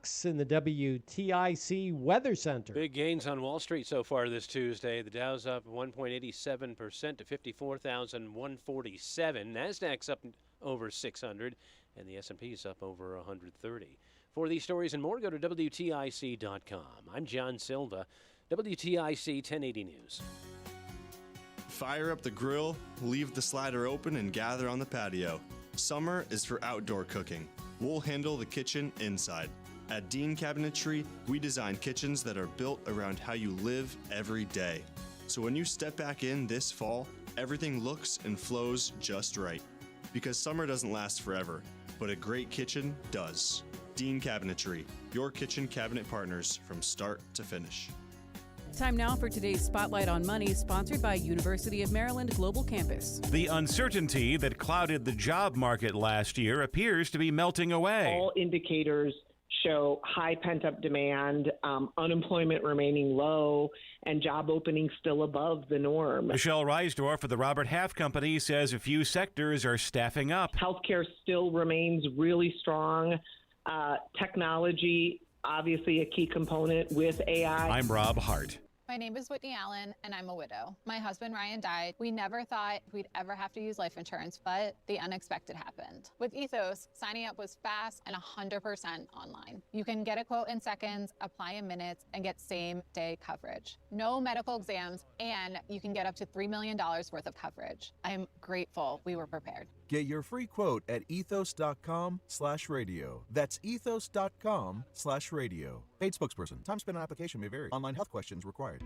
stocks in the WTIC Weather Center. Big gains on Wall Street so far this Tuesday. The Dow's up 1.87% to 54,147. NASDAQ's up over 600, and the S&P's up over 130. For these stories and more, go to WTIC.com. I'm John Silva, WTIC 1080 News. Fire up the grill, leave the slider open, and gather on the patio. Summer is for outdoor cooking. We'll handle the kitchen inside. At Dean Cabinetry, we design kitchens that are built around how you live every day. So when you step back in this fall, everything looks and flows just right. Because summer doesn't last forever, but a great kitchen does. Dean Cabinetry, your kitchen cabinet partners from start to finish. Time now for today's Spotlight on Money, sponsored by University of Maryland Global Campus. The uncertainty that clouded the job market last year appears to be melting away. All indicators show high pent-up demand, unemployment remaining low, and job openings still above the norm. Michelle Reisdorf of the Robert Half Company says a few sectors are staffing up. Healthcare still remains really strong. Technology, obviously a key component with AI. I'm Rob Hart. My name is Whitney Allen, and I'm a widow. My husband, Ryan, died. We never thought we'd ever have to use life insurance, but the unexpected happened. With Ethos, signing up was fast and 100% online. You can get a quote in seconds, apply in minutes, and get same-day coverage. No medical exams, and you can get up to $3 million worth of coverage. I'm grateful we were prepared. Get your free quote at ethos.com/radio. That's ethos.com/radio. Paid spokesperson. Time spent on application may vary. Online health questions required.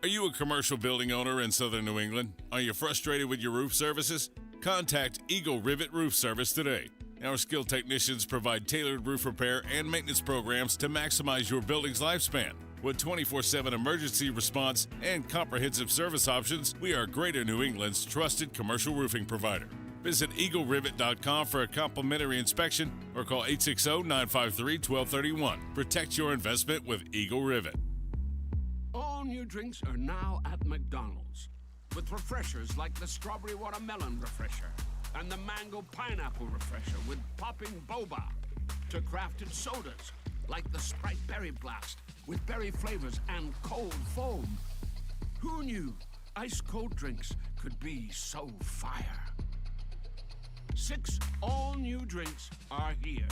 Are you a commercial building owner in southern New England? Are you frustrated with your roof services? Contact Eagle Rivet Roof Service today. Our skilled technicians provide tailored roof repair and maintenance programs to maximize your building's lifespan. With 24/7 emergency response and comprehensive service options, we are Greater New England's trusted commercial roofing provider. Visit EagleRivet.com for a complimentary inspection or call 860-953-1231. Protect your investment with Eagle Rivet. All new drinks are now at McDonald's, with refreshers like the Strawberry Watermelon Refresher and the Mango Pineapple Refresher with popping boba, to crafted sodas like the Sprite Berry Blast with berry flavors and cold foam. Who knew ice-cold drinks could be so fire? 6 all-new drinks are here,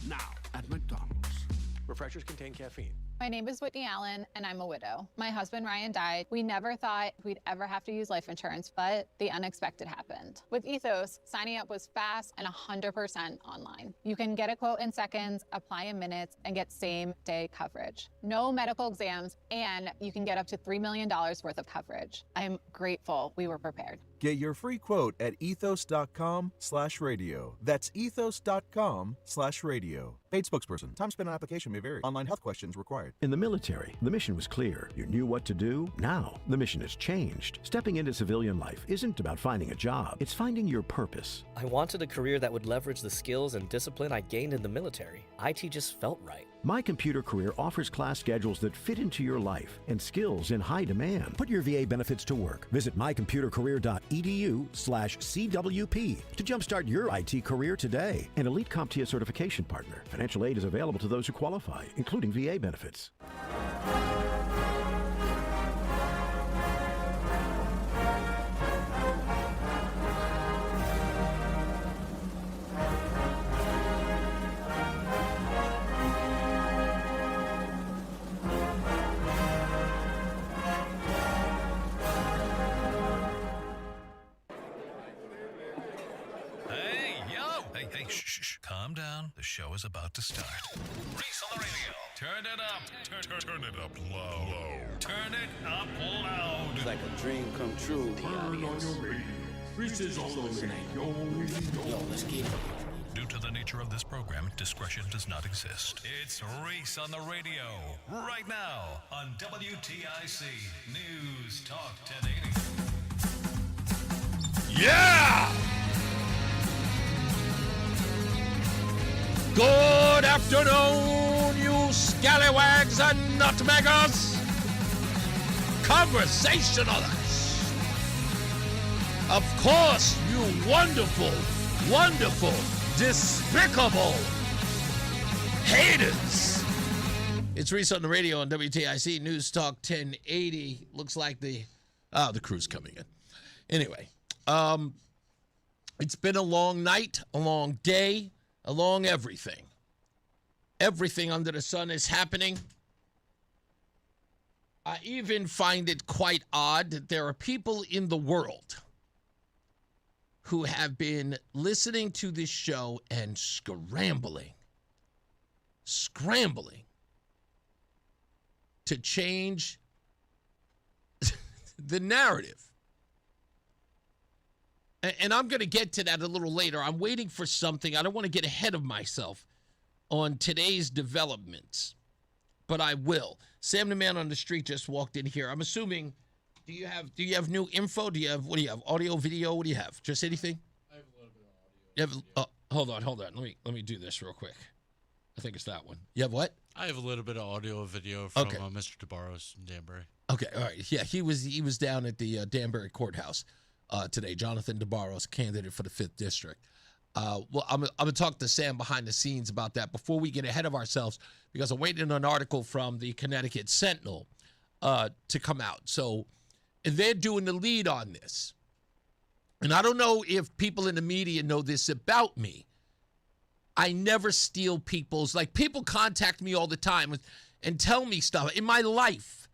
now at McDonald's. Refreshers contain caffeine. My name is Whitney Allen, and I'm a widow. My husband, Ryan, died. We never thought we'd ever have to use life insurance, but the unexpected happened. With Ethos, signing up was fast and 100% online. You can get a quote in seconds, apply in minutes, and get same-day coverage. No medical exams, and you can get up to $3 million worth of coverage. I'm grateful we were prepared. Get your free quote at ethos.com/radio. That's ethos.com/radio. Paid spokesperson. Time spent on application may vary. Online health questions required. In the military, the mission was clear. You knew what to do. Now, the mission has changed. Stepping into civilian life isn't about finding a job. It's finding your purpose. I wanted a career that would leverage the skills and discipline I gained in the military. IT just felt right. My Computer Career offers class schedules that fit into your life and skills in high demand. Put your VA benefits to work. Visit mycomputercareer.edu/CWP to jumpstart your IT career today. An Elite CompTIA certification partner. Financial aid is available to those who qualify, including VA benefits. Calm down. The show is about to start. Reese on the radio. Turn it up. Turn it up loud. Turn it up loud. It's like a dream come true. Turn on your radio. Reese is on the radio. Yo, let's get it. Due to the nature of this program, discretion does not exist. It's Reese on the radio. Right now on WTIC News Talk 1080. Yeah! Good afternoon, you scallywags and nutmeggers, conversationalists. Of course, you wonderful, wonderful, despicable, haters. It's Reese on the radio on WTIC News Talk 1080. Looks like the crew's coming in. Anyway, it's been a long night, a long day, a long everything. Everything under the sun is happening. I even find it quite odd that there are people in the world who have been listening to this show and scrambling to change the narrative. And I'm going to get to that a little later. I'm waiting for something. I don't want to get ahead of myself on today's developments, but I will. Sam the man on the street just walked in here. I'm assuming, do you have new info? What do you have? Audio, video? What do you have? Just anything? I have a little bit of audio. Hold on. Let me do this real quick. I think it's that one. You have what? I have a little bit of audio and video from Okay. Mr. DeBarros in Danbury. Okay, all right. Yeah, he was down at the Danbury courthouse today. Jonathan DeBarros, candidate for the 5th District. Well, I'm going to talk to Sam behind the scenes about that before we get ahead of ourselves, because I'm waiting on an article from the Connecticut Sentinel to come out. So, and they're doing the lead on this. And I don't know if people in the media know this about me. I never steal people's, like, people contact me all the time and tell me stuff. In my life,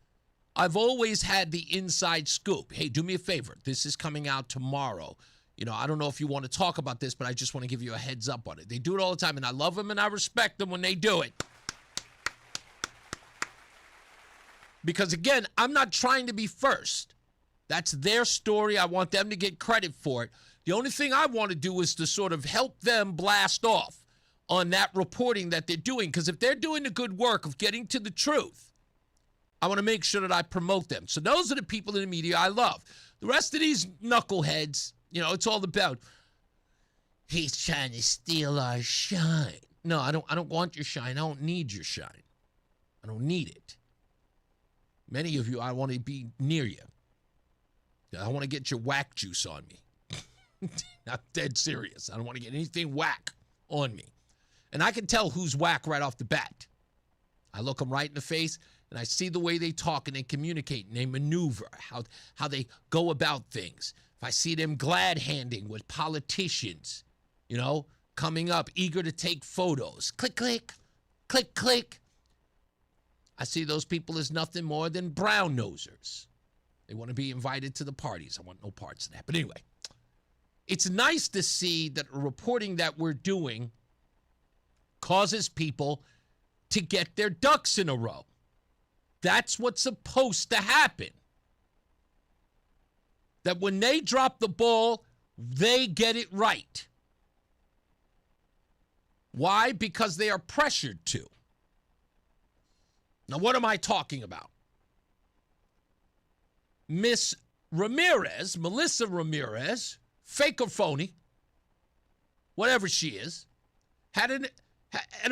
I've always had the inside scoop. Hey, do me a favor. This is coming out tomorrow. You know, I don't know if you want to talk about this, but I just want to give you a heads up on it. They do it all the time, and I love them and I respect them when they do it. Because, again, I'm not trying to be first. That's their story. I want them to get credit for it. The only thing I want to do is to sort of help them blast off on that reporting that they're doing. Because if they're doing the good work of getting to the truth, I want to make sure that I promote them. So those are the people in the media I love. The rest of these knuckleheads, you know, it's all about, he's trying to steal our shine. No, I don't want your shine. I don't need your shine. I don't need it. Many of you, I want to be near you. I want to get your whack juice on me. I'm dead serious. I don't want to get anything whack on me. And I can tell who's whack right off the bat. I look them right in the face, and I see the way they talk and they communicate and they maneuver, how they go about things. If I see them glad-handing with politicians, you know, coming up, eager to take photos, click, click, click, click. I see those people as nothing more than brown nosers. They want to be invited to the parties. I want no parts of that. But anyway, it's nice to see that reporting that we're doing causes people to get their ducks in a row. That's what's supposed to happen. That when they drop the ball, they get it right. Why? Because they are pressured to. Now, what am I talking about? Miss Ramirez, Melissa Ramirez, fake or phony, whatever she is, had an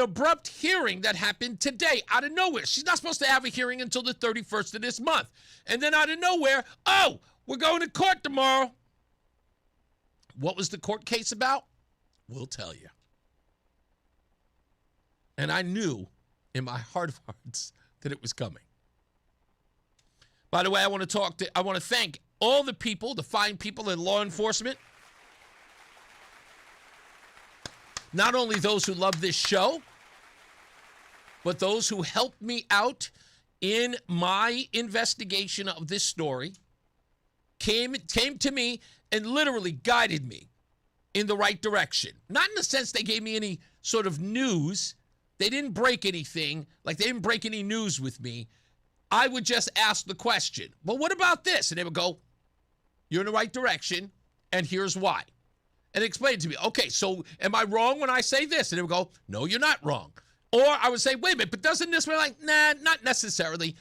abrupt hearing that happened today out of nowhere. She's not supposed to have a hearing until the 31st of this month. And then out of nowhere, oh, we're going to court tomorrow. What was the court case about? We'll tell you. And I knew in my heart of hearts that it was coming. By the way, I want to thank all the people, the fine people in law enforcement. Not only those who love this show, but those who helped me out in my investigation of this story, came to me and literally guided me in the right direction. Not in the sense they gave me any sort of news. They didn't break anything, like they didn't break any news with me. I would just ask the question, well, what about this? And they would go, you're in the right direction, and here's why. And explain to me, okay, so am I wrong when I say this? And they would go, no, you're not wrong. Or I would say, wait a minute, but doesn't this mean like, nah, not necessarily.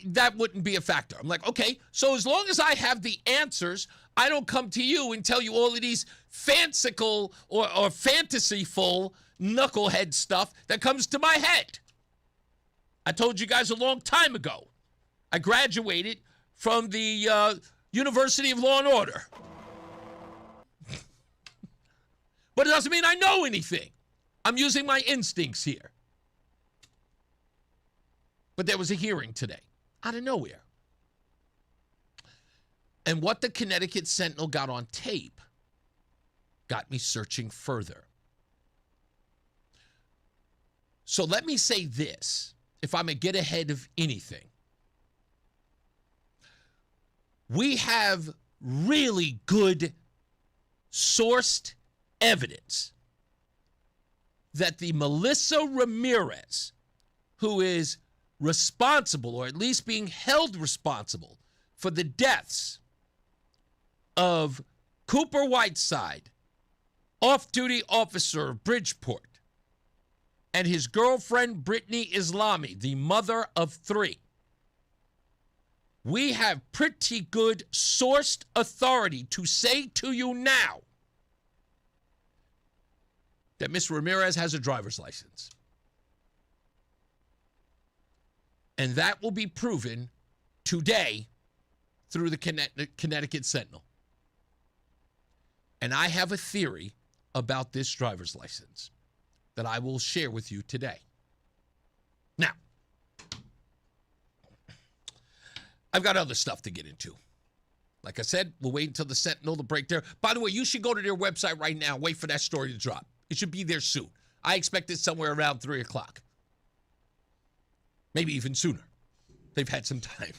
That wouldn't be a factor. I'm like, okay, so as long as I have the answers, I don't come to you and tell you all of these fanciful or fantasyful knucklehead stuff that comes to my head. I told you guys a long time ago. I graduated from the University of Law and Order. But it doesn't mean I know anything. I'm using my instincts here. But there was a hearing today, out of nowhere. And what the Connecticut Sentinel got on tape got me searching further. So let me say this, if I'm going to get ahead of anything. We have really good sourced evidence that the Melissa Ramirez, who is responsible, or at least being held responsible, for the deaths of Cooper Whiteside, off-duty officer of Bridgeport, and his girlfriend Brittany Islami, the mother of 3. We have pretty good sourced authority to say to you now that Miss Ramirez has a driver's license. And that will be proven today through the Connecticut Sentinel. And I have a theory about this driver's license that I will share with you today. Now, I've got other stuff to get into. Like I said, we'll wait until the Sentinel to break there. By the way, you should go to their website right now. Wait for that story to drop. It should be there soon. I expect it somewhere around 3 o'clock. Maybe even sooner. They've had some time.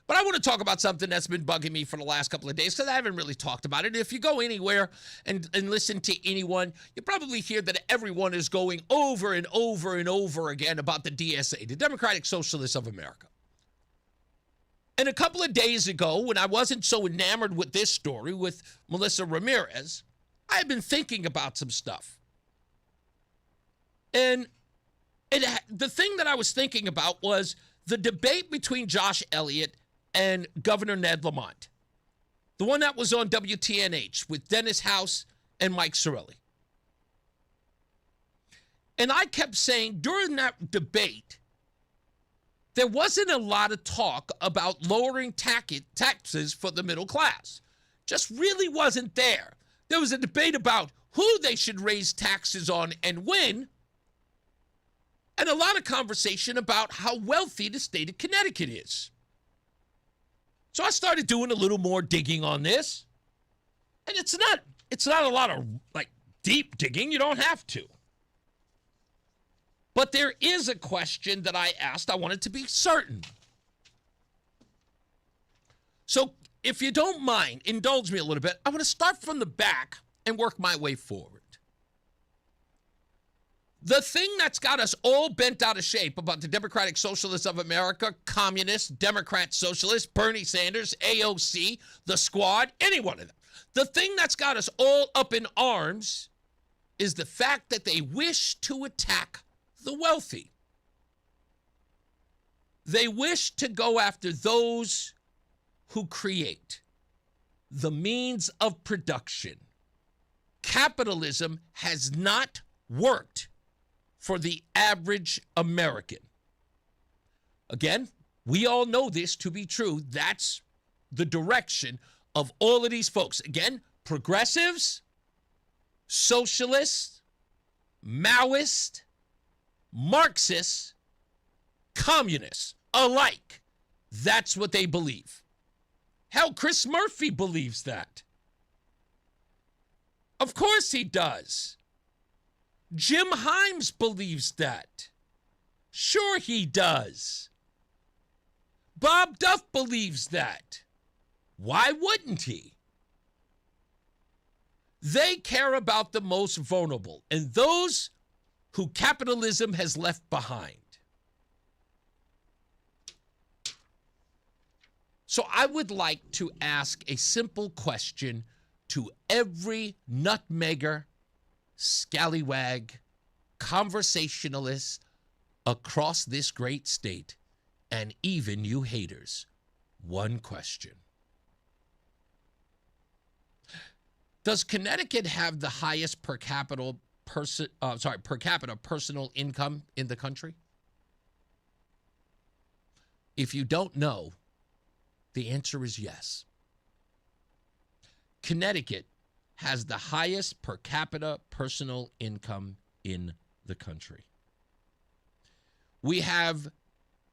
But I want to talk about something that's been bugging me for the last couple of days because I haven't really talked about it. If you go anywhere and listen to anyone, you probably hear that everyone is going over and over and over again about the DSA, the Democratic Socialists of America. And a couple of days ago, when I wasn't so enamored with this story with Melissa Ramirez, I had been thinking about some stuff. And the thing that I was thinking about was the debate between Josh Elliott and Governor Ned Lamont. The one that was on WTNH with Dennis House and Mike Sorelli. And I kept saying during that debate, there wasn't a lot of talk about lowering taxes for the middle class. Just really wasn't there. There was a debate about who they should raise taxes on and when, and a lot of conversation about how wealthy the state of Connecticut is. So I started doing a little more digging on this. And it's not a lot of deep digging. You don't have to. But there is a question that I asked. I wanted to be certain. So if you don't mind, indulge me a little bit. I want to start from the back and work my way forward. The thing that's got us all bent out of shape about the Democratic Socialists of America, communists, Democrat Socialists, Bernie Sanders, AOC, the Squad, any one of them. The thing that's got us all up in arms is the fact that they wish to attack the wealthy. They wish to go after those who create the means of production. Capitalism has not worked for the average American. Again, we all know this to be true. That's the direction of all of these folks. Again, progressives, socialists, Maoists, Marxists, communists alike. That's what they believe. Hell, Chris Murphy believes that. Of course he does. Jim Himes believes that. Sure he does. Bob Duff believes that. Why wouldn't he? They care about the most vulnerable and those who capitalism has left behind. So I would like to ask a simple question to every nutmegger, scallywag, conversationalist across this great state, and even you haters. One question. Does Connecticut have the highest per capita personal income in the country? If you don't know, the answer is yes. Connecticut has the highest per capita personal income in the country. We have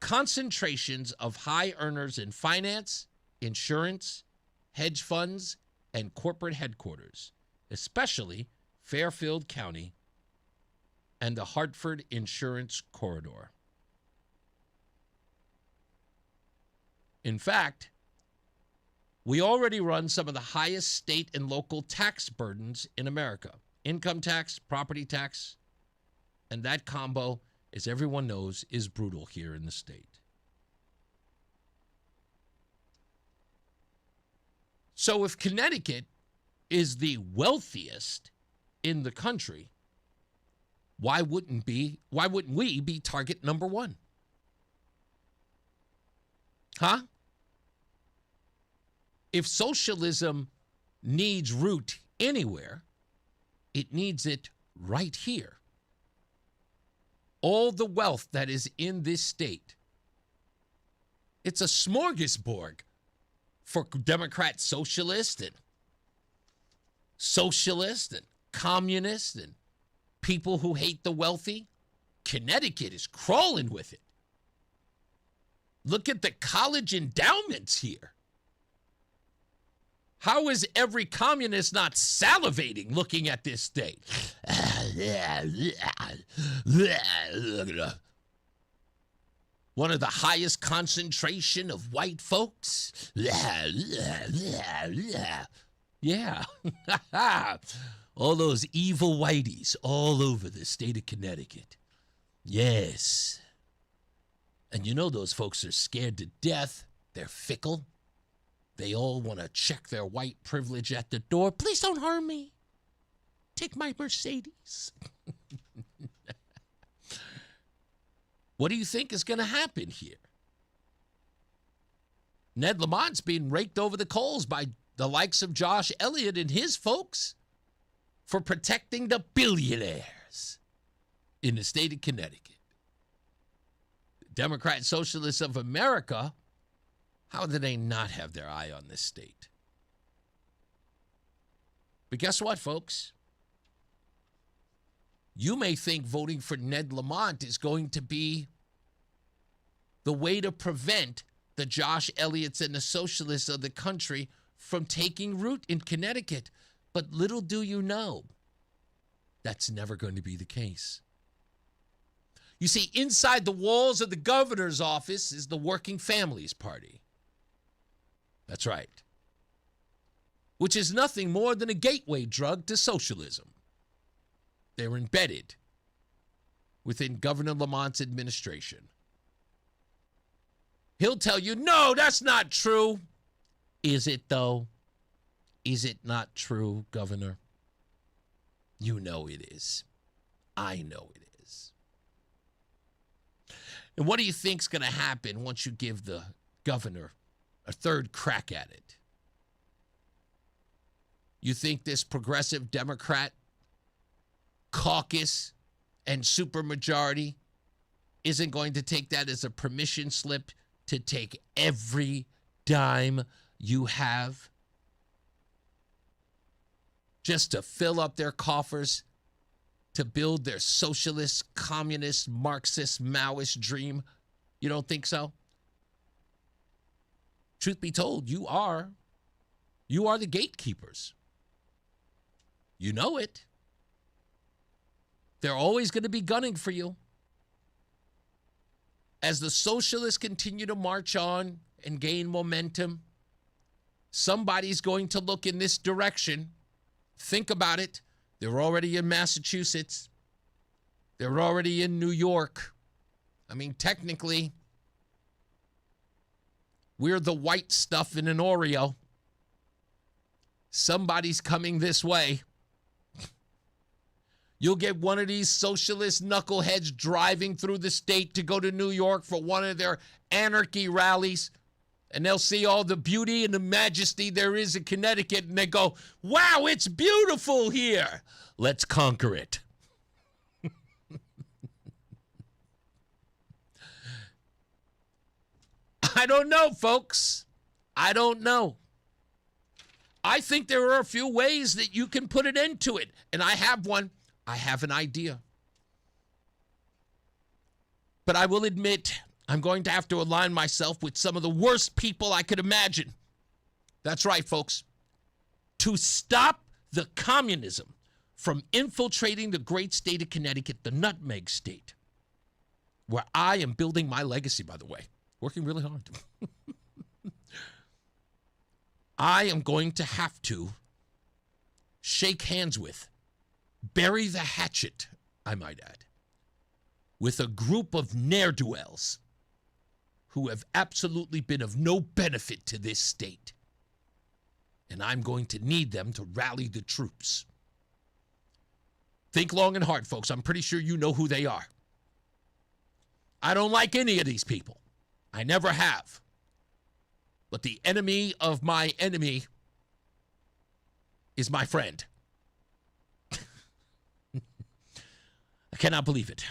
concentrations of high earners in finance, insurance, hedge funds, and corporate headquarters, especially Fairfield County and the Hartford Insurance Corridor. In fact, we already run some of the highest state and local tax burdens in America. Income tax, property tax, and that combo, as everyone knows, is brutal here in the state. So if Connecticut is the wealthiest in the country, why wouldn't we be target number one? Huh? If socialism needs root anywhere, it needs it right here. All the wealth that is in this state, it's a smorgasbord for Democrat socialists and communists and people who hate the wealthy. Connecticut is crawling with it. Look at the college endowments here. How is every communist not salivating looking at this state? One of the highest concentration of white folks. Yeah. All those evil whiteys all over the state of Connecticut. Yes. And you know those folks are scared to death. They're fickle. They all want to check their white privilege at the door. Please don't harm me. Take my Mercedes. What do you think is going to happen here? Ned Lamont's being raked over the coals by the likes of Josh Elliott and his folks for protecting the billionaires in the state of Connecticut. Democrat and Socialists of America, how do they not have their eye on this state? But guess what, folks? You may think voting for Ned Lamont is going to be the way to prevent the Josh Elliott's and the socialists of the country from taking root in Connecticut. But little do you know, that's never going to be the case. You see, inside the walls of the governor's office is the Working Families Party. That's right. Which is nothing more than a gateway drug to socialism. They're embedded within Governor Lamont's administration. He'll tell you, no, that's not true. Is it, though? Is it not true, Governor? You know it is. I know it is. And what do you think's going to happen once you give the governor a third crack at it? You think this progressive Democrat caucus and supermajority isn't going to take that as a permission slip to take every dime you have just to fill up their coffers to build their socialist, communist, Marxist, Maoist dream? You don't think so? Truth be told, you are the gatekeepers. You know it. They're always going to be gunning for you. As the socialists continue to march on and gain momentum, somebody's going to look in this direction. Think about it. They're already in Massachusetts. They're already in New York. I mean, technically, we're the white stuff in an Oreo. Somebody's coming this way. You'll get one of these socialist knuckleheads driving through the state to go to New York for one of their anarchy rallies, and they'll see all the beauty and the majesty there is in Connecticut, and they go, wow, it's beautiful here. Let's conquer it. I don't know, folks. I don't know. I think there are a few ways that you can put an end to it, and I have one. I have an idea. But I will admit, I'm going to have to align myself with some of the worst people I could imagine. That's right, folks. To stop the communism from infiltrating the great state of Connecticut, the nutmeg state, where I am building my legacy, by the way, working really hard. I am going to have to shake hands with, bury the hatchet, I might add, with a group of ne'er-do-wells who have absolutely been of no benefit to this state. And I'm going to need them to rally the troops. Think long and hard, folks. I'm pretty sure you know who they are. I don't like any of these people. I never have. But the enemy of my enemy is my friend. I cannot believe it.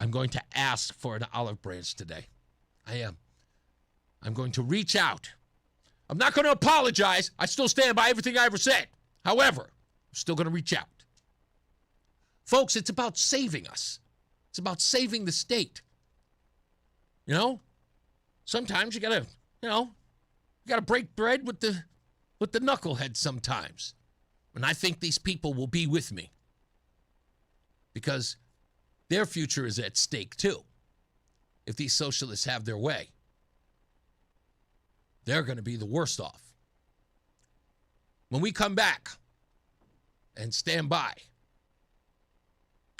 I'm going to ask for an olive branch today. I am. I'm going to reach out. I'm not going to apologize. I still stand by everything I ever said. However, I'm still going to reach out. Folks, it's about saving us. It's about saving the state. You know? Sometimes you got to break bread with the knucklehead sometimes. And I think these people will be with me. Because their future is at stake too. If these socialists have their way, they're going to be the worst off. When we come back and stand by,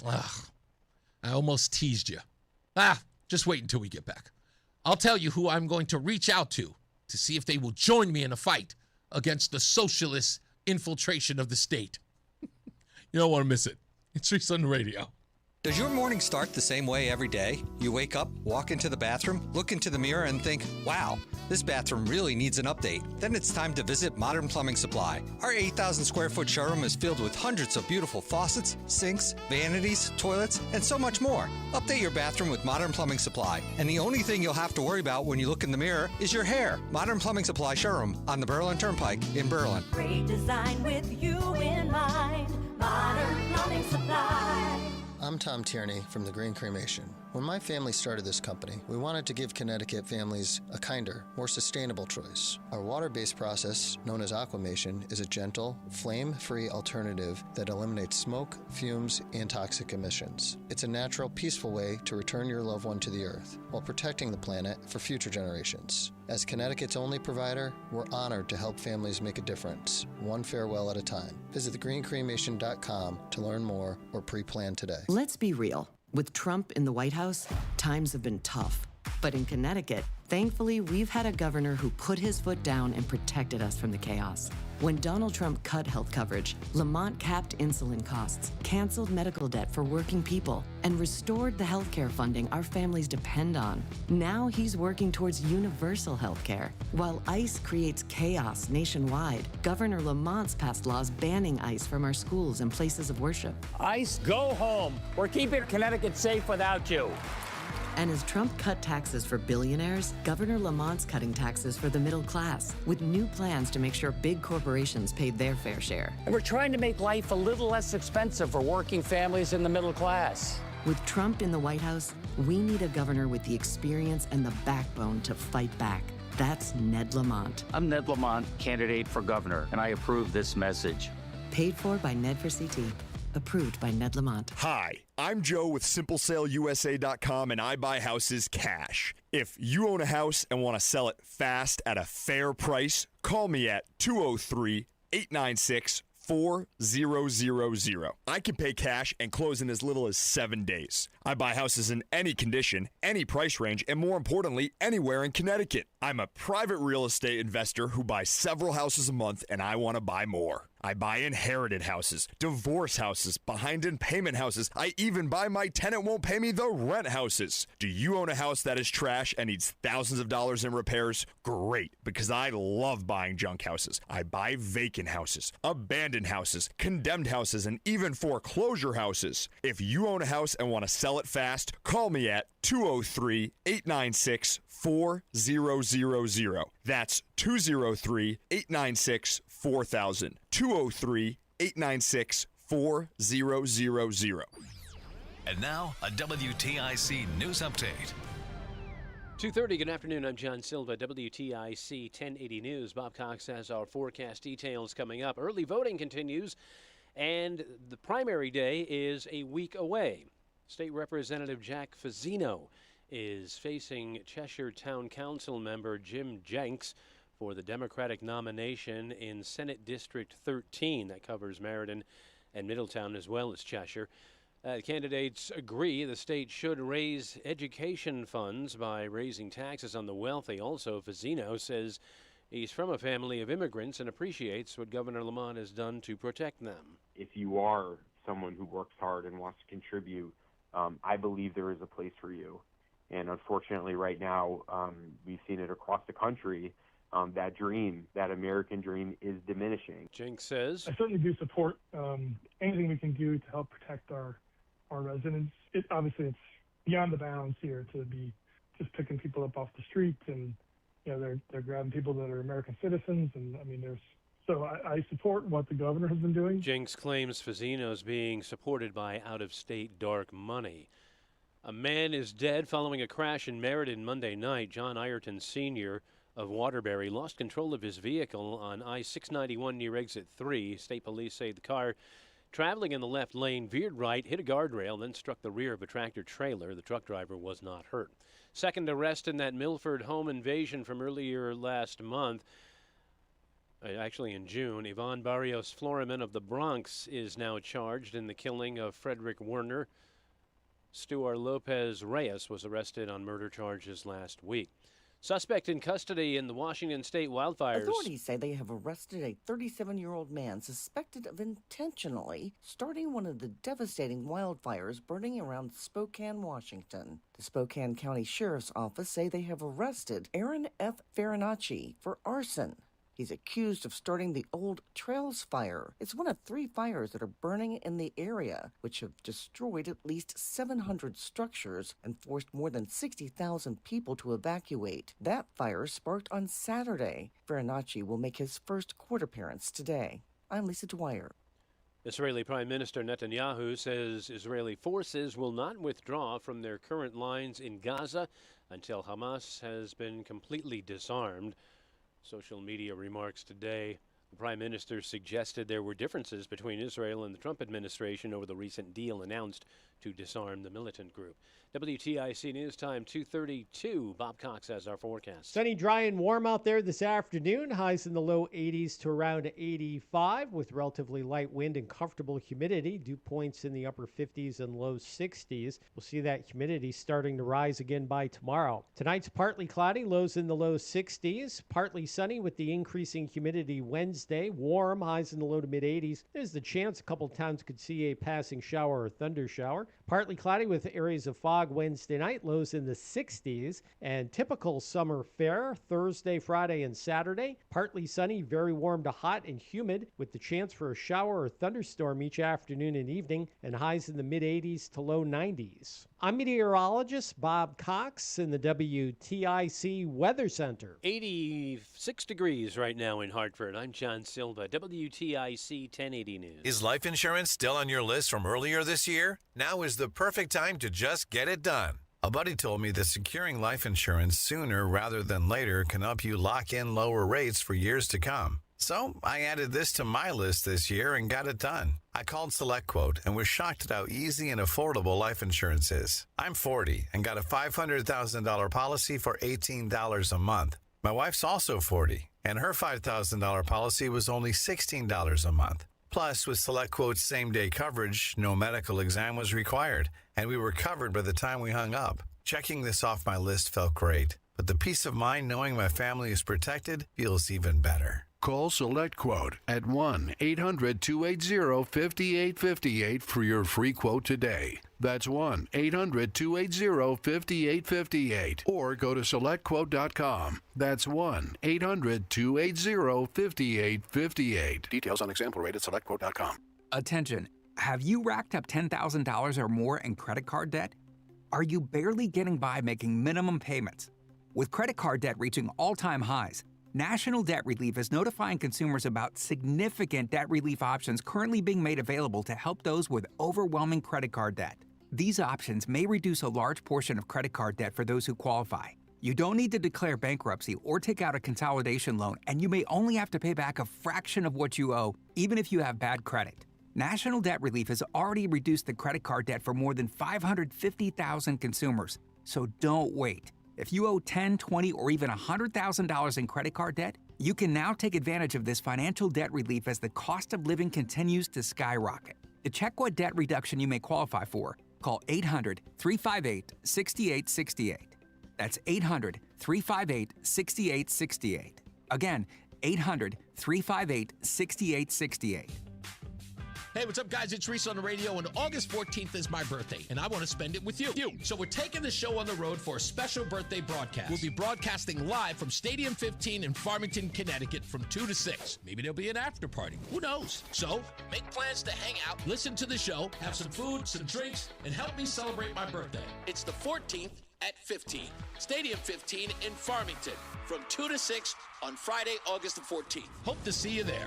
I almost teased you. Just wait until we get back. I'll tell you who I'm going to reach out to see if they will join me in a fight against the socialist infiltration of the state. You don't want to miss it. It's Reese on the radio. Does your morning start the same way every day? You wake up, walk into the bathroom, look into the mirror, and think, wow, this bathroom really needs an update. Then it's time to visit Modern Plumbing Supply. Our 8,000 square foot showroom is filled with hundreds of beautiful faucets, sinks, vanities, toilets, and so much more. Update your bathroom with Modern Plumbing Supply. And the only thing you'll have to worry about when you look in the mirror is your hair. Modern Plumbing Supply showroom on the Berlin Turnpike in Berlin. Great design with you in mind. Modern Plumbing Supply. I'm Tom Tierney from the Green Cremation. When my family started this company, we wanted to give Connecticut families a kinder, more sustainable choice. Our water-based process, known as aquamation, is a gentle, flame-free alternative that eliminates smoke, fumes, and toxic emissions. It's a natural, peaceful way to return your loved one to the earth while protecting the planet for future generations. As Connecticut's only provider, we're honored to help families make a difference, one farewell at a time. Visit thegreencremation.com to learn more or pre-plan today. Let's be real. With Trump in the White House, times have been tough. But in Connecticut, thankfully, we've had a governor who put his foot down and protected us from the chaos. When Donald Trump cut health coverage, Lamont capped insulin costs, canceled medical debt for working people, and restored the health care funding our families depend on. Now he's working towards universal health care. While ICE creates chaos nationwide, Governor Lamont's passed laws banning ICE from our schools and places of worship. ICE, go home. We're keeping Connecticut safe without you. And as Trump cut taxes for billionaires, Governor Lamont's cutting taxes for the middle class, with new plans to make sure big corporations paid their fair share. And we're trying to make life a little less expensive for working families in the middle class. With Trump in the White House, we need a governor with the experience and the backbone to fight back. That's Ned Lamont. I'm Ned Lamont, candidate for governor, and I approve this message. Paid for by Ned for CT. Approved by Ned Lamont. Hi, I'm Joe with SimpleSaleUSA.com, and I buy houses cash. If you own a house and want to sell it fast at a fair price, call me at 203-896-4000. I can pay cash and close in as little as 7 days. I buy houses in any condition, any price range, and more importantly, anywhere in Connecticut. I'm a private real estate investor who buys several houses a month, and I want to buy more. I buy inherited houses, divorce houses, behind in payment houses. I even buy my tenant won't pay me the rent houses. Do you own a house that is trash and needs thousands of dollars in repairs? Great, because I love buying junk houses. I buy vacant houses, abandoned houses, condemned houses, and even foreclosure houses. If you own a house and want to sell it fast, call me at 203-896-4000. That's 203-896-4000. 203-896-4000. And now, a WTIC news update. 2:30, good afternoon. I'm John Silva, WTIC 1080 News. Bob Cox has our forecast details coming up. Early voting continues, and the primary day is a week away. State Representative Jack Fazzino is facing Cheshire Town Council member Jim Jenks for the Democratic nomination in Senate District 13. That covers Meriden and Middletown as well as Cheshire. Candidates agree the state should raise education funds by raising taxes on the wealthy. Also, Fazzino says he's from a family of immigrants and appreciates what Governor Lamont has done to protect them. If you are someone who works hard and wants to contribute, I believe there is a place for you. And unfortunately, right now, we've seen it across the country. That dream, that American dream, is diminishing. Jenks says, I certainly do support anything we can do to help protect our residents. Obviously, it's beyond the bounds here to be just picking people up off the streets, and they're grabbing people that are American citizens, and I support what the governor has been doing. Jenks claims Fazzino is being supported by out-of-state dark money. A man is dead following a crash in Meriden Monday night. John Ireton Sr. of Waterbury lost control of his vehicle on I-691 near exit 3. State police say the car traveling in the left lane veered right, hit a guardrail, then struck the rear of a tractor trailer. The truck driver was not hurt. Second arrest in that Milford home invasion from earlier last month. Actually in June, Yvonne Barrios Floreman of the Bronx is now charged in the killing of Frederick Werner. Stuart Lopez Reyes was arrested on murder charges last week. Suspect in custody in the Washington State wildfires. Authorities say they have arrested a 37-year-old man suspected of intentionally starting one of the devastating wildfires burning around Spokane, Washington. The Spokane County Sheriff's Office say they have arrested Aaron F. Farinacci for arson. He's accused of starting the Old Trails Fire. It's one of 3 fires that are burning in the area, which have destroyed at least 700 structures and forced more than 60,000 people to evacuate. That fire sparked on Saturday. Farinacci will make his first court appearance today. I'm Lisa Dwyer. Israeli Prime Minister Netanyahu says Israeli forces will not withdraw from their current lines in Gaza until Hamas has been completely disarmed. Social media remarks today. The Prime Minister suggested there were differences between Israel and the Trump administration over the recent deal announced to disarm the militant group. WTIC News Time 2:32. Bob Cox has our forecast. Sunny, dry, and warm out there this afternoon. Highs in the low 80s to around 85 with relatively light wind and comfortable humidity. Dew points in the upper 50s and low 60s. We'll see that humidity starting to rise again by tomorrow. Tonight's partly cloudy, lows in the low 60s. Partly sunny with the increasing humidity Wednesday. Warm, highs in the low to mid 80s. There's the chance a couple towns could see a passing shower or thunder shower. Partly cloudy with areas of fog Wednesday night, lows in the 60s, and typical summer fare Thursday, Friday, and Saturday. Partly sunny, very warm to hot and humid with the chance for a shower or thunderstorm each afternoon and evening, and highs in the mid 80s to low 90s. I'm meteorologist Bob Cox in the WTIC Weather Center. 86 degrees right now in Hartford. I'm John Silva, WTIC 1080 News. Is life insurance still on your list from earlier this year? Now is the perfect time to just get it done. A buddy told me that securing life insurance sooner rather than later can help you lock in lower rates for years to come. So I added this to my list this year and got it done. I called SelectQuote and was shocked at how easy and affordable life insurance is. I'm 40 and got a $500,000 policy for $18 a month. My wife's also 40 and her $5,000 policy was only $16 a month. Plus, with SelectQuote's same-day coverage, no medical exam was required, and we were covered by the time we hung up. Checking this off my list felt great, but the peace of mind knowing my family is protected feels even better. Call SelectQuote at 1-800-280-5858 for your free quote today. That's 1-800-280-5858. Or go to SelectQuote.com. That's 1-800-280-5858. Details on example rate at SelectQuote.com. Attention. Have you racked up $10,000 or more in credit card debt? Are you barely getting by making minimum payments? With credit card debt reaching all-time highs, National Debt Relief is notifying consumers about significant debt relief options currently being made available to help those with overwhelming credit card debt. These options may reduce a large portion of credit card debt for those who qualify. You don't need to declare bankruptcy or take out a consolidation loan, and you may only have to pay back a fraction of what you owe, even if you have bad credit. National Debt Relief has already reduced the credit card debt for more than 550,000 consumers. So don't wait. If you owe $10, $20, or even $100,000 in credit card debt, you can now take advantage of this financial debt relief as the cost of living continues to skyrocket. To check what debt reduction you may qualify for, call 800-358-6868. That's 800-358-6868. Again, 800-358-6868. Hey, what's up, guys? It's Reese on the radio, and August 14th is my birthday, and I want to spend it with you. So we're taking the show on the road for a special birthday broadcast. We'll be broadcasting live from Stadium 15 in Farmington, Connecticut from 2 to 6. Maybe there'll be an after party. Who knows? So make plans to hang out, listen to the show, have some food, some drinks, and help me celebrate my birthday. It's the 14th at 15. Stadium 15 in Farmington from 2 to 6 on Friday, August the 14th. Hope to see you there.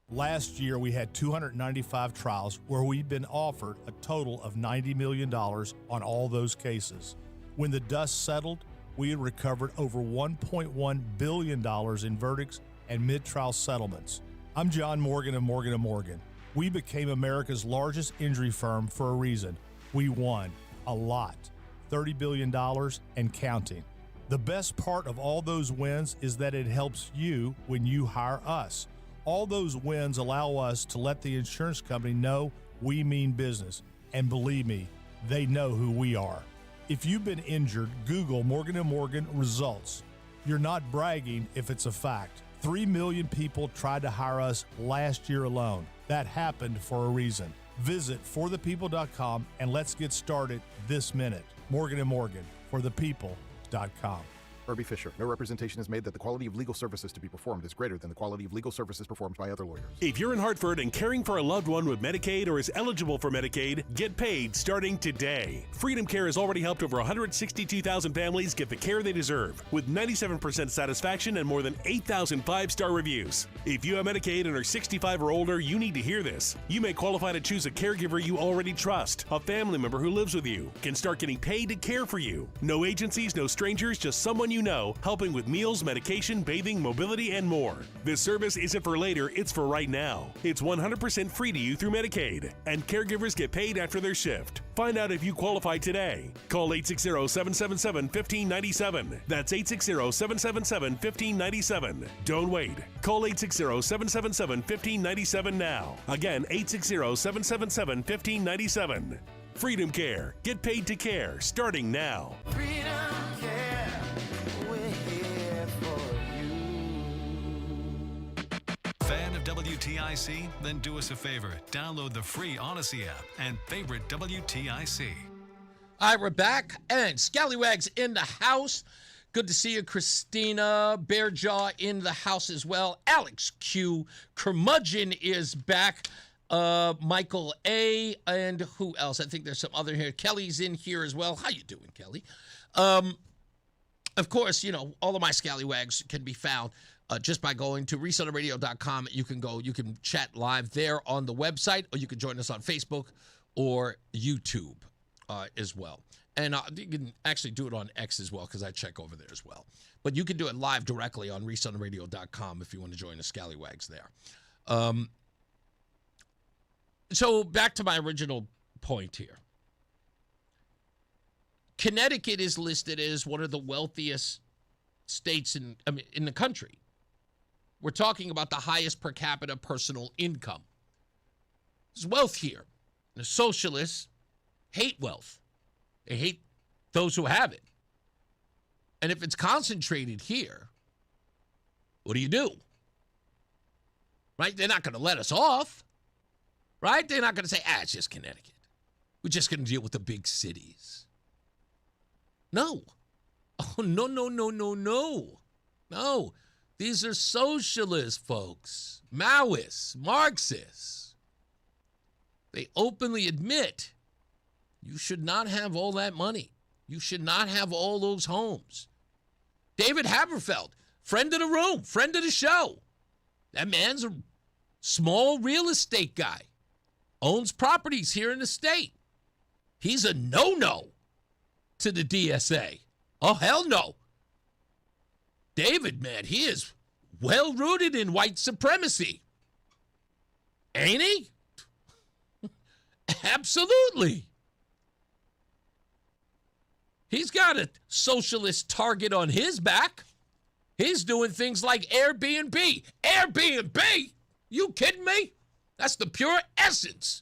Last year, we had 295 trials where we'd been offered a total of $90 million on all those cases. When the dust settled, we had recovered over $1.1 billion in verdicts and mid-trial settlements. I'm John Morgan of Morgan & Morgan. We became America's largest injury firm for a reason. We won a lot, $30 billion and counting. The best part of all those wins is that it helps you when you hire us. All those wins allow us to let the insurance company know we mean business. And believe me, they know who we are. If you've been injured, Google Morgan & Morgan results. You're not bragging if it's a fact. 3 million people tried to hire us last year alone. That happened for a reason. Visit forthepeople.com and let's get started this minute. Morgan & Morgan, forthepeople.com. Herbie Fisher. No representation is made that the quality of legal services to be performed is greater than the quality of legal services performed by other lawyers. If you're in Hartford and caring for a loved one with Medicaid or is eligible for Medicaid, get paid starting today. Freedom Care has already helped over 162,000 families get the care they deserve, with 97% satisfaction and more than 8,000 five-star reviews. If you have Medicaid and are 65 or older, you need to hear this. You may qualify to choose a caregiver you already trust. A family member who lives with you can start getting paid to care for you. No agencies, no strangers, just someone you know, helping with meals, medication, bathing, mobility, and more. This service isn't for later, it's for right now. It's 100% free to you through Medicaid, and caregivers get paid after their shift. Find out if you qualify today. Call 860-777-1597. That's 860-777-1597. Don't wait. Call 860-777-1597 now. Again, 860-777-1597. Freedom Care. Get paid to care, starting now. Freedom Care, we're here for Fan of WTIC? Then do us a favor. Download the free Odyssey app and favorite WTIC. All right, we're back, and Scallywags in the house. Good to see you, Christina. Bearjaw in the house as well. Alex Q. Curmudgeon is back. Michael A. and who else? I think there's some other here. Kelly's in here as well. How you doing, Kelly? Of course, you know, all of my Scallywags can be found just by going to reseontheradio.com. You can chat live there on the website, or you can join us on Facebook or YouTube as well. And you can actually do it on X as well, because I check over there as well. But you can do it live directly on reseontheradio.com if you want to join the Scallywags there. So back to my original point here. Connecticut is listed as one of the wealthiest states in the country. We're talking about the highest per capita personal income. There's wealth here. The socialists hate wealth. They hate those who have it. And if it's concentrated here, what do? Right? They're not going to let us off. Right? They're not going to say, it's just Connecticut. We're just going to deal with the big cities. No. Oh, no. No. These are socialist folks, Maoists, Marxists. They openly admit you should not have all that money. You should not have all those homes. David Haberfeld, friend of the room, friend of the show. That man's a small real estate guy. Owns properties here in the state. He's a no-no to the DSA. Oh, hell no. David, man, he is well rooted in white supremacy. Ain't he? Absolutely. He's got a socialist target on his back. He's doing things like Airbnb. Airbnb? You kidding me? That's the pure essence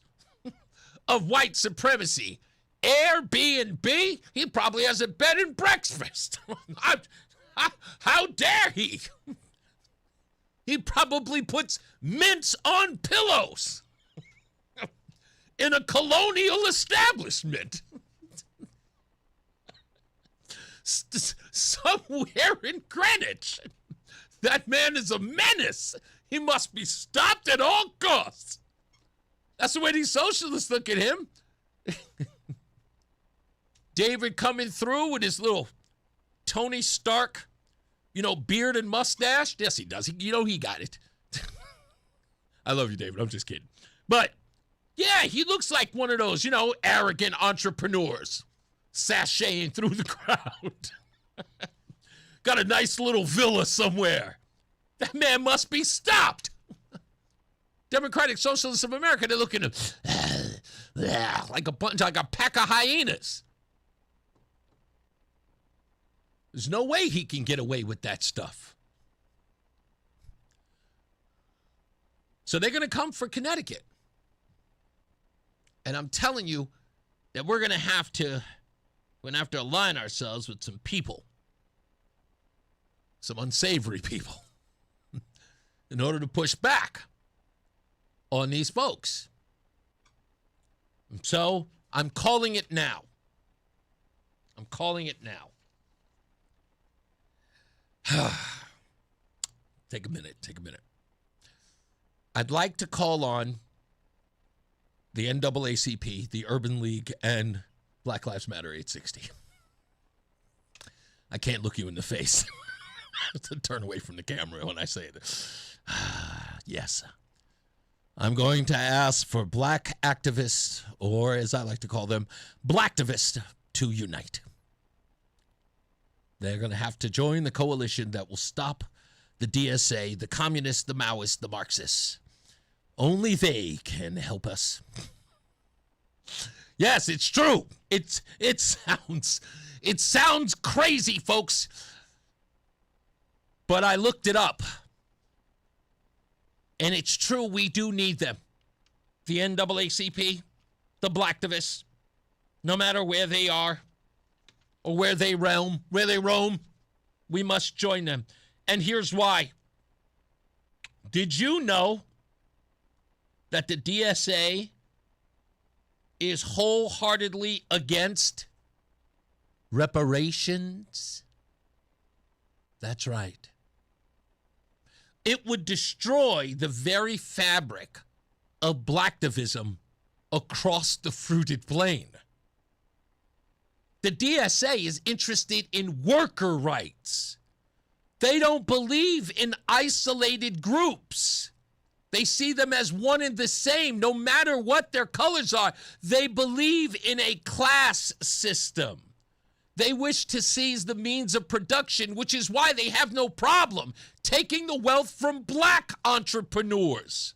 of white supremacy. Airbnb? He probably has a bed and breakfast. How dare he? He probably puts mints on pillows in a colonial establishment somewhere in Greenwich. That man is a menace. He must be stopped at all costs. That's the way these socialists look at him. David coming through with his little Tony Stark, beard and mustache. Yes, he does. He got it. I love you, David. I'm just kidding. But, yeah, he looks like one of those, arrogant entrepreneurs sashaying through the crowd. Got a nice little villa somewhere. That man must be stopped. Democratic Socialists of America, they're looking like a pack of hyenas. There's no way he can get away with that stuff. So they're going to come for Connecticut. And I'm telling you that we're going to have to align ourselves with some people, some unsavory people, in order to push back on these folks. So I'm calling it now. I'm calling it now. Take a minute. I'd like to call on the NAACP, the Urban League, and Black Lives Matter 860. I can't look you in the face. I have to turn away from the camera when I say this. Yes. I'm going to ask for black activists, or as I like to call them, blacktivists, to unite. They're going to have to join the coalition that will stop the DSA, the communists, the Maoists, the Marxists. Only they can help us. Yes, it's true. It sounds crazy, folks. But I looked it up. And it's true, we do need them. The NAACP, the blacktivists, no matter where they are or where they roam, we must join them. And here's why. Did you know that the DSA is wholeheartedly against reparations? That's right. It would destroy the very fabric of blacktivism across the fruited plain. The DSA is interested in worker rights. They don't believe in isolated groups. They see them as one and the same, no matter what their colors are. They believe in a class system. They wish to seize the means of production, which is why they have no problem taking the wealth from black entrepreneurs.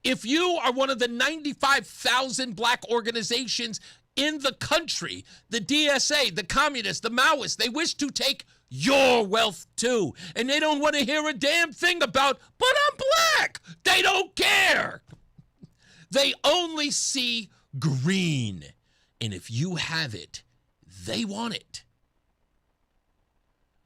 If you are one of the 95,000 black organizations in the country, the DSA, the communists, the Maoists, they wish to take your wealth too. And they don't want to hear a damn thing about, but I'm black. They don't care. They only see green. And if you have it, they want it.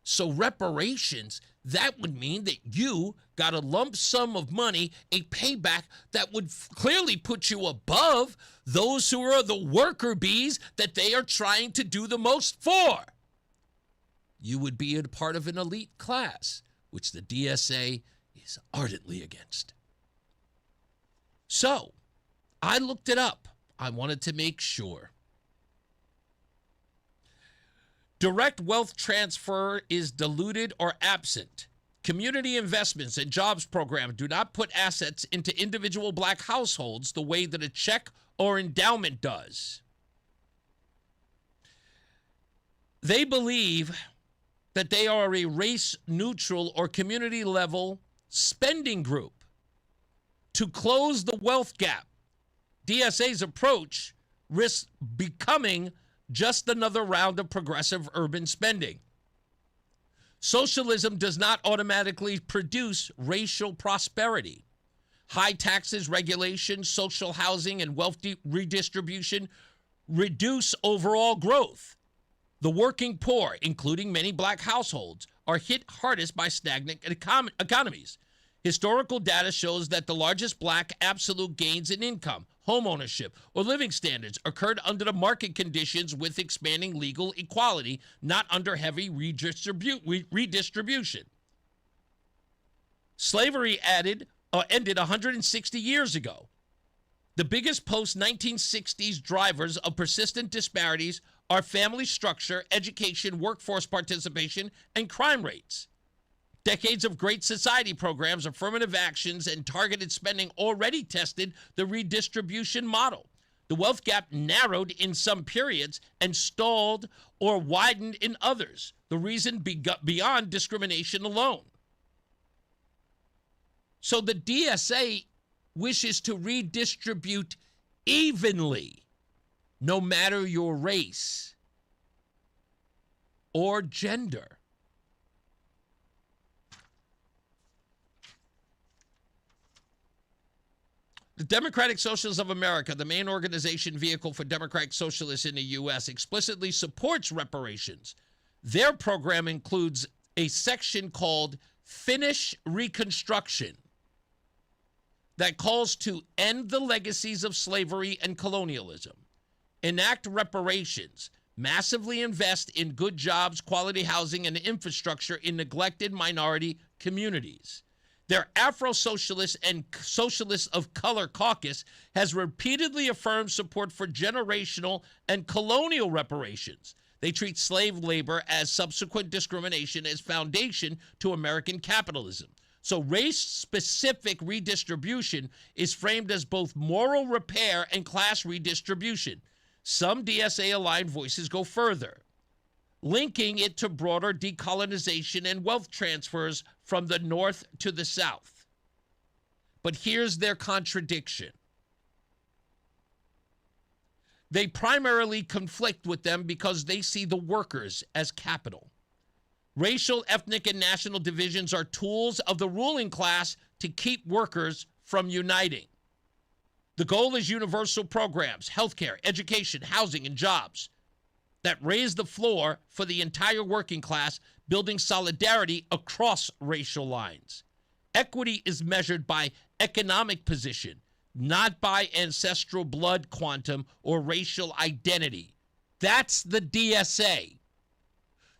So reparations, that would mean that you got a lump sum of money, a payback that would clearly put you above those who are the worker bees that they are trying to do the most for. You would be a part of an elite class, which the DSA is ardently against. So, I looked it up. I wanted to make sure. Direct wealth transfer is diluted or absent. Community investments and jobs programs do not put assets into individual black households the way that a check or endowment does. They believe that they are a race-neutral or community-level spending group to close the wealth gap. DSA's approach risks becoming just another round of progressive urban spending. Socialism does not automatically produce racial prosperity. High taxes, regulation, social housing, and wealth redistribution reduce overall growth. The working poor, including many black households, are hit hardest by stagnant economies. Historical data shows that the largest black absolute gains in income, home ownership, or living standards occurred under the market conditions with expanding legal equality, not under heavy redistribution. Slavery ended 160 years ago. The biggest post-1960s drivers of persistent disparities are family structure, education, workforce participation, and crime rates. Decades of Great Society programs, affirmative actions, and targeted spending already tested the redistribution model. The wealth gap narrowed in some periods and stalled or widened in others. The reason beyond discrimination alone. So the DSA wishes to redistribute evenly, no matter your race or gender. The Democratic Socialists of America, the main organization vehicle for Democratic Socialists in the U.S., explicitly supports reparations. Their program includes a section called Finish Reconstruction that calls to end the legacies of slavery and colonialism, enact reparations, massively invest in good jobs, quality housing, and infrastructure in neglected minority communities. Their Afro-Socialist and Socialists of Color caucus has repeatedly affirmed support for generational and colonial reparations. They treat slave labor as subsequent discrimination as foundation to American capitalism. So race-specific redistribution is framed as both moral repair and class redistribution. Some DSA-aligned voices go further, linking it to broader decolonization and wealth transfers from the North to the South. But here's their contradiction. They primarily conflict with them because they see the workers as capital. Racial, ethnic, and national divisions are tools of the ruling class to keep workers from uniting. The goal is universal programs, healthcare, education, housing, and jobs that raise the floor for the entire working class, building solidarity across racial lines. Equity is measured by economic position, not by ancestral blood quantum or racial identity. That's the DSA.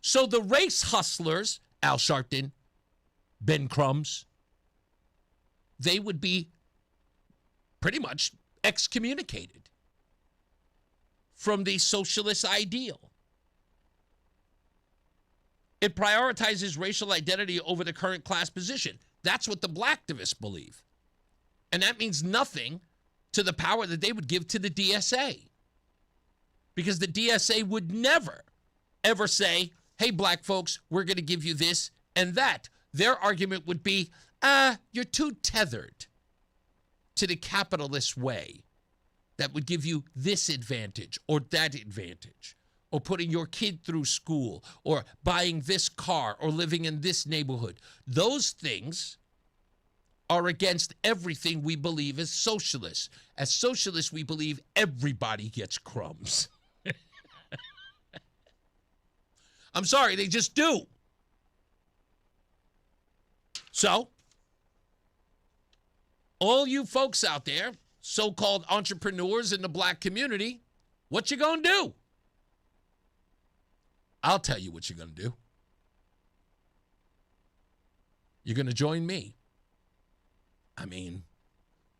So the race hustlers, Al Sharpton, Ben Crumbs, they would be pretty much excommunicated from the socialist ideal. It prioritizes racial identity over the current class position. That's what the blacktivists believe. And that means nothing to the power that they would give to the DSA. Because the DSA would never, ever say, hey, black folks, we're going to give you this and that. Their argument would be, you're too tethered to the capitalist way that would give you this advantage or that advantage, or putting your kid through school, or buying this car, or living in this neighborhood. Those things are against everything we believe as socialists. As socialists, we believe everybody gets crumbs. I'm sorry, they just do. So, all you folks out there, so-called entrepreneurs in the black community, what you gonna do? I'll tell you what you're gonna do. You're gonna join me. I mean,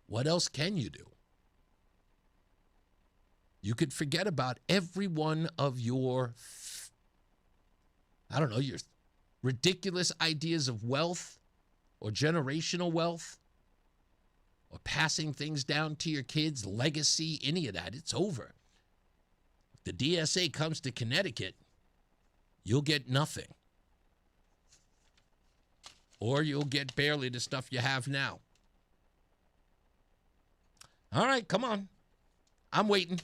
what else can you do? You could forget about every one of your, your ridiculous ideas of wealth or generational wealth or passing things down to your kids, legacy, any of that. It's over. If the DSA comes to Connecticut, you'll get nothing. Or you'll get barely the stuff you have now. All right, come on. I'm waiting.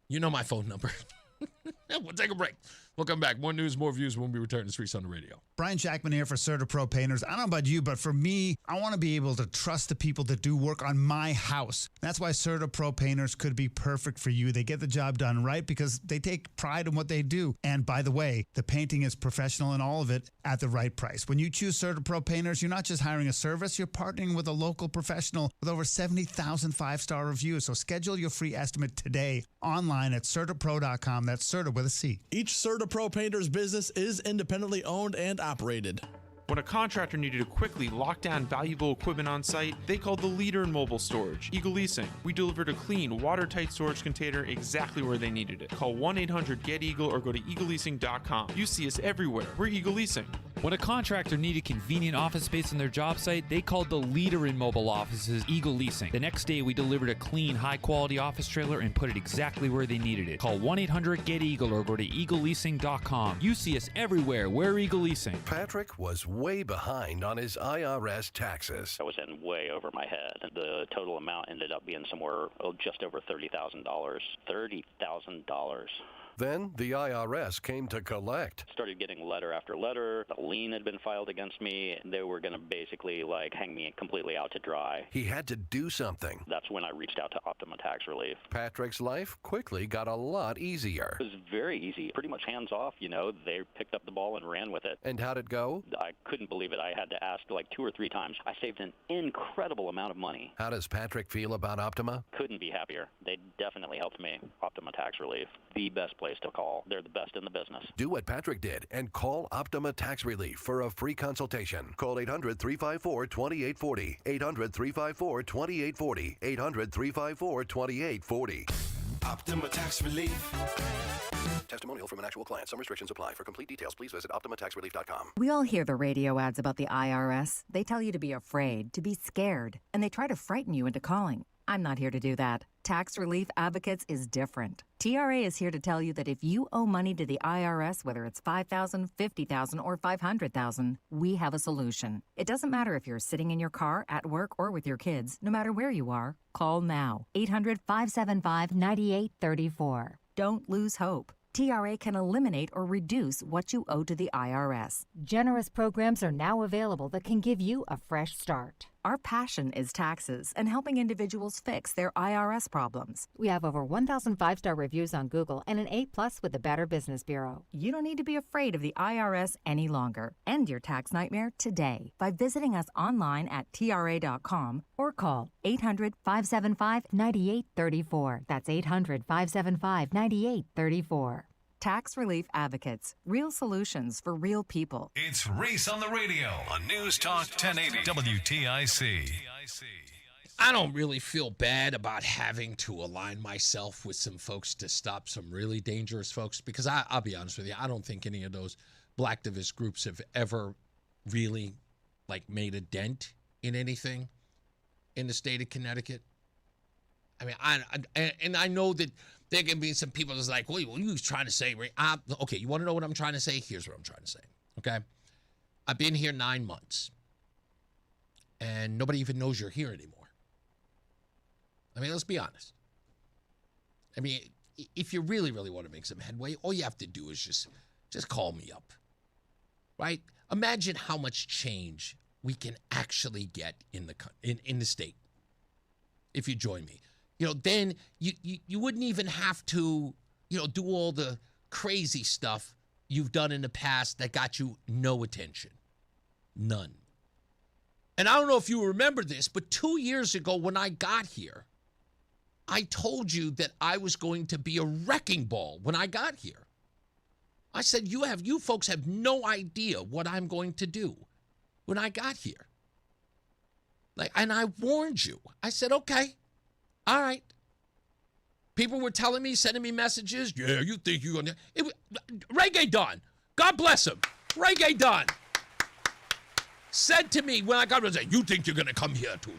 You know my phone number. We'll take a break. We'll come back. More news, more views when we return to Streets on the Radio. Brian Jackman here for CertaPro Painters. I don't know about you, but for me, I want to be able to trust the people that do work on my house. That's why CertaPro Painters could be perfect for you. They get the job done right because they take pride in what they do. And by the way, the painting is professional and all of it at the right price. When you choose CertaPro Painters, you're not just hiring a service, you're partnering with a local professional with over 70,000 five-star reviews. So schedule your free estimate today online at CertaPro.com. That's Certa with a C. Each CertaPro Painters business is independently owned and operated. When a contractor needed to quickly lock down valuable equipment on site, they called the leader in mobile storage, Eagle Leasing. We delivered a clean, watertight storage container exactly where they needed it. Call 1-800-GET-EAGLE or go to eagleleasing.com. You see us everywhere. We're Eagle Leasing. When a contractor needed convenient office space on their job site, they called the leader in mobile offices, Eagle Leasing. The next day, we delivered a clean, high-quality office trailer and put it exactly where they needed it. Call 1-800-GET-EAGLE or go to eagleleasing.com. You see us everywhere. We're Eagle Leasing. Patrick was way behind on his IRS taxes. I was in way over my head. The total amount ended up being somewhere just over $30,000. $30,000. Then the IRS came to collect. Started getting letter after letter. A lien had been filed against me. They were going to basically hang me completely out to dry. He had to do something. That's when I reached out to Optima Tax Relief. Patrick's life quickly got a lot easier. It was very easy. Pretty much hands off, They picked up the ball and ran with it. And how'd it go? I couldn't believe it. I had to ask 2 or 3 times. I saved an incredible amount of money. How does Patrick feel about Optima? Couldn't be happier. They definitely helped me. Optima Tax Relief. The best place to call. They're the best in the business. Do what Patrick did and call Optima Tax Relief for a free consultation. Call 800-354-2840. 800-354-2840. 800-354-2840. Optima Tax Relief. Testimonial from an actual client. Some restrictions apply. For complete details, please visit OptimaTaxRelief.com. We all hear the radio ads about the IRS. They tell you to be afraid, to be scared, and they try to frighten you into calling. I'm not here to do that. Tax Relief Advocates is different. TRA is here to tell you that if you owe money to the IRS, whether it's $5,000, $50,000, or $500,000, we have a solution. It doesn't matter if you're sitting in your car, at work, or with your kids. No matter where you are, call now. 800-575-9834. Don't lose hope. TRA can eliminate or reduce what you owe to the IRS. Generous programs are now available that can give you a fresh start. Our passion is taxes and helping individuals fix their IRS problems. We have over 1,000 5-star reviews on Google and an A+ with the Better Business Bureau. You don't need to be afraid of the IRS any longer. End your tax nightmare today by visiting us online at TRA.com or call 800-575-9834. That's 800-575-9834. Tax Relief Advocates. Real solutions for real people. It's Reese on the Radio on News Talk 1080 WTIC. I don't really feel bad about having to align myself with some folks to stop some really dangerous folks because I'll be honest with you, I don't think any of those blacktivist groups have ever really made a dent in anything in the state of Connecticut. I mean, I know that there can be some people that's like, what are you trying to say? Okay, you want to know what I'm trying to say? Here's what I'm trying to say, okay? I've been here 9 months, and nobody even knows you're here anymore. I mean, let's be honest. I mean, if you really, really want to make some headway, all you have to do is just call me up, right? Imagine how much change we can actually get in the state if you join me. Then you wouldn't even have to, do all the crazy stuff you've done in the past that got you no attention. None. And I don't know if you remember this, but 2 years ago when I got here, I told you that I was going to be a wrecking ball when I got here. I said, you folks have no idea what I'm going to do when I got here. And I warned you. I said, okay. All right. People were telling me, sending me messages. Yeah, you think you're going to... Reggae Don. God bless him. Reggae Don said to me when I got here, you think you're going to come here to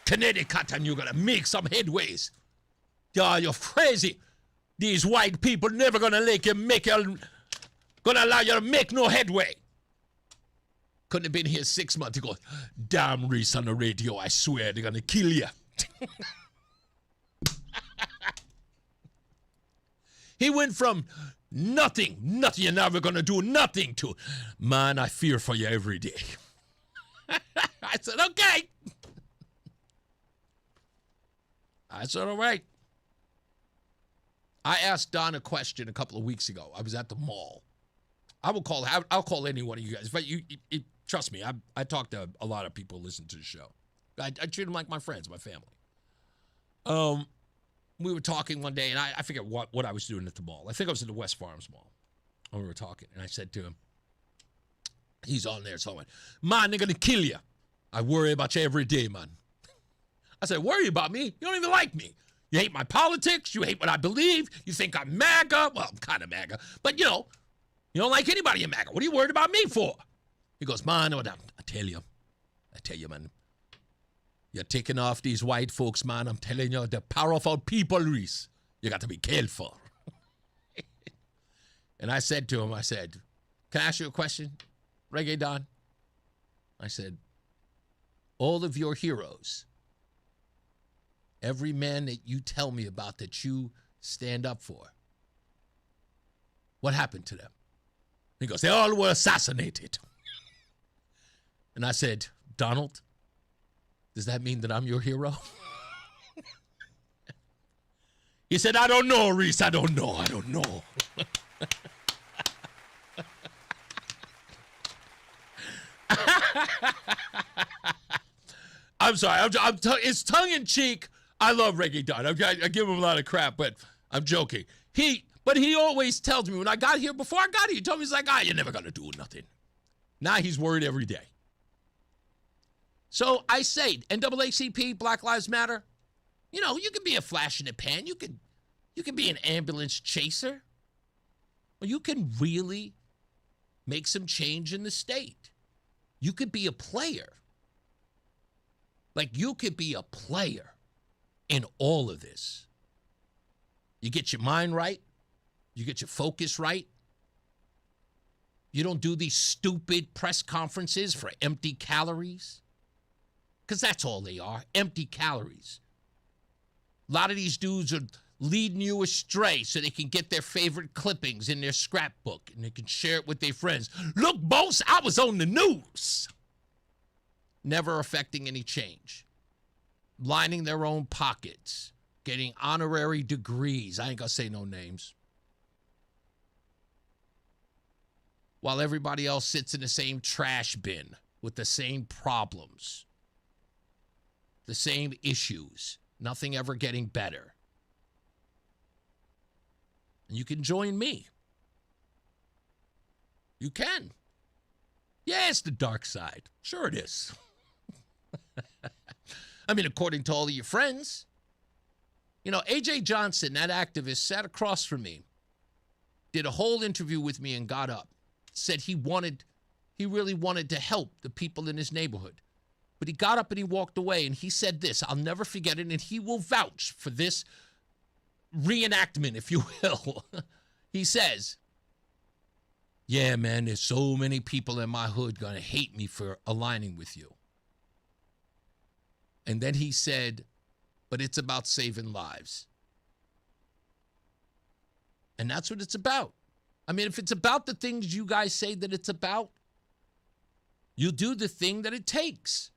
Connecticut and you're going to make some headways? Yeah, you're crazy. These white people never going to make you Gonna allow you to make no headway. Couldn't have been here 6 months. He goes, damn Reese on the radio, I swear they're gonna kill you. He went from nothing you're never gonna do nothing to, man, I fear for you every day. I said, okay. I said, all right. I asked Don a question a couple of weeks ago. I was at the mall. I'll call any one of you guys. But trust me, I talk to a lot of people who listen to the show. I treat them like my friends, my family. We were talking one day, and I forget what I was doing at the mall. I think I was at the West Farms Mall. And we were talking, and I said to him, he's on there, so I went, man, they're going to kill you. I worry about you every day, man. I said, worry about me? You don't even like me. You hate my politics. You hate what I believe. You think I'm MAGA. Well, I'm kind of MAGA. But, you don't like anybody in MAGA. What are you worried about me for? He goes, man, I tell you, man. You're taking off these white folks, man. I'm telling you, they're powerful people, Reese. You got to be careful. And I said to him, can I ask you a question, Reggae Don? I said, all of your heroes, every man that you tell me about that you stand up for, what happened to them? He goes, they all were assassinated. And I said, Donald, does that mean that I'm your hero? He said, I don't know, Reese. I don't know. I'm sorry. It's tongue-in-cheek. I love Reggae Don. I give him a lot of crap, but I'm joking. But he always tells me, before I got here, he told me, he's like, you're never going to do nothing. Now he's worried every day. So I say, NAACP, Black Lives Matter, you can be a flash in the pan. You can be an ambulance chaser. Or you can really make some change in the state. You could be a player. Like, you could be a player in all of this. You get your mind right. You get your focus right. You don't do these stupid press conferences for empty calories. Because that's all they are, empty calories. A lot of these dudes are leading you astray so they can get their favorite clippings in their scrapbook and they can share it with their friends. Look, boss, I was on the news. Never affecting any change. Lining their own pockets. Getting honorary degrees. I ain't gonna say no names. While everybody else sits in the same trash bin with the same problems. The same issues. Nothing ever getting better. And you can join me. You can. Yeah, it's the dark side. Sure it is. I mean, according to all of your friends. A.J. Johnson, that activist, sat across from me, did a whole interview with me and got up. Said he really wanted to help the people in his neighborhood. But he got up and he walked away and he said this. I'll never forget it, and he will vouch for this reenactment, if you will. He says, yeah, man, there's so many people in my hood going to hate me for aligning with you. And then he said, but it's about saving lives. And that's what it's about. I mean, if it's about the things you guys say that it's about, you do the thing that it takes.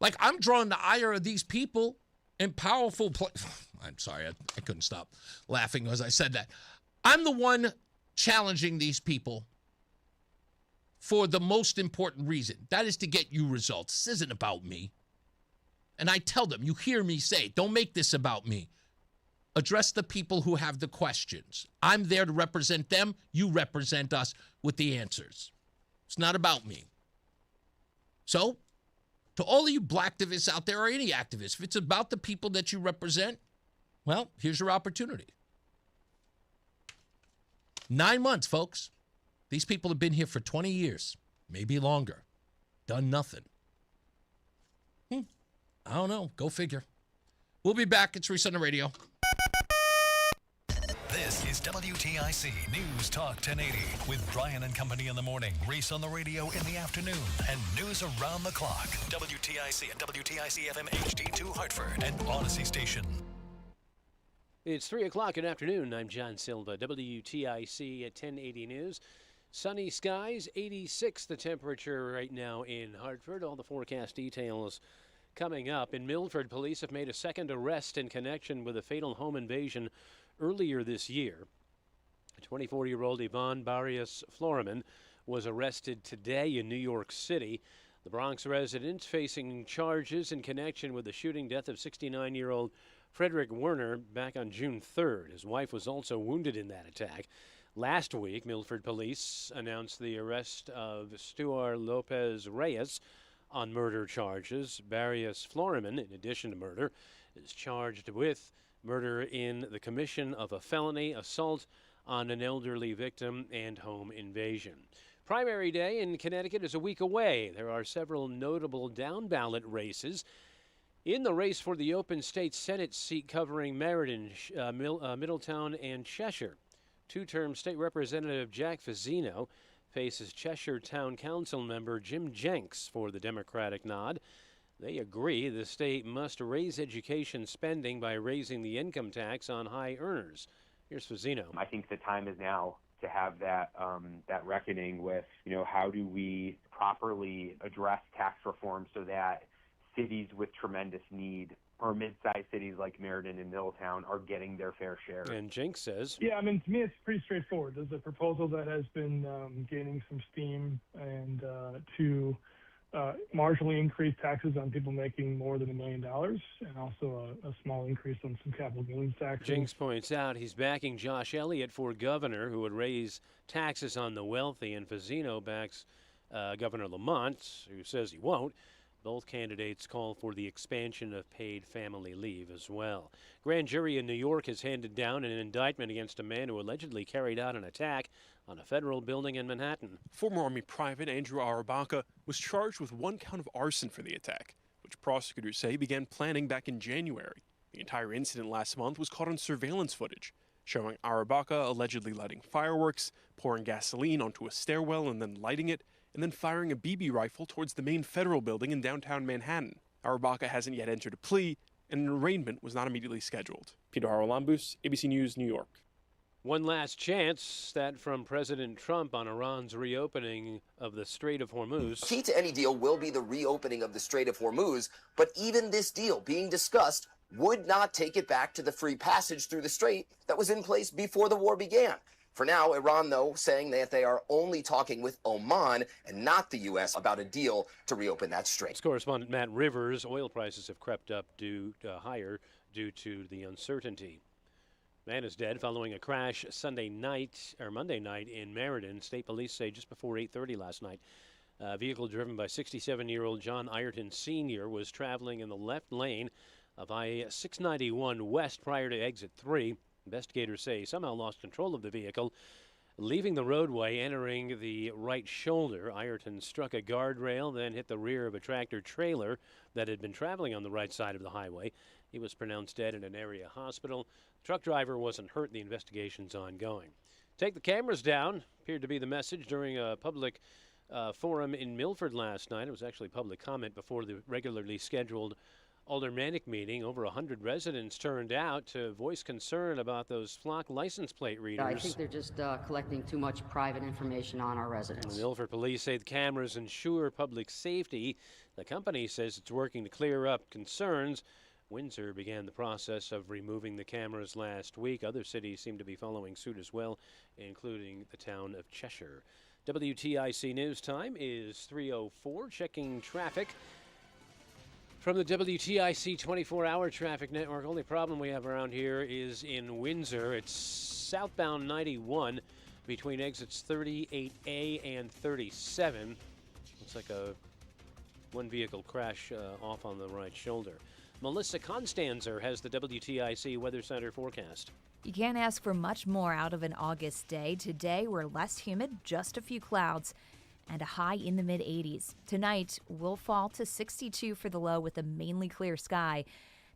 Like, I'm drawing the ire of these people in powerful I'm sorry, I couldn't stop laughing as I said that. I'm the one challenging these people for the most important reason. That is to get you results. This isn't about me. And I tell them, you hear me say, don't make this about me. Address the people who have the questions. I'm there to represent them. You represent us with the answers. It's not about me. So, to all of you black activists out there or any activists, if it's about the people that you represent, well, here's your opportunity. 9 months, folks. These people have been here for 20 years, maybe longer. Done nothing. I don't know. Go figure. We'll be back. It's Reese on the radio. This is WTIC News Talk 1080 with Brian and Company in the morning, Reese on the radio in the afternoon, and news around the clock. WTIC and WTIC FM HD2 Hartford and Odyssey Station. It's 3 o'clock in the afternoon. I'm John Silva, WTIC at 1080 News. Sunny skies, 86 the temperature right now in Hartford. All the forecast details coming up. In Milford, police have made a second arrest in connection with a fatal home invasion earlier this year. 24-year-old Yvonne Barrios Floreman was arrested today in New York City. The Bronx resident facing charges in connection with the shooting death of 69-year-old Frederick Werner back on June 3rd. His wife was also wounded in that attack. Last week, Milford police announced the arrest of Stuart Lopez Reyes on murder charges. Barrios Floreman, in addition to murder, is charged with murder in the commission of a felony, assault on an elderly victim, and home invasion. Primary day in Connecticut is a week away. There are several notable down-ballot races. In the race for the open state Senate seat covering Meriden, Middletown, and Cheshire, two-term state representative Jack Fazzino faces Cheshire Town Council member Jim Jenks for the Democratic nod. They agree the state must raise education spending by raising the income tax on high earners. Here's Fazzino. I think the time is now to have that reckoning with, how do we properly address tax reform so that cities with tremendous need, or mid-sized cities like Meriden and Middletown, are getting their fair share. And Jenks says, yeah, to me it's pretty straightforward. There's a proposal that has been gaining some steam, and to marginally increase taxes on people making more than $1 million, and also a small increase on some capital gains taxes. Jenks points out he's backing Josh Elliott for governor, who would raise taxes on the wealthy, and Fazzino backs Governor Lamont, who says he won't. Both candidates call for the expansion of paid family leave as well. Grand jury in New York has handed down an indictment against a man who allegedly carried out an attack on a federal building in Manhattan. Former Army Private Andrew Arabaka was charged with one count of arson for the attack, which prosecutors say began planning back in January. The entire incident last month was caught on surveillance footage, showing Arabaka allegedly lighting fireworks, pouring gasoline onto a stairwell and then lighting it, and then firing a BB rifle towards the main federal building in downtown Manhattan. Arabaka hasn't yet entered a plea, and an arraignment was not immediately scheduled. Peter Haralambous, ABC News, New York. One last chance, that from President Trump on Iran's reopening of the Strait of Hormuz. Key to any deal will be the reopening of the Strait of Hormuz, but even this deal being discussed would not take it back to the free passage through the strait that was in place before the war began. For now, Iran, though, saying that they are only talking with Oman and not the U.S. about a deal to reopen that strait. Correspondent Matt Rivers, oil prices have crept up higher due to the uncertainty. Man is dead following a crash Monday night in Meriden. State police say just before 8:30 last night, a vehicle driven by 67-year-old John Ireton Sr. was traveling in the left lane of I-691 West prior to exit 3. Investigators say he somehow lost control of the vehicle, leaving the roadway, entering the right shoulder. Ireton struck a guardrail, then hit the rear of a tractor-trailer that had been traveling on the right side of the highway. He was pronounced dead in an area hospital. The truck driver wasn't hurt. The investigation's ongoing. Take the cameras down, appeared to be the message during a public forum in Milford last night. It was actually public comment before the regularly scheduled aldermanic meeting. Over 100 residents turned out to voice concern about those flock license plate readers. I think they're just collecting too much private information on our residents. The Milford police say the cameras ensure public safety. The company says it's working to clear up concerns. Windsor began the process of removing the cameras last week. Other cities seem to be following suit as well, including the town of Cheshire. WTIC News Time is 3:04. Checking traffic from the WTIC 24-hour traffic network. Only problem we have around here is in Windsor. It's southbound 91 between exits 38A and 37. Looks like one vehicle crash off on the right shoulder. Melissa Constanzer has the WTIC Weather Center forecast. You can't ask for much more out of an August day. Today, we're less humid, just a few clouds, and a high in the mid-80s. Tonight, we'll fall to 62 for the low with a mainly clear sky.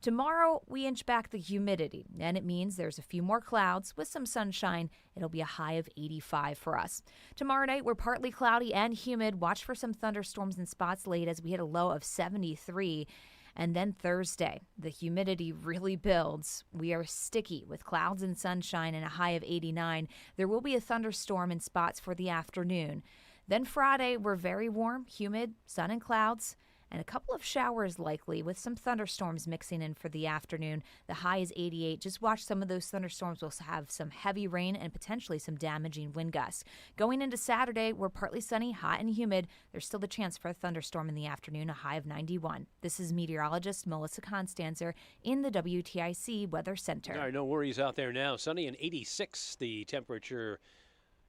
Tomorrow, we inch back the humidity, and it means there's a few more clouds with some sunshine. It'll be a high of 85 for us. Tomorrow night, we're partly cloudy and humid. Watch for some thunderstorms in spots late as we hit a low of 73. And then Thursday, the humidity really builds. We are sticky with clouds and sunshine and a high of 89. There will be a thunderstorm in spots for the afternoon. Then Friday, we're very warm, humid, sun and clouds, and a couple of showers likely with some thunderstorms mixing in for the afternoon. The high is 88. Just watch some of those thunderstorms will have some heavy rain and potentially some damaging wind gusts. Going into Saturday, we're partly sunny, hot and humid. There's still the chance for a thunderstorm in the afternoon, a high of 91. This is meteorologist Melissa Constanzer in the WTIC Weather Center. All right, no worries out there now. Sunny and 86 the temperature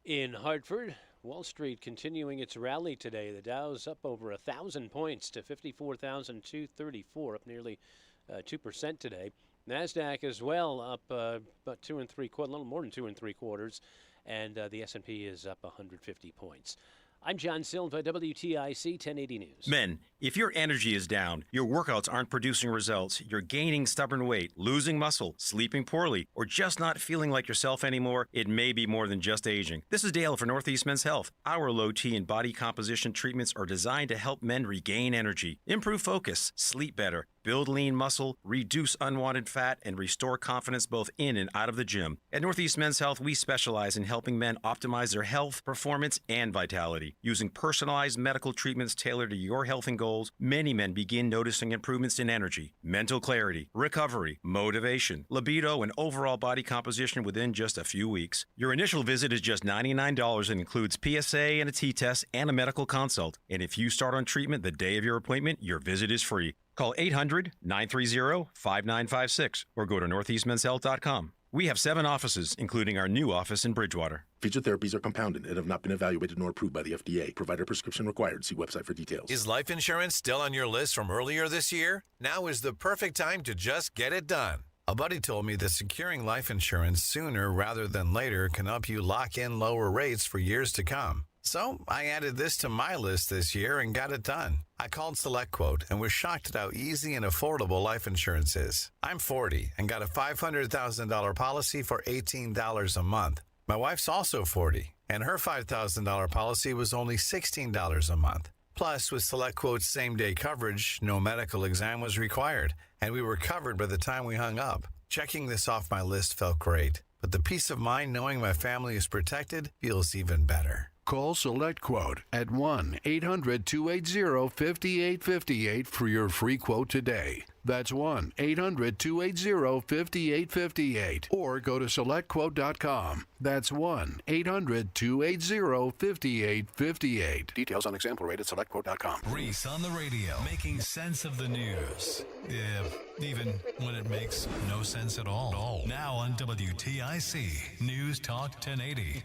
in Hartford. Wall Street continuing its rally today. The Dow's up over 1,000 points to 54,234, up nearly 2% today. NASDAQ as well, up about 2 3/4, a little more than 2 3/4, and the S&P is up 150 points. I'm John Silva, WTIC 1080 News. Men, if your energy is down, your workouts aren't producing results, you're gaining stubborn weight, losing muscle, sleeping poorly, or just not feeling like yourself anymore, it may be more than just aging. This is Dale for Northeast Men's Health. Our low T and body composition treatments are designed to help men regain energy, improve focus, sleep better, build lean muscle, reduce unwanted fat, and restore confidence both in and out of the gym. At Northeast Men's Health, we specialize in helping men optimize their health, performance, and vitality. Using personalized medical treatments tailored to your health and goals, many men begin noticing improvements in energy, mental clarity, recovery, motivation, libido, and overall body composition within just a few weeks. Your initial visit is just $99 and includes PSA and a T-test and a medical consult. And if you start on treatment the day of your appointment, your visit is free. Call 800-930-5956 or go to northeastmenshealth.com. We have 7 offices, including our new office in Bridgewater. Featured therapies are compounded and have not been evaluated nor approved by the FDA. Provider prescription required. See website for details. Is life insurance still on your list from earlier this year? Now is the perfect time to just get it done. A buddy told me that securing life insurance sooner rather than later can help you lock in lower rates for years to come. So I added this to my list this year and got it done. I called SelectQuote and was shocked at how easy and affordable life insurance is. I'm 40 and got a $500,000 policy for $18 a month. My wife's also 40, and her $5,000 policy was only $16 a month. Plus, with SelectQuote's same-day coverage, no medical exam was required, and we were covered by the time we hung up. Checking this off my list felt great, but the peace of mind knowing my family is protected feels even better. Call SelectQuote at 1-800-280-5858 for your free quote today. That's 1-800-280-5858. Or go to SelectQuote.com. That's 1-800-280-5858. Details on example rate at SelectQuote.com. Reese on the radio, making sense of the news. Yeah, even when it makes no sense at all. Now on WTIC, News Talk 1080.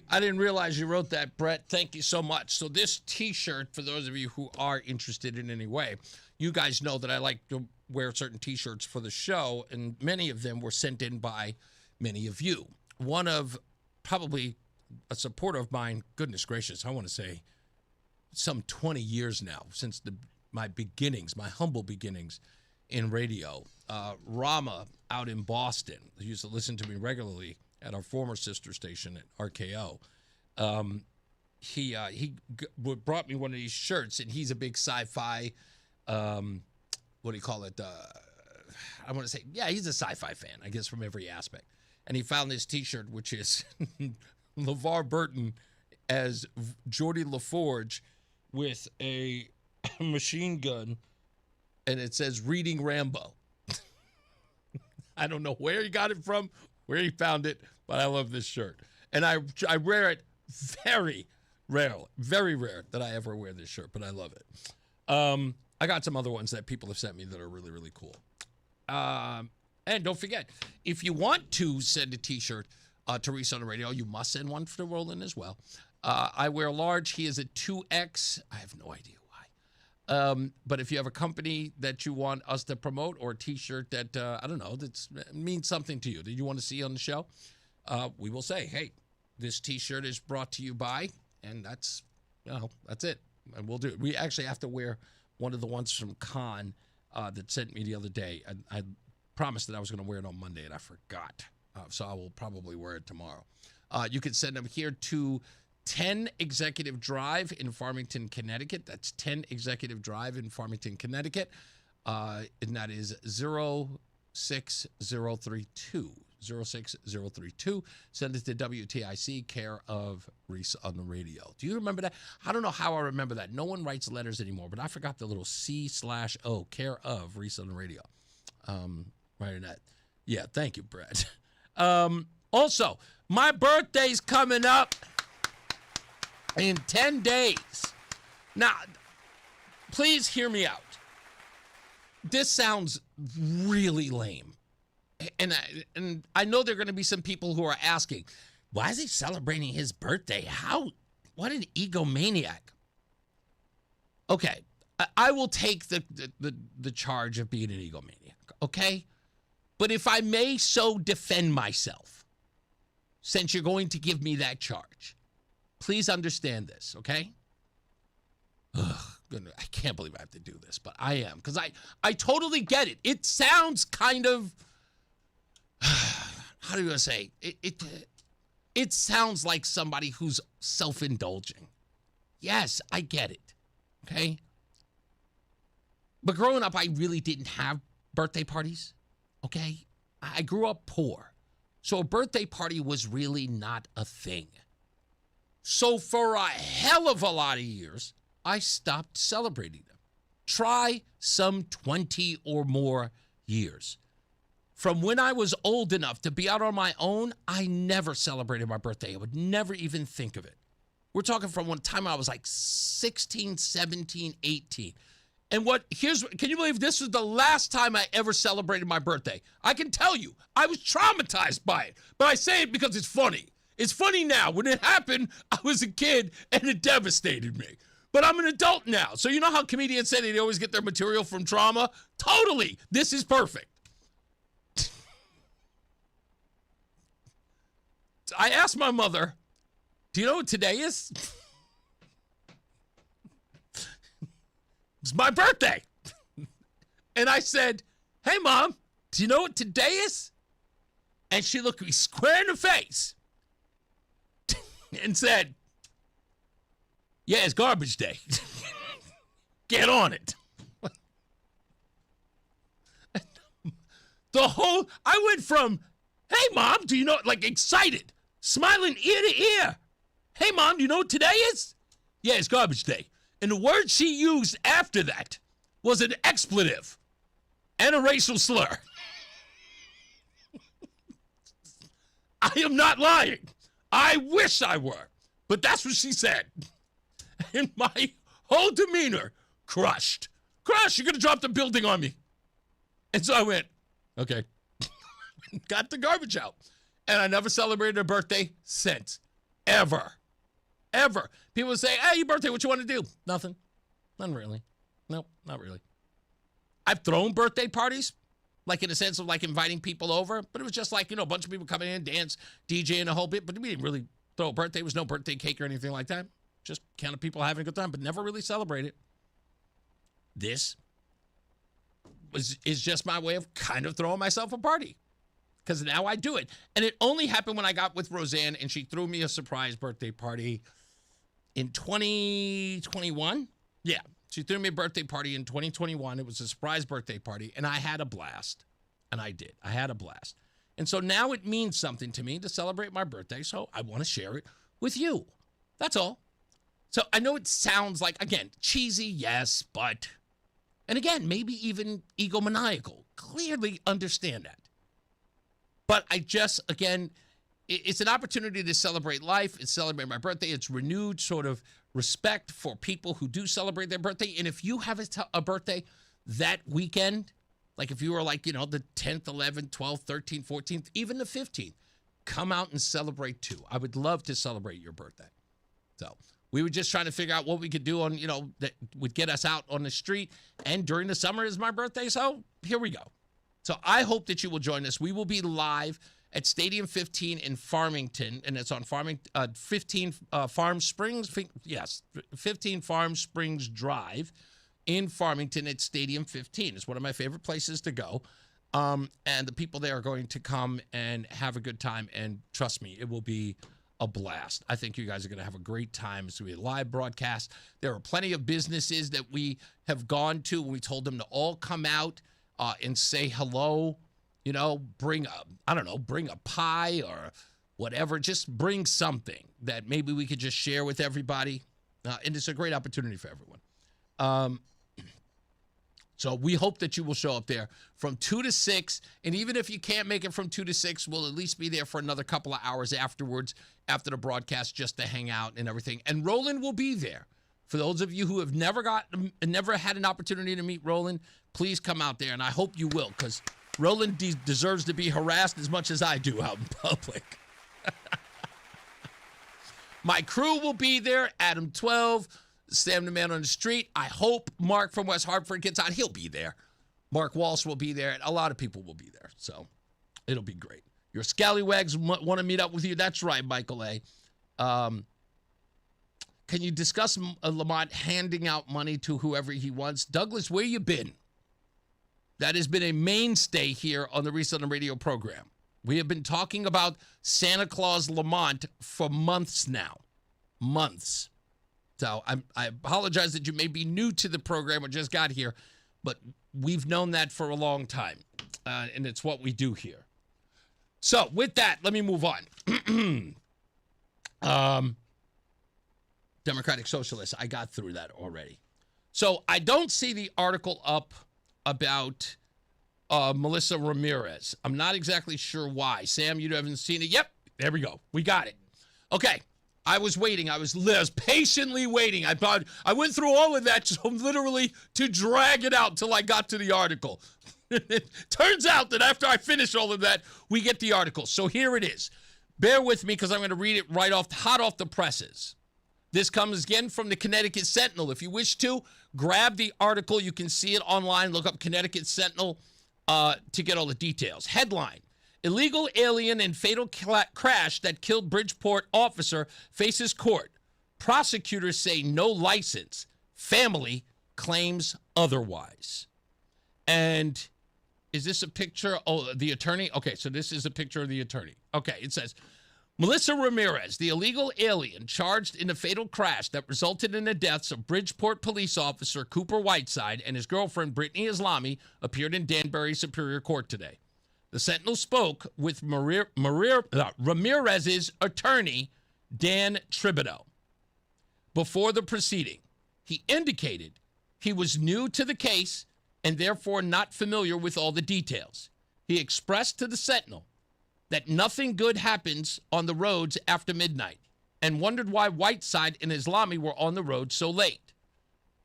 I didn't realize you wrote that, Brett. Thank you so much. So this T-shirt, for those of you who are interested in any way, you guys know that I like to wear certain T-shirts for the show, and many of them were sent in by many of you. One of probably a supporter of mine, goodness gracious, I want to say some 20 years now, since my beginnings, my humble beginnings in radio. Rama out in Boston, who used to listen to me regularly at our former sister station at RKO. He brought me one of these shirts, and he's a big sci-fi, what do you call it? I want to say, yeah, he's a sci-fi fan, I guess, from every aspect. And he found this T-shirt, which is LeVar Burton as Geordie LaForge with a machine gun, and it says "Reading Rambo." I don't know where he got it from, where he found it, but I love this shirt. And I wear it very rare that I ever wear this shirt, but I love it. I got some other ones that people have sent me that are really, really cool. And don't forget, if you want to send a T-shirt to Reese on the radio, you must send one for Roland as well. I wear large. He is a 2X. I have no idea why. But if you have a company that you want us to promote, or a T-shirt that, I don't know, that means something to you, that you want to see on the show, we will say, hey, this T-shirt is brought to you by, and that's it. And we'll do it. We actually have to wear one of the ones from Con that sent me the other day. I promised that I was going to wear it on Monday, and I forgot. So I will probably wear it tomorrow. You can send them here to 10 Executive Drive in Farmington, Connecticut. That's 10 Executive Drive in Farmington, Connecticut. And that is 06032. 06032. Send it to WTIC, care of Reese on the Radio. Do you remember that? I don't know how I remember that. No one writes letters anymore, but I forgot the little C/O, care of Reese on the Radio. Right in that. Yeah, thank you, Brad. Also, my birthday's coming up in 10 days. Now, please hear me out. This sounds really lame. And I know there are going to be some people who are asking, why is he celebrating his birthday? What an egomaniac. Okay, I will take the charge of being an egomaniac, okay? But if I may so defend myself, since you're going to give me that charge, please understand this, okay? Ugh, I can't believe I have to do this, but I am, because I totally get it. It sounds kind of, how do I say, it sounds like somebody who's self-indulging. Yes, I get it, okay? But growing up, I really didn't have birthday parties, okay? I grew up poor, so a birthday party was really not a thing. So for a hell of a lot of years, I stopped celebrating them. Try some 20 or more years. From when I was old enough to be out on my own, I never celebrated my birthday. I would never even think of it. We're talking from one time I was like 16, 17, 18. And can you believe this was the last time I ever celebrated my birthday? I can tell you, I was traumatized by it. But I say it because it's funny. It's funny now. When it happened, I was a kid and it devastated me. But I'm an adult now. So you know how comedians say they always get their material from trauma? Totally. This is perfect. I asked my mother, do you know what today is? It's my birthday. And I said, hey, Mom, do you know what today is? And she looked me square in the face and said, yeah, it's garbage day. Get on it. I went from, hey, Mom, do you know, like excited, smiling ear to ear. Hey, Mom, do you know what today is? Yeah, it's garbage day. And the word she used after that was an expletive and a racial slur. I am not lying. I wish I were. But that's what she said. And my whole demeanor crushed. Crushed. You're going to drop the building on me. And so I went, okay. Got the garbage out. And I never celebrated a birthday since. Ever. Ever. People say, hey, your birthday, what you want to do? Nothing. Nothing really. Nope, not really. I've thrown birthday parties, like in a sense of like inviting people over, but it was just like, a bunch of people coming in, dance, DJing a whole bit, but we didn't really throw a birthday. There was no birthday cake or anything like that. Just kind of people having a good time, but never really celebrated. This is just my way of kind of throwing myself a party. Because now I do it. And it only happened when I got with Roseanne and she threw me a surprise birthday party in 2021. Yeah, she threw me a birthday party in 2021. It was a surprise birthday party and I had a blast. And I did. I had a blast. And so now it means something to me to celebrate my birthday. So I want to share it with you. That's all. So I know it sounds like, again, cheesy, yes, but, and again, maybe even egomaniacal. Clearly understand that. But I just, again, it's an opportunity to celebrate life. It's celebrate my birthday. It's renewed sort of respect for people who do celebrate their birthday. And if you have a birthday that weekend, like if you were like, the 10th, 11th, 12th, 13th, 14th, even the 15th, come out and celebrate too. I would love to celebrate your birthday. So we were just trying to figure out what we could do on, that would get us out on the street. And during the summer is my birthday. So here we go. So I hope that you will join us. We will be live at Stadium 15 in Farmington, and it's on 15 Farm Springs. Yes, 15 Farm Springs Drive in Farmington at Stadium 15. It's one of my favorite places to go. And the people there are going to come and have a good time. And trust me, it will be a blast. I think you guys are going to have a great time. It's going to be a live broadcast. There are plenty of businesses that we have gone to, and we told them to all come out and say hello. You know, bring a pie or whatever. Just bring something that maybe we could just share with everybody. And it's a great opportunity for everyone. So we hope that you will show up there from 2 to 6. And even if you can't make it from 2 to 6, we'll at least be there for another couple of hours afterwards, after the broadcast, just to hang out and everything. And Roland will be there. For those of you who have never had an opportunity to meet Roland, please come out there. And I hope you will, because Roland deserves to be harassed as much as I do out in public. My crew will be there. Adam 12, Sam the Man on the Street. I hope Mark from West Hartford gets out. He'll be there. Mark Walsh will be there. And a lot of people will be there. So it'll be great. Your scallywags want to meet up with you. That's right, Michael A. Can you discuss Lamont handing out money to whoever he wants? Douglas, where you been? That has been a mainstay here on the Reese on the Radio program. We have been talking about Santa Claus Lamont for months now. Months. So I apologize that you may be new to the program or just got here, but we've known that for a long time, and it's what we do here. So with that, let me move on. Democratic Socialist, I got through that already. So I don't see the article up about Melissa Ramirez. I'm not exactly sure why. Sam, you haven't seen it? Yep, there we go. We got it. Okay, I was waiting. I was patiently waiting. I went through all of that, so literally to drag it out till I got to the article. It turns out that after I finish all of that, we get the article. So here it is. Bear with me because I'm going to read it hot off the presses. This comes again from the Connecticut Sentinel. If you wish to, grab the article. You can see it online. Look up Connecticut Sentinel to get all the details. Headline: Illegal alien and fatal crash that killed Bridgeport officer faces court. Prosecutors say no license. Family claims otherwise. And is this a picture? Oh, the attorney? Okay, so this is a picture of the attorney. Okay, it says, Melissa Ramirez, the illegal alien charged in a fatal crash that resulted in the deaths of Bridgeport police officer Cooper Whiteside and his girlfriend Brittany Islami, appeared in Danbury Superior Court today. The Sentinel spoke with Ramirez's attorney, Dan Tribideau. Before the proceeding, he indicated he was new to the case and therefore not familiar with all the details. He expressed to the Sentinel that nothing good happens on the roads after midnight and wondered why Whiteside and Islami were on the road so late.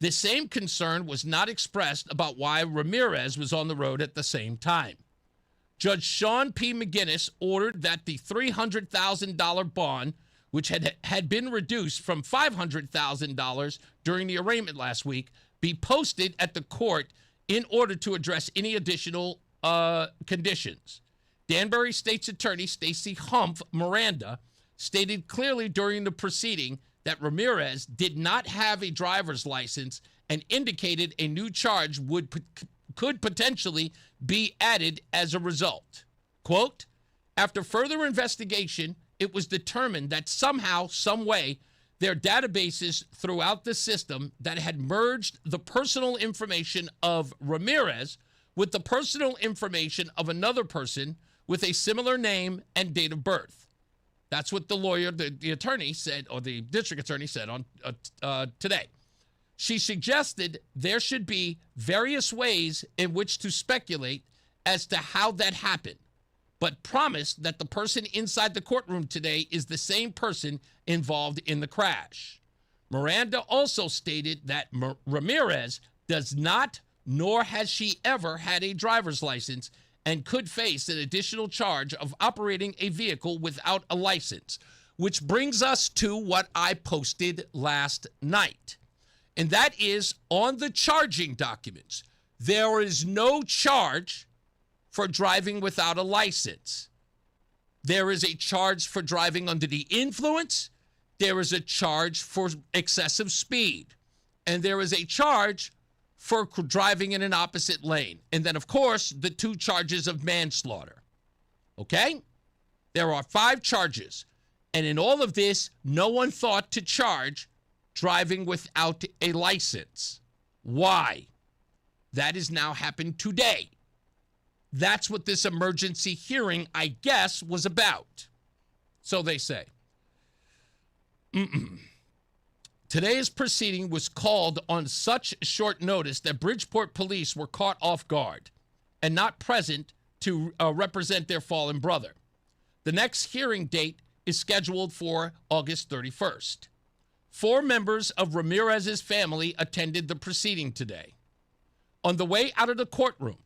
The same concern was not expressed about why Ramirez was on the road at the same time. Judge Sean P. McGinnis ordered that the $300,000 bond, which had been reduced from $500,000 during the arraignment last week, be posted at the court in order to address any additional conditions. Danbury State's Attorney Stacey Humph Miranda stated clearly during the proceeding that Ramirez did not have a driver's license and indicated a new charge could potentially be added as a result. Quote, after further investigation, it was determined that somehow, some way, their databases throughout the system that had merged the personal information of Ramirez with the personal information of another person with a similar name and date of birth. That's what the lawyer, the attorney said, or the district attorney said on today. She suggested there should be various ways in which to speculate as to how that happened, but promised that the person inside the courtroom today is the same person involved in the crash. Miranda also stated that Ramirez does not, nor has she ever had a driver's license, and could face an additional charge of operating a vehicle without a license, which brings us to what I posted last night. And that is on the charging documents. There is no charge for driving without a license. There is a charge for driving under the influence. There is a charge for excessive speed. And there is a charge for driving in an opposite lane. And then, of course, the 2 charges of manslaughter. Okay? There are 5 charges. And in all of this, no one thought to charge driving without a license. Why? That has now happened today. That's what this emergency hearing, I guess, was about. So they say. Today's proceeding was called on such short notice that Bridgeport police were caught off guard and not present to represent their fallen brother. The next hearing date is scheduled for August 31st. 4 members of Ramirez's family attended the proceeding today. On the way out of the courtroom,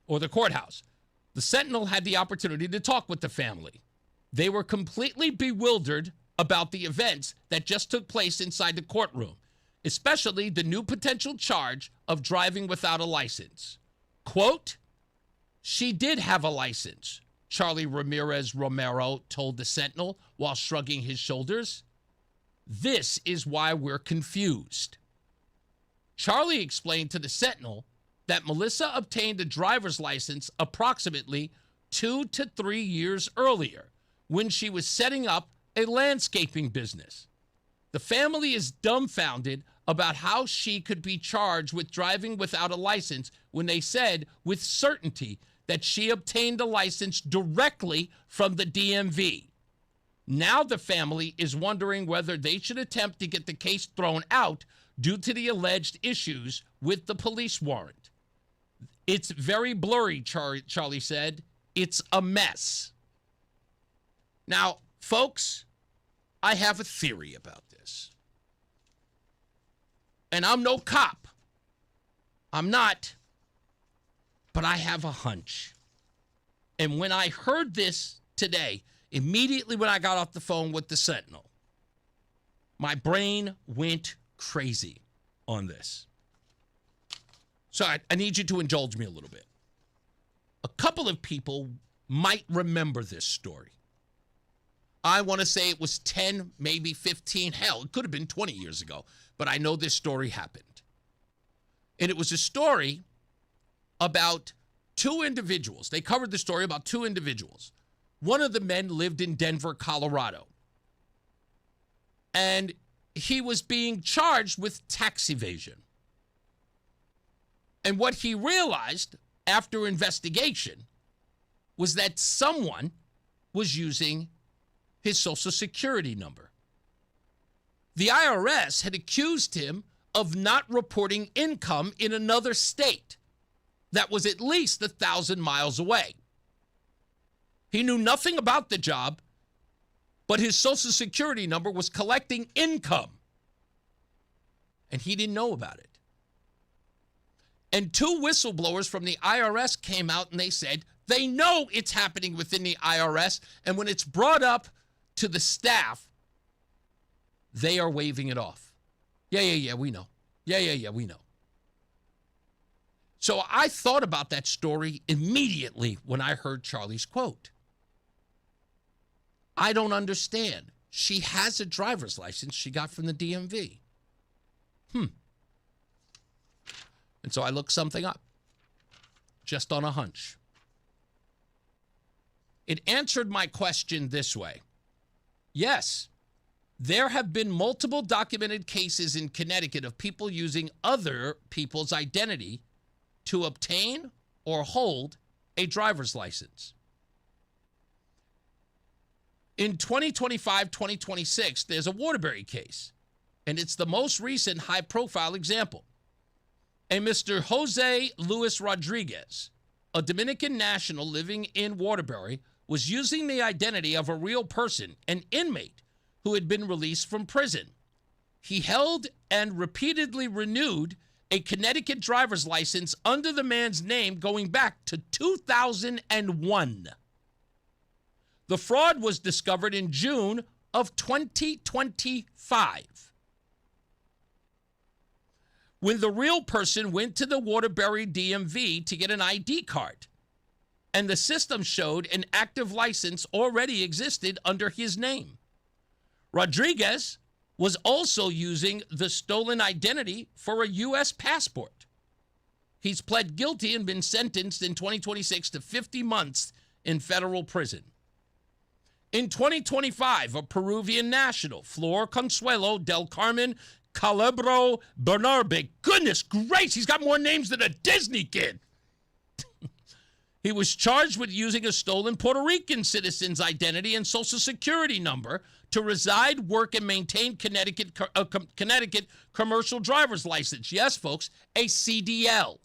or the courthouse, the Sentinel had the opportunity to talk with the family. They were completely bewildered about the events that just took place inside the courtroom, especially the new potential charge of driving without a license. Quote, "She did have a license," Charlie Ramirez Romero told the Sentinel while shrugging his shoulders. "This is why we're confused." Charlie explained to the Sentinel that Melissa obtained a driver's license approximately 2 to 3 years earlier when she was setting up a landscaping business. The family is dumbfounded about how she could be charged with driving without a license when they said with certainty that she obtained a license directly from the DMV. Now the family is wondering whether they should attempt to get the case thrown out due to the alleged issues with the police warrant. "It's very blurry," Charlie said. "It's a mess." Now, folks, I have a theory about this. And I'm no cop. I'm not. But I have a hunch. And when I heard this today, immediately when I got off the phone with the Sentinel, my brain went crazy on this. So I need you to indulge me a little bit. A couple of people might remember this story. I want to say it was 10, maybe 15, hell, it could have been 20 years ago, but I know this story happened. And it was a story about 2 individuals. They covered the story about 2 individuals. One of the men lived in Denver, Colorado. And he was being charged with tax evasion. And what he realized after investigation was that someone was using his Social Security number. The IRS had accused him of not reporting income in another state that was at least 1,000 miles away. He knew nothing about the job, but his Social Security number was collecting income, and he didn't know about it. And 2 whistleblowers from the IRS came out and they said they know it's happening within the IRS, and when it's brought up to the staff, they are waving it off. Yeah, we know. Yeah, we know. So I thought about that story immediately when I heard Charlie's quote. I don't understand. She has a driver's license she got from the DMV. And so I looked something up, just on a hunch. It answered my question this way. Yes, there have been multiple documented cases in Connecticut of people using other people's identity to obtain or hold a driver's license. In 2025-2026, there's a Waterbury case, and it's the most recent high-profile example. A Mr. Jose Luis Rodriguez, a Dominican national living in Waterbury, was using the identity of a real person, an inmate who had been released from prison. He held and repeatedly renewed a Connecticut driver's license under the man's name going back to 2001. The fraud was discovered in June of 2025. When the real person went to the Waterbury DMV to get an ID card, and the system showed an active license already existed under his name. Rodriguez was also using the stolen identity for a U.S. passport. He's pled guilty and been sentenced in 2026 to 50 months in federal prison. In 2025, a Peruvian national, Flor Consuelo del Carmen Calabro Bernarbe. Goodness gracious, he's got more names than a Disney kid. He was charged with using a stolen Puerto Rican citizen's identity and social security number to reside, work, and maintain Connecticut commercial driver's license. Yes, folks, a CDL.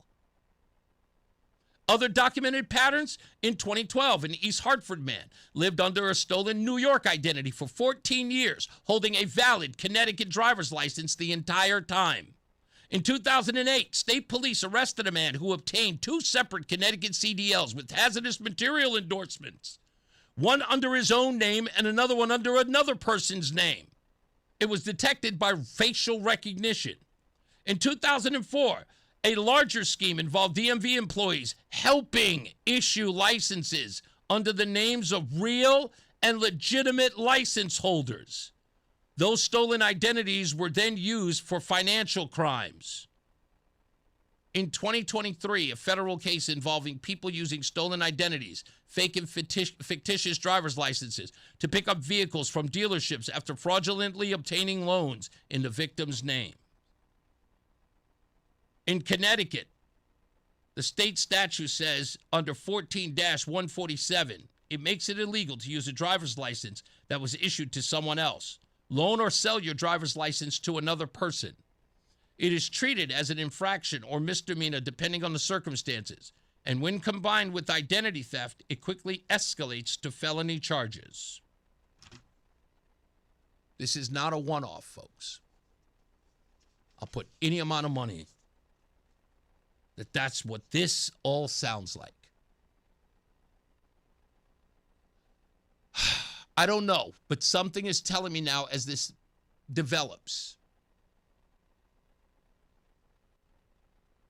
Other documented patterns: in 2012, an East Hartford man lived under a stolen New York identity for 14 years, holding a valid Connecticut driver's license the entire time. In 2008, state police arrested a man who obtained 2 separate Connecticut CDLs with hazardous material endorsements, one under his own name and another one under another person's name. It was detected by facial recognition. In 2004, a larger scheme involved DMV employees helping issue licenses under the names of real and legitimate license holders. Those stolen identities were then used for financial crimes. In 2023, a federal case involving people using stolen identities, fake and fictitious driver's licenses to pick up vehicles from dealerships after fraudulently obtaining loans in the victim's name. In Connecticut, the state statute says under 14-147, it makes it illegal to use a driver's license that was issued to someone else. Loan or sell your driver's license to another person. It is treated as an infraction or misdemeanor depending on the circumstances. And when combined with identity theft, it quickly escalates to felony charges. This is not a one-off, folks. I'll put any amount of money that's what this all sounds like. I don't know, but something is telling me now as this develops,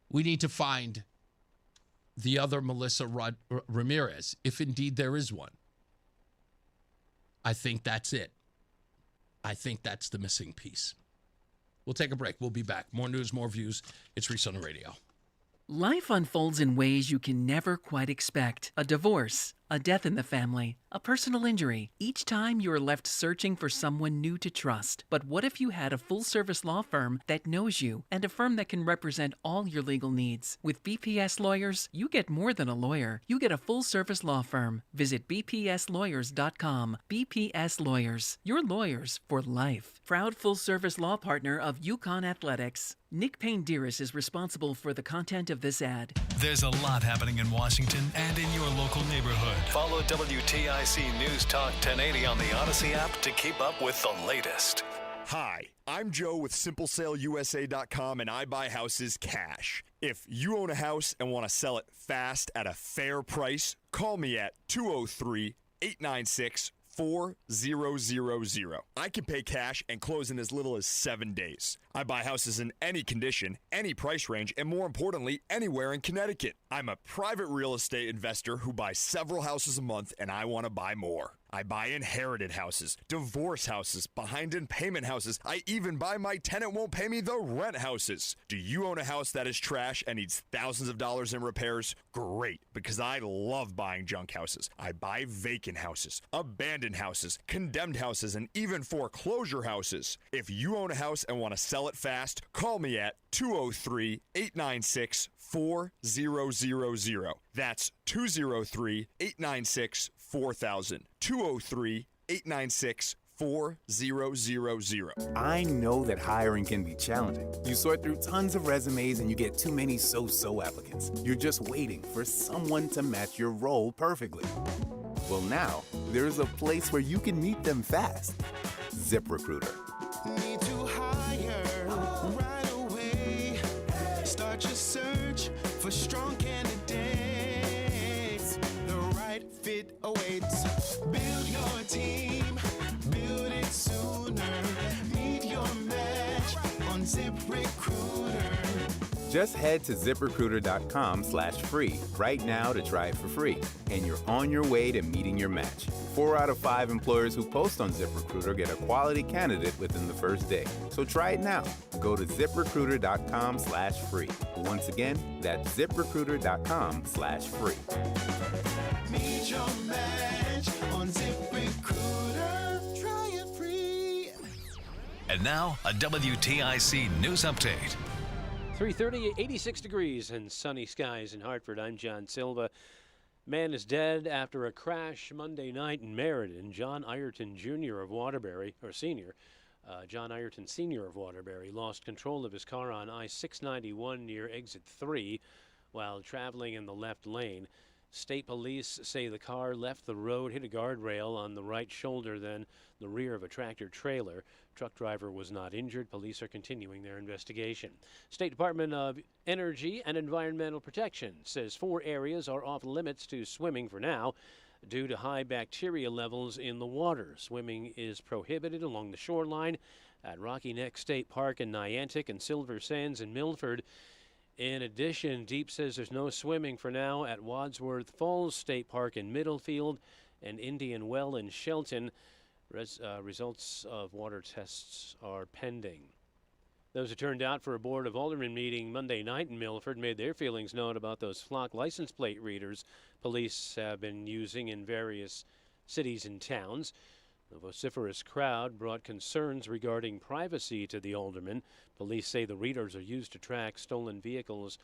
we need to find the other Melissa Ramirez, if indeed there is one. I think that's it. I think that's the missing piece. We'll take a break. We'll be back. More news, more views. It's Reese on the radio. Life unfolds in ways you can never quite expect. A divorce, a death in the family, a personal injury. Each time you are left searching for someone new to trust. But what if you had a full-service law firm that knows you and a firm that can represent all your legal needs? With BPS Lawyers, you get more than a lawyer. You get a full-service law firm. Visit bpslawyers.com. BPS Lawyers, your lawyers for life. Proud full-service law partner of UConn Athletics. Nick Payne-Dearis is responsible for the content of this ad. There's a lot happening in Washington and in your local neighborhood. Follow WTIC News Talk 1080 on the Odyssey app to keep up with the latest. Hi, I'm Joe with SimpleSaleUSA.com, and I buy houses cash. If you own a house and want to sell it fast at a fair price, call me at 203-896-4000. I can pay cash and close in as little as 7 days. I buy houses in any condition, any price range, and more importantly, anywhere in Connecticut. I'm a private real estate investor who buys several houses a month, and I want to buy more. I buy inherited houses, divorce houses, behind in payment houses. I even buy my tenant won't pay me the rent houses. Do you own a house that is trash and needs thousands of dollars in repairs? Great, because I love buying junk houses. I buy vacant houses, abandoned houses, condemned houses, and even foreclosure houses. If you own a house and want to sell it fast, call me at 203-896-4000. That's 203-896-4000. 203-896-4000. I know that hiring can be challenging. You sort through tons of resumes and you get too many so-so applicants. You're just waiting for someone to match your role perfectly. Well, now, there's a place where you can meet them fast. ZipRecruiter. Need to hire right away. Start your search for strong candidates. The right fit awaits. Build your team, build it sooner. Meet your match on ZipRecruiter. Just head to ZipRecruiter.com/free right now to try it for free, and you're on your way to meeting your match. 4 out of 5 employers who post on ZipRecruiter get a quality candidate within the first day. So try it now. Go to ZipRecruiter.com/free. Once again, that's ZipRecruiter.com/free. Meet your match on ZipRecruiter. Try it free. And now, a WTIC news update. 3:30, 86 degrees and sunny skies in Hartford. I'm John Silva. Man is dead after a crash Monday night in Meriden. John Ireton Jr. of Waterbury, or Sr., John Ireton Sr. of Waterbury lost control of his car on I-691 near Exit 3 while traveling in the left lane. State police say the car left the road, hit a guardrail on the right shoulder, then the rear of a tractor trailer. Truck driver was not injured. Police are continuing their investigation. State Department of Energy and Environmental Protection says 4 areas are off limits to swimming for now due to high bacteria levels in the water. Swimming is prohibited along the shoreline at Rocky Neck State Park in Niantic and Silver Sands in Milford. In addition, DEEP says there's no swimming for now at Wadsworth Falls State Park in Middlefield and Indian Well in Shelton. Results of water tests are pending. Those who turned out for a Board of Aldermen meeting Monday night in Milford made their feelings known about those flock license plate readers police have been using in various cities and towns. The vociferous crowd brought concerns regarding privacy to the aldermen. Police say the readers are used to track stolen vehicles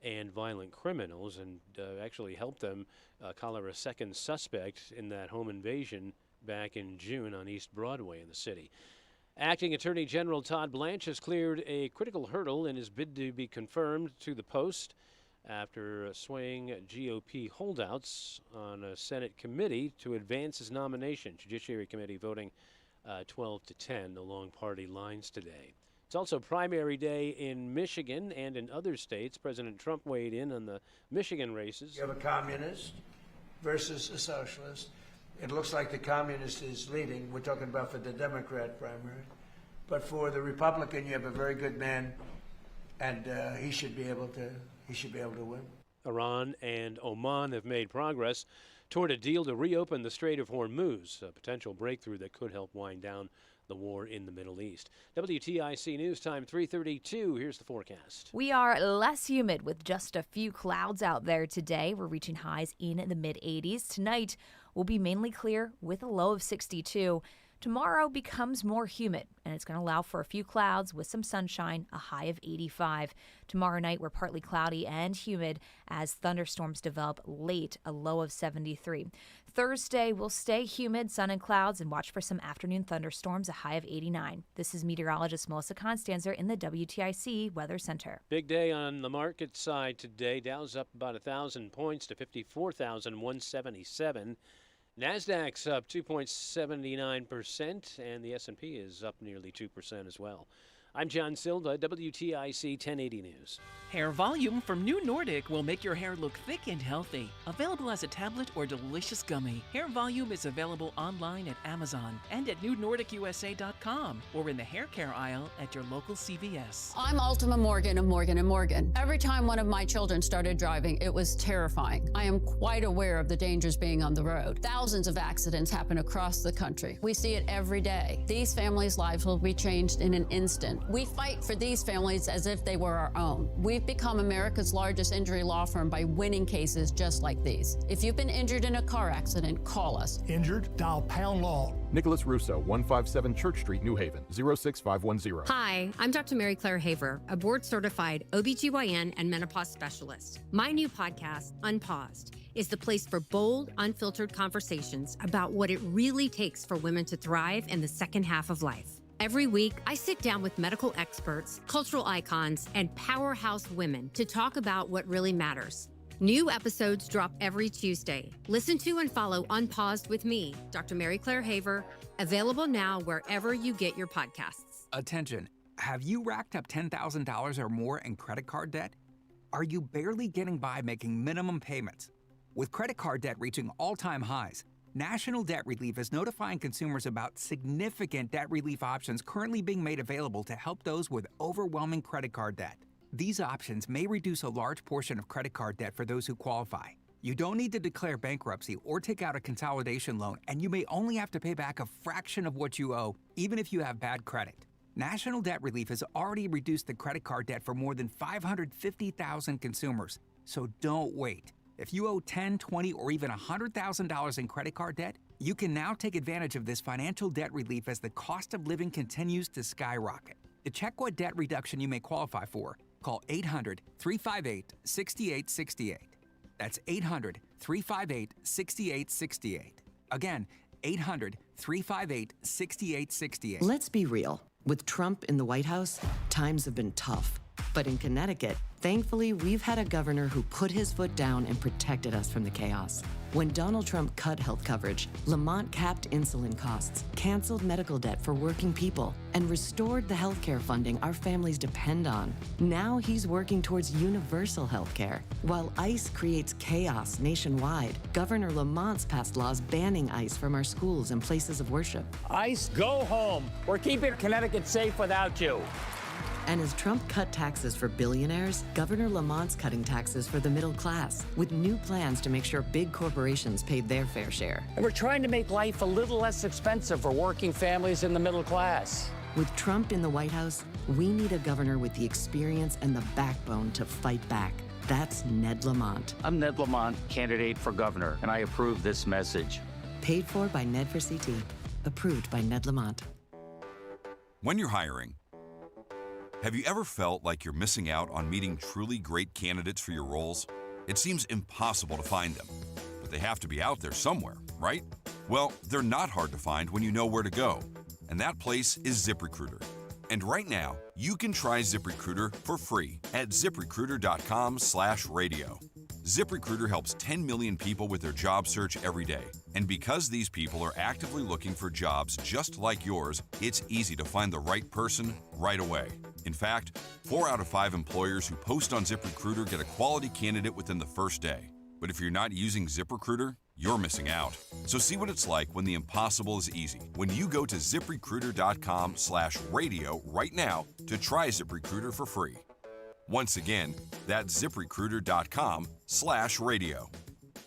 and violent criminals and actually helped them collar a second suspect in that home invasion back in June on East Broadway in the city. Acting Attorney General Todd Blanche has cleared a critical hurdle in his bid to be confirmed to the post after swaying GOP holdouts on a Senate committee to advance his nomination. Judiciary Committee voting 12-10 along party lines today. It's also primary day in Michigan and in other states. President Trump weighed in on the Michigan races. You have a communist versus a socialist. It looks like the communist is leading. We're talking about for the Democrat primary. But for the Republican, you have a very good man, and he should be able to win. Iran and Oman have made progress toward a deal to reopen the Strait of Hormuz, a potential breakthrough that could help wind down the war in the Middle East. WTIC News Time 3:32. Here's the forecast. We are less humid with just a few clouds out there today. We're reaching highs in the mid-80s. Tonight will be mainly clear with a low of 62. Tomorrow becomes more humid, and it's going to allow for a few clouds with some sunshine, a high of 85. Tomorrow night, we're partly cloudy and humid as thunderstorms develop late, a low of 73. Thursday will stay humid, sun and clouds, and watch for some afternoon thunderstorms, a high of 89. This is meteorologist Melissa Constanzer in the WTIC Weather Center. Big day on the market side today. Dow's up about 1,000 points to 54,177. NASDAQ's up 2.79%, and the S&P is up nearly 2% as well. I'm John Silva, WTIC 1080 News. Hair Volume from New Nordic will make your hair look thick and healthy. Available as a tablet or delicious gummy. Hair Volume is available online at Amazon and at newnordicusa.com or in the hair care aisle at your local CVS. I'm Ultima Morgan of Morgan & Morgan. Every time one of my children started driving, it was terrifying. I am quite aware of the dangers being on the road. Thousands of accidents happen across the country. We see it every day. These families' lives will be changed in an instant. We fight for these families as if they were our own. We've become America's largest injury law firm by winning cases just like these. If you've been injured in a car accident, call us. Injured? Dial pound law. Nicholas Russo, 157 Church Street, New Haven, 06510. Hi, I'm Dr. Mary Claire Haver, a board-certified OBGYN and menopause specialist. My new podcast, Unpaused, is the place for bold, unfiltered conversations about what it really takes for women to thrive in the second half of life. Every week, I sit down with medical experts, cultural icons, and powerhouse women to talk about what really matters. New episodes drop every Tuesday. Listen to and follow Unpaused with me, Dr. Mary Claire Haver, available now wherever you get your podcasts. Attention, have you racked up $10,000 or more in credit card debt? Are you barely getting by making minimum payments? With credit card debt reaching all-time highs, National Debt Relief is notifying consumers about significant debt relief options currently being made available to help those with overwhelming credit card debt. These options may reduce a large portion of credit card debt for those who qualify. You don't need to declare bankruptcy or take out a consolidation loan, and you may only have to pay back a fraction of what you owe, even if you have bad credit. National Debt Relief has already reduced the credit card debt for more than 550,000 consumers. So don't wait. If you owe $10,000, $20,000, or even $100,000 in credit card debt, you can now take advantage of this financial debt relief as the cost of living continues to skyrocket. To check what debt reduction you may qualify for, call 800-358-6868. That's 800-358-6868. Again, 800-358-6868. Let's be real. With Trump in the White House, times have been tough. But in Connecticut, thankfully, we've had a governor who put his foot down and protected us from the chaos. When Donald Trump cut health coverage, Lamont capped insulin costs, canceled medical debt for working people, and restored the health care funding our families depend on. Now he's working towards universal health care. While ICE creates chaos nationwide, Governor Lamont's passed laws banning ICE from our schools and places of worship. ICE, go home. We're keeping Connecticut safe without you. And as Trump cut taxes for billionaires, Governor Lamont's cutting taxes for the middle class, with new plans to make sure big corporations paid their fair share. And we're trying to make life a little less expensive for working families in the middle class. With Trump in the White House, we need a governor with the experience and the backbone to fight back. That's Ned Lamont. I'm Ned Lamont, candidate for governor, and I approve this message. Paid for by Ned for CT. Approved by Ned Lamont. When you're hiring, have you ever felt like you're missing out on meeting truly great candidates for your roles? It seems impossible to find them, but they have to be out there somewhere, right? Well, they're not hard to find when you know where to go, and that place is ZipRecruiter. And right now, you can try ZipRecruiter for free at ZipRecruiter.com/radio. ZipRecruiter helps 10 million people with their job search every day. And because these people are actively looking for jobs just like yours, it's easy to find the right person right away. In fact, 4 out of 5 employers who post on ZipRecruiter get a quality candidate within the first day. But if you're not using ZipRecruiter, you're missing out. So see what it's like when the impossible is easy. When you go to ZipRecruiter.com/radio right now to try ZipRecruiter for free. Once again, that's ZipRecruiter.com/radio.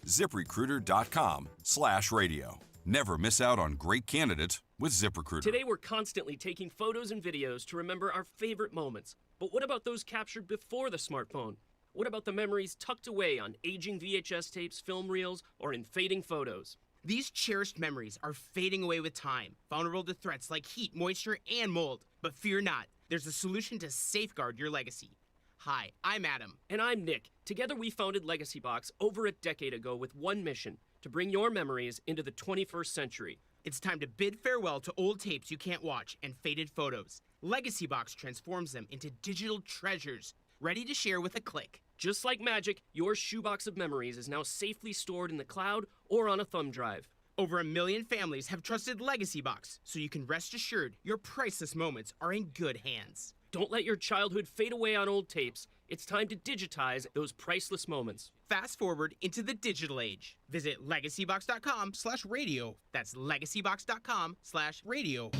ZipRecruiter.com/radio. Never miss out on great candidates with ZipRecruiter. Today, we're constantly taking photos and videos to remember our favorite moments. But what about those captured before the smartphone? What about the memories tucked away on aging VHS tapes, film reels, or in fading photos? These cherished memories are fading away with time, vulnerable to threats like heat, moisture, and mold. But fear not, there's a solution to safeguard your legacy. Hi, I'm Adam. And I'm Nick. Together we founded Legacy Box over a decade ago with one mission, to bring your memories into the 21st century. It's time to bid farewell to old tapes you can't watch and faded photos. Legacy Box transforms them into digital treasures, ready to share with a click. Just like magic, your shoebox of memories is now safely stored in the cloud or on a thumb drive. Over 1 million families have trusted Legacy Box, so you can rest assured your priceless moments are in good hands. Don't let your childhood fade away on old tapes. It's time to digitize those priceless moments. Fast forward into the digital age. Visit legacybox.com/radio. That's legacybox.com/radio.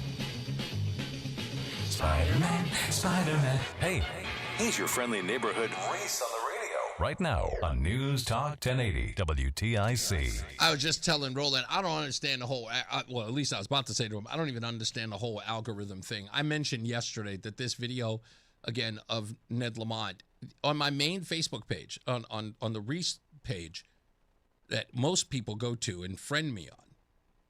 Spider-Man, Spider-Man. Hey, he's your friendly neighborhood Reese on the radio. Right now on News Talk 1080 WTIC. I was just telling Roland, I don't understand the whole, well, at least I was about to say to him, I don't even understand the whole algorithm thing. I mentioned yesterday that this video, again, of Ned Lamont, on my main Facebook page, on the Reese page, that most people go to and friend me on,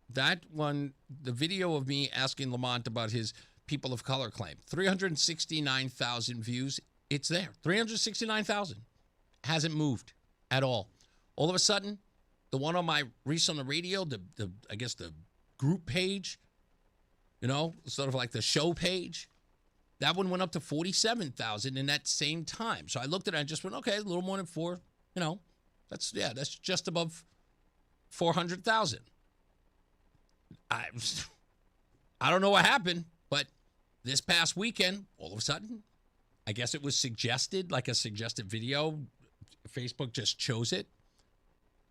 that one, the video of me asking Lamont about his people of color claim, 369,000 views, it's there, 369,000. Hasn't moved at all. All of a sudden, the one on my Reese on the radio, I guess the group page, you know, sort of like the show page, that one went up to 47,000 in that same time. So I looked at it and just went, okay, a little more than 4, you know, that's just above 400,000. I don't know what happened, but this past weekend, all of a sudden, I guess it was suggested, like a suggested video. Facebook just chose it.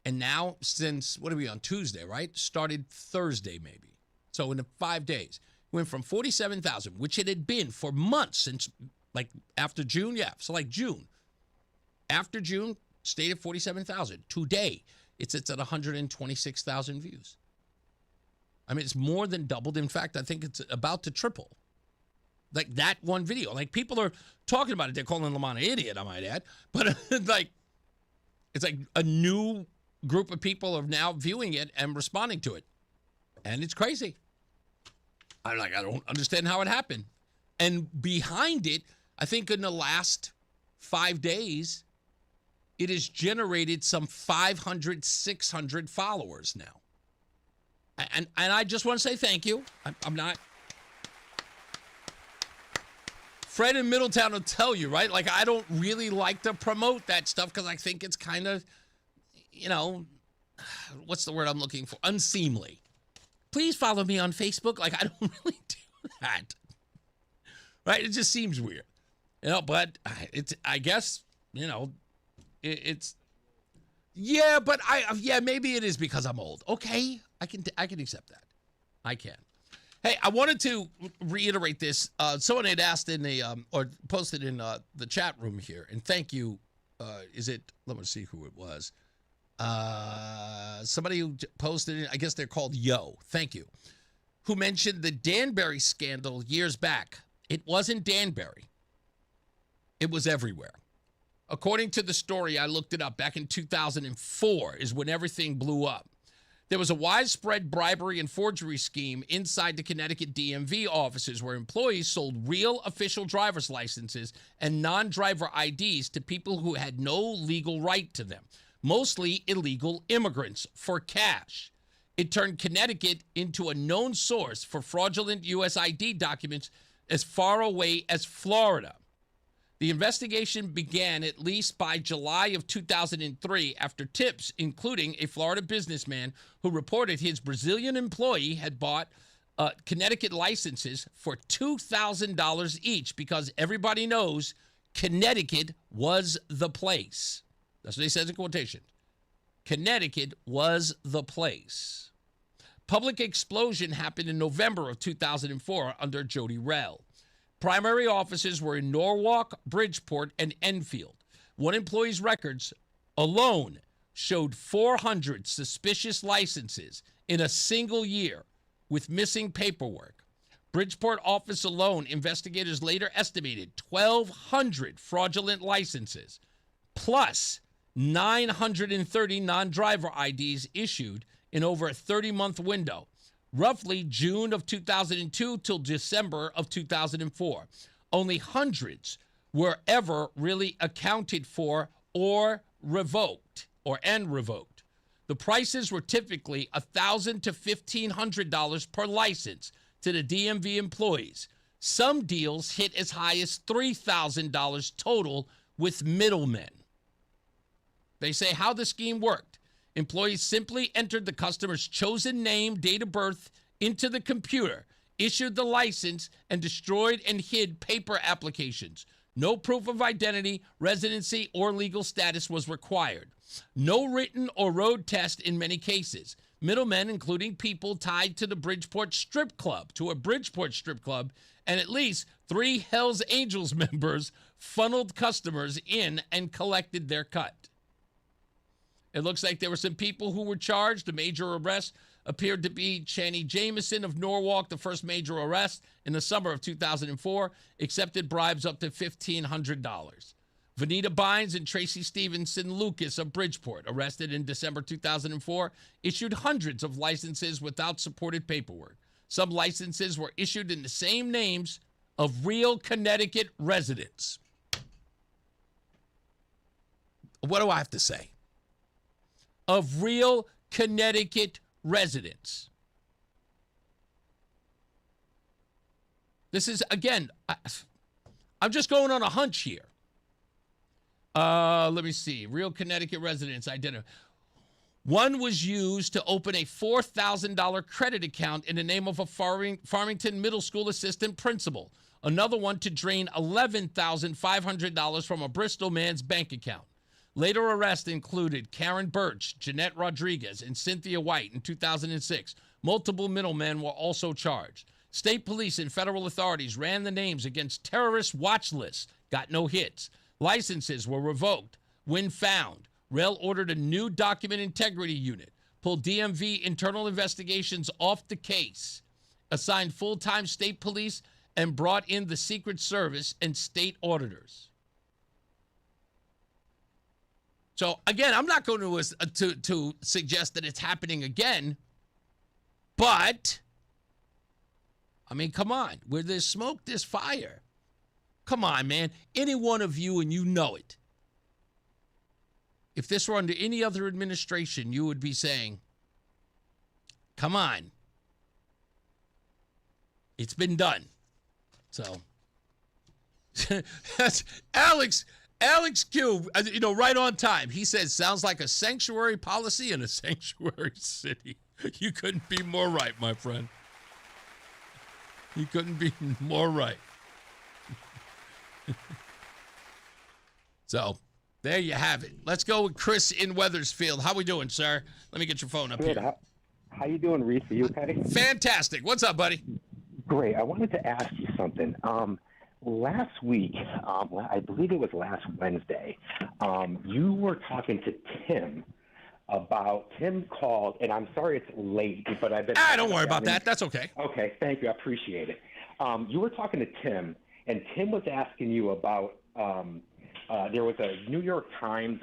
And now, since, what are we on, Tuesday, right? Started Thursday, maybe. So in the 5 days, went from 47,000, which it had been for months, since Like after June, yeah. So like June. After June, stayed at 47,000. Today, it's at 126,000 views. I mean, it's more than doubled. In fact, I think it's about to triple. Like that one video. Like people are talking about it. They're calling Lamont an idiot, I might add. But like, it's like a new group of people are now viewing it and responding to it. And it's crazy. I don't understand how it happened. And behind it, I think in the last 5 days, it has generated some 500, 600 followers now. And I just want to say thank you. I'm not. Fred in Middletown will tell you, right? Like, I don't really like to promote that stuff because I think it's kind of, what's the word I'm looking for? Unseemly. Please follow me on Facebook. Like, I don't really do that. Right? It just seems weird. But it's, I guess, it's, yeah, but maybe it is because I'm old. Okay. I can accept that. I can. Hey, I wanted to reiterate this. Someone had asked in the, or posted in the chat room here, and thank you. Let me see who it was. Somebody who posted, I guess they're called Yo. Thank you. Who mentioned the Danbury scandal years back. It wasn't Danbury. It was everywhere. According to the story, I looked it up back in 2004 is when everything blew up. There was a widespread bribery and forgery scheme inside the Connecticut DMV offices where employees sold real official driver's licenses and non-driver IDs to people who had no legal right to them, mostly illegal immigrants, for cash. It turned Connecticut into a known source for fraudulent U.S. ID documents as far away as Florida. The investigation began at least by July of 2003 after tips, including a Florida businessman who reported his Brazilian employee had bought Connecticut licenses for $2,000 each because everybody knows Connecticut was the place. That's what he says in quotation. Connecticut was the place. Public explosion happened in November of 2004 under Jody Rell. Primary offices were in Norwalk, Bridgeport, and Enfield. One employee's records alone showed 400 suspicious licenses in a single year with missing paperwork. Bridgeport office alone, investigators later estimated 1,200 fraudulent licenses, plus 930 non-driver IDs issued in over a 30-month window. Roughly June of 2002 till December of 2004. Only hundreds were ever really accounted for or revoked. The prices were typically $1,000 to $1,500 per license to the DMV employees. Some deals hit as high as $3,000 total with middlemen. They say how the scheme worked. Employees simply entered the customer's chosen name, date of birth into the computer, issued the license, and destroyed and hid paper applications. No proof of identity, residency, or legal status was required. No written or road test in many cases. Middlemen, including people tied to the Bridgeport Strip Club, and at least 3 Hells Angels members funneled customers in and collected their cut. It looks like there were some people who were charged. The major arrest appeared to be Channy Jameson of Norwalk, the first major arrest in the summer of 2004, accepted bribes up to $1,500. Vanita Bynes and Tracy Stevenson Lucas of Bridgeport, arrested in December 2004, issued hundreds of licenses without supported paperwork. Some licenses were issued in the same names of real Connecticut residents. What do I have to say? Of real Connecticut residents. This is, again, I'm just going on a hunch here. Let me see. Real Connecticut residents identified. One was used to open a $4,000 credit account in the name of a Farmington Middle School assistant principal. Another one to drain $11,500 from a Bristol man's bank account. Later arrests included Karen Birch, Jeanette Rodriguez, and Cynthia White in 2006. Multiple middlemen were also charged. State police and federal authorities ran the names against terrorist watch lists, got no hits. Licenses were revoked. When found, Rail ordered a new document integrity unit, pulled DMV internal investigations off the case, assigned full-time state police, and brought in the Secret Service and state auditors. So, again, I'm not going to suggest that it's happening again, but, I mean, come on. Where there's smoke, there's fire. Come on, man. Any one of you, and you know it. If this were under any other administration, you would be saying, come on. It's been done. So, that's Alex Q, right on time. He says, sounds like a sanctuary policy in a sanctuary city. You couldn't be more right, my friend. You couldn't be more right. So, there you have it. Let's go with Chris in Wethersfield. How we doing, sir? Let me get your phone up Good. here. How you doing, Reese? Are you okay? Fantastic. What's up, buddy? Great. I wanted to ask you something. Last week, I believe it was last Wednesday, you were talking to Tim called, and I'm sorry it's late, but I've been... don't worry about that. That's okay. Okay, thank you. I appreciate it. You were talking to Tim, and Tim was asking you about, there was a New York Times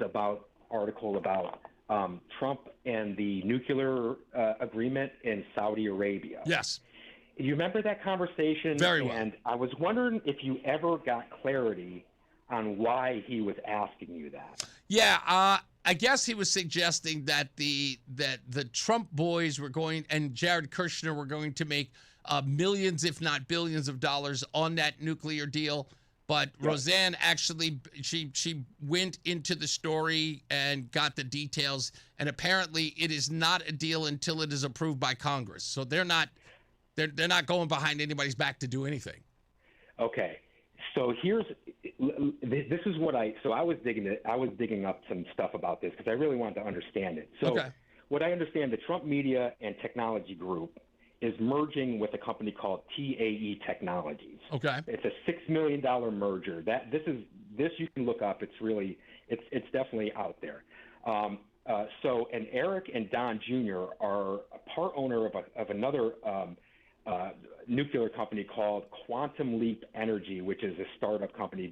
article about Trump and the nuclear agreement in Saudi Arabia. Yes. You remember that conversation? Very well. And I was wondering if you ever got clarity on why he was asking you that. Yeah, I guess he was suggesting that the Trump boys were going, and Jared Kushner were going to make millions, if not billions of dollars on that nuclear deal. But Roseanne actually, she went into the story and got the details. And apparently it is not a deal until it is approved by Congress. So they're not going behind anybody's back to do anything. Okay. So this is what I was digging up some stuff about this because I really wanted to understand it. So what I understand, the Trump Media and Technology Group is merging with a company called TAE Technologies. Okay. It's a $6 million merger. This you can look up. It's definitely out there. And Eric and Don Jr. are a part owner of another nuclear company called Quantum Leap Energy, which is a startup company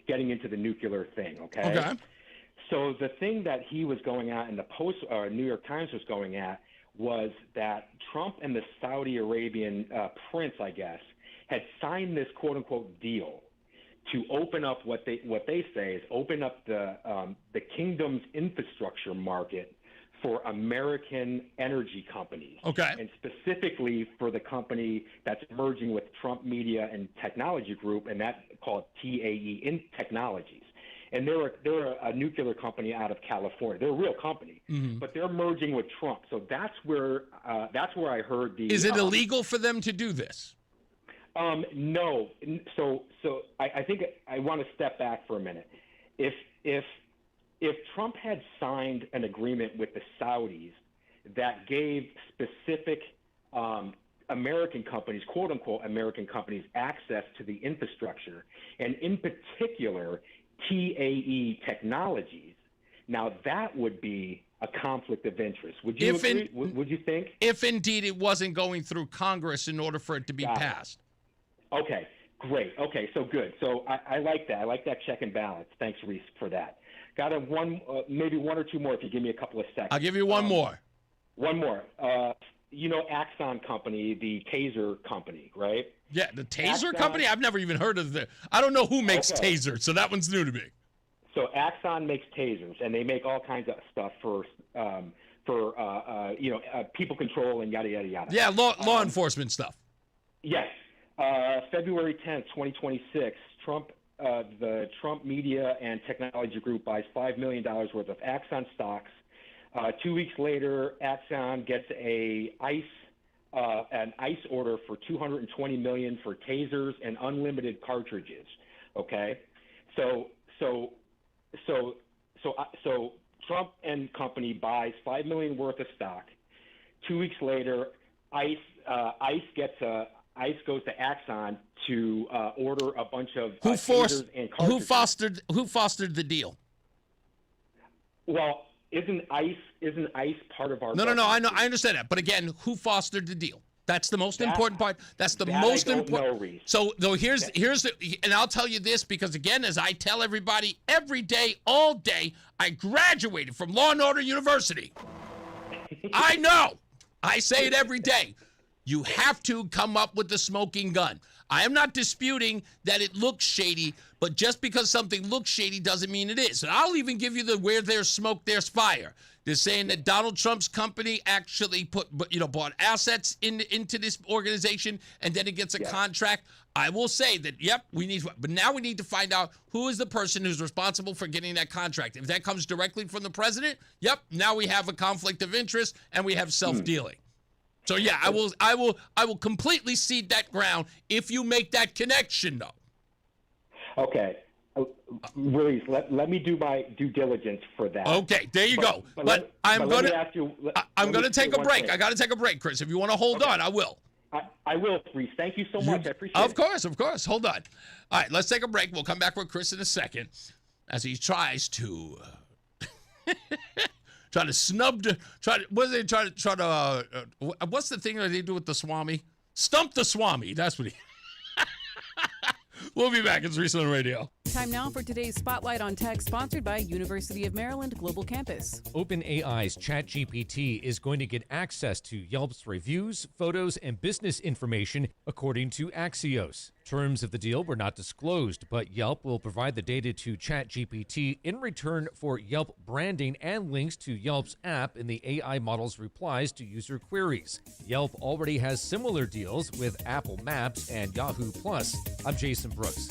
getting into the nuclear thing. Okay. So the thing that he was going at, and the New York Times was going at, was that Trump and the Saudi Arabian prince, I guess, had signed this quote unquote deal to open up what they say is open up the kingdom's infrastructure market for American energy companies. Okay. And specifically for the company that's merging with Trump Media and Technology Group, and that's called TAE Technologies. And they're a nuclear company out of California. They're a real company, but they're merging with Trump. So that's where I heard the. Is it illegal for them to do this? No. So I think I want to step back for a minute. If Trump had signed an agreement with the Saudis that gave specific American companies, quote unquote American companies, access to the infrastructure, and in particular TAE Technologies, now that would be a conflict of interest. Would you agree? Would you think? If indeed it wasn't going through Congress in order for it to be passed. Okay, great. Okay, so good. So I like that. I like that check and balance. Thanks, Reese, for that. Got maybe one or two more if you give me a couple of seconds. I'll give you one more. One more. Axon Company, the taser company, right? Yeah, the taser company? I've never even heard of it. I don't know who makes tasers, so that one's new to me. So Axon makes tasers, and they make all kinds of stuff for people control and yada, yada, yada. Yeah, law enforcement stuff. Yes. February 10th, 2026, the Trump Media and Technology Group buys $5 million worth of Axon stocks. 2 weeks later, Axon gets an ICE order for $220 million for tasers and unlimited cartridges. Okay, so Trump and company buys $5 million worth of stock. 2 weeks later, ICE gets ICE goes to Axon to order a bunch of Who tasers and cartridges. who fostered the deal? Well, isn't ICE part of our? No. government? I know. I understand that. But again, who fostered the deal? That's the most important part. That's the that most I don't important. know, Reese. So, though, here's the, and I'll tell you this because again, as I tell everybody every day, all day, I graduated from Law and Order University. I know. I say it every day. You have to come up with the smoking gun. I am not disputing that it looks shady, but just because something looks shady doesn't mean it is. And I'll even give you the where there's smoke, there's fire. They're saying that Donald Trump's company actually bought assets into this organization, and then it gets a contract. I will say that, yep, but now we need to find out who is the person who's responsible for getting that contract. If that comes directly from the president, yep, now we have a conflict of interest and we have self-dealing. So yeah, I will completely cede that ground if you make that connection, though. Okay. Reese, let me do my due diligence for that. Okay, there you go. But I'm going to take a break. I got to take a break, Chris. If you want to hold on, I will. I will, Reese. Thank you so much. I appreciate it. Of course. Hold on. All right, let's take a break. We'll come back with Chris in a second as he tries to what's the thing that they do with the Swami? Stump the Swami. That's what he. We'll be back. It's Reese on the Radio. Time now for today's Spotlight on Tech, sponsored by University of Maryland Global Campus. OpenAI's ChatGPT is going to get access to Yelp's reviews, photos, and business information, according to Axios. Terms of the deal were not disclosed, but Yelp will provide the data to ChatGPT in return for Yelp branding and links to Yelp's app in the AI model's replies to user queries. Yelp already has similar deals with Apple Maps and Yahoo Plus. I'm Jason Brooks.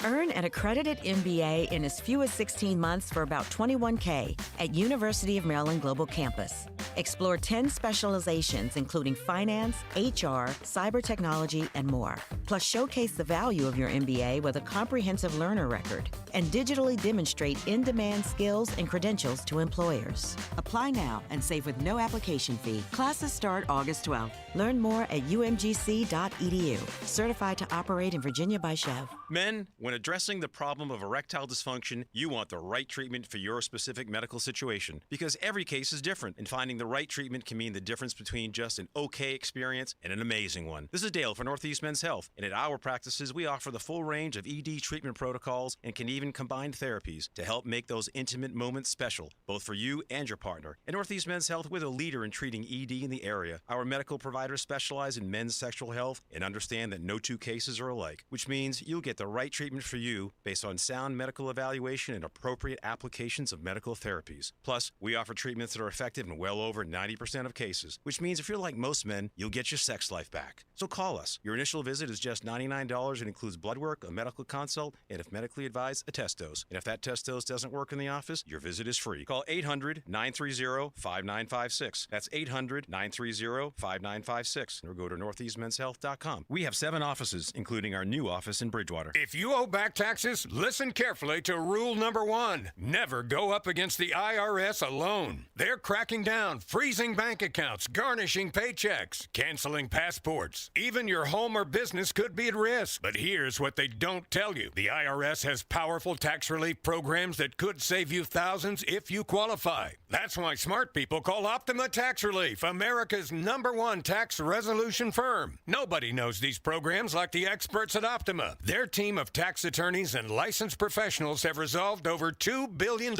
Earn an accredited MBA in as few as 16 months for about $21K at University of Maryland Global Campus. Explore 10 specializations, including finance, HR, cyber technology, and more. Plus, showcase the value of your MBA with a comprehensive learner record and digitally demonstrate in-demand skills and credentials to employers. Apply now and save with no application fee. Classes start August 12th. Learn more at umgc.edu. Certified to operate in Virginia by Chev. Men, when addressing the problem of erectile dysfunction, you want the right treatment for your specific medical situation because every case is different, and finding the right treatment can mean the difference between just an okay experience and an amazing one. This is Dale for Northeast Men's Health, and at our practices, we offer the full range of ED treatment protocols and can even combine therapies to help make those intimate moments special, both for you and your partner. At Northeast Men's Health, we're the leader in treating ED in the area. Our medical providers specialize in men's sexual health and understand that no two cases are alike, which means you'll get the right treatment for you based on sound medical evaluation and appropriate applications of medical therapies. Plus, we offer treatments that are effective in well over 90% of cases, which means if you're like most men, you'll get your sex life back. So call us. Your initial visit is just $99 and includes blood work, a medical consult, and if medically advised, a test dose. And if that test dose doesn't work in the office, your visit is free. Call 800-930-5956. That's 800-930-5956. Or go to northeastmenshealth.com. We have 7 offices, including our new office in Bridgewater. If you owe back taxes, listen carefully to rule number 1. Never go up against the IRS alone. They're cracking down, freezing bank accounts, garnishing paychecks, canceling passports. Even your home or business could be at risk. But here's what they don't tell you. The IRS has powerful tax relief programs that could save you thousands if you qualify. That's why smart people call Optima Tax Relief, America's #1 tax resolution firm. Nobody knows these programs like the experts at Optima. Their team of tax attorneys and licensed professionals have resolved over $2 billion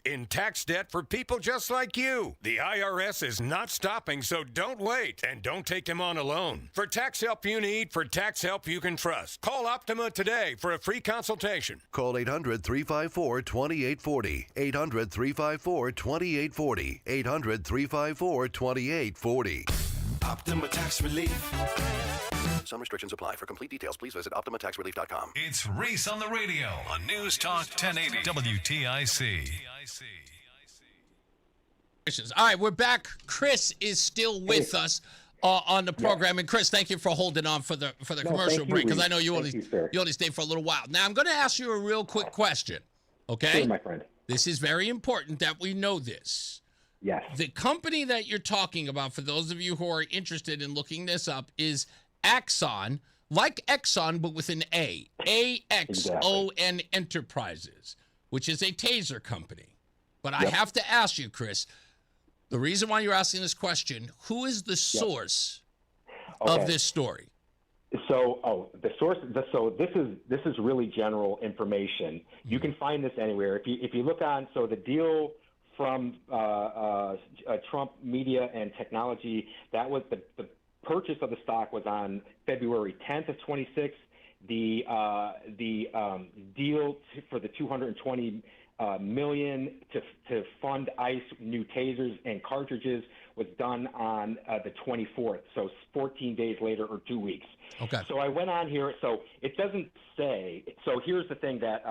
in tax debt for people just like you. The IRS is not stopping, so don't wait and don't take them on alone. For tax help you need, for tax help you can trust, call Optima today for a free consultation. Call 800-354-2840. 800-354-2840. 800-354-2840. Optima Tax Relief. Some restrictions apply. For complete details, please visit OptimaTaxRelief.com. It's Reese on the Radio on NewsTalk 1080 WTIC. All right, we're back. Chris is still with us on the program, and Chris, thank you for holding on for the commercial break because I know you only stay for a little while. Now I'm going to ask you a real quick question. Okay, sure, my friend. This is very important that we know this. Yes. The company that you're talking about, for those of you who are interested in looking this up, is Axon, like Exxon, but with an A. AXON Enterprises, which is a taser company. But I have to ask you, Chris, the reason why you're asking this question, who is the source of this story? So, the source. So this is really general information. You can find this anywhere. If you look on, so the deal from Trump Media and Technology, that was the purchase of the stock was on February 10th of 26. The deal for the $220 million to fund ICE new tasers and cartridges was done on the 24th, so 14 days later or 2 weeks. Okay. So I went on here. So it doesn't say. So here's the thing that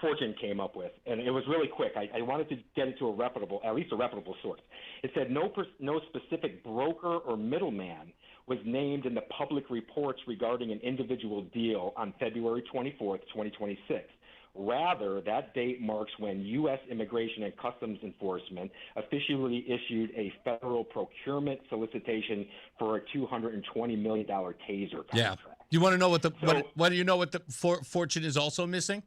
Fortune came up with, and it was really quick. I wanted to get it to at least a reputable source. It said no specific broker or middleman was named in the public reports regarding an individual deal on February 24th, 2026. Rather, that date marks when U.S. Immigration and Customs Enforcement officially issued a federal procurement solicitation for a $220 million taser contract. Yeah. You want to know what do you know what the Fortune is also missing?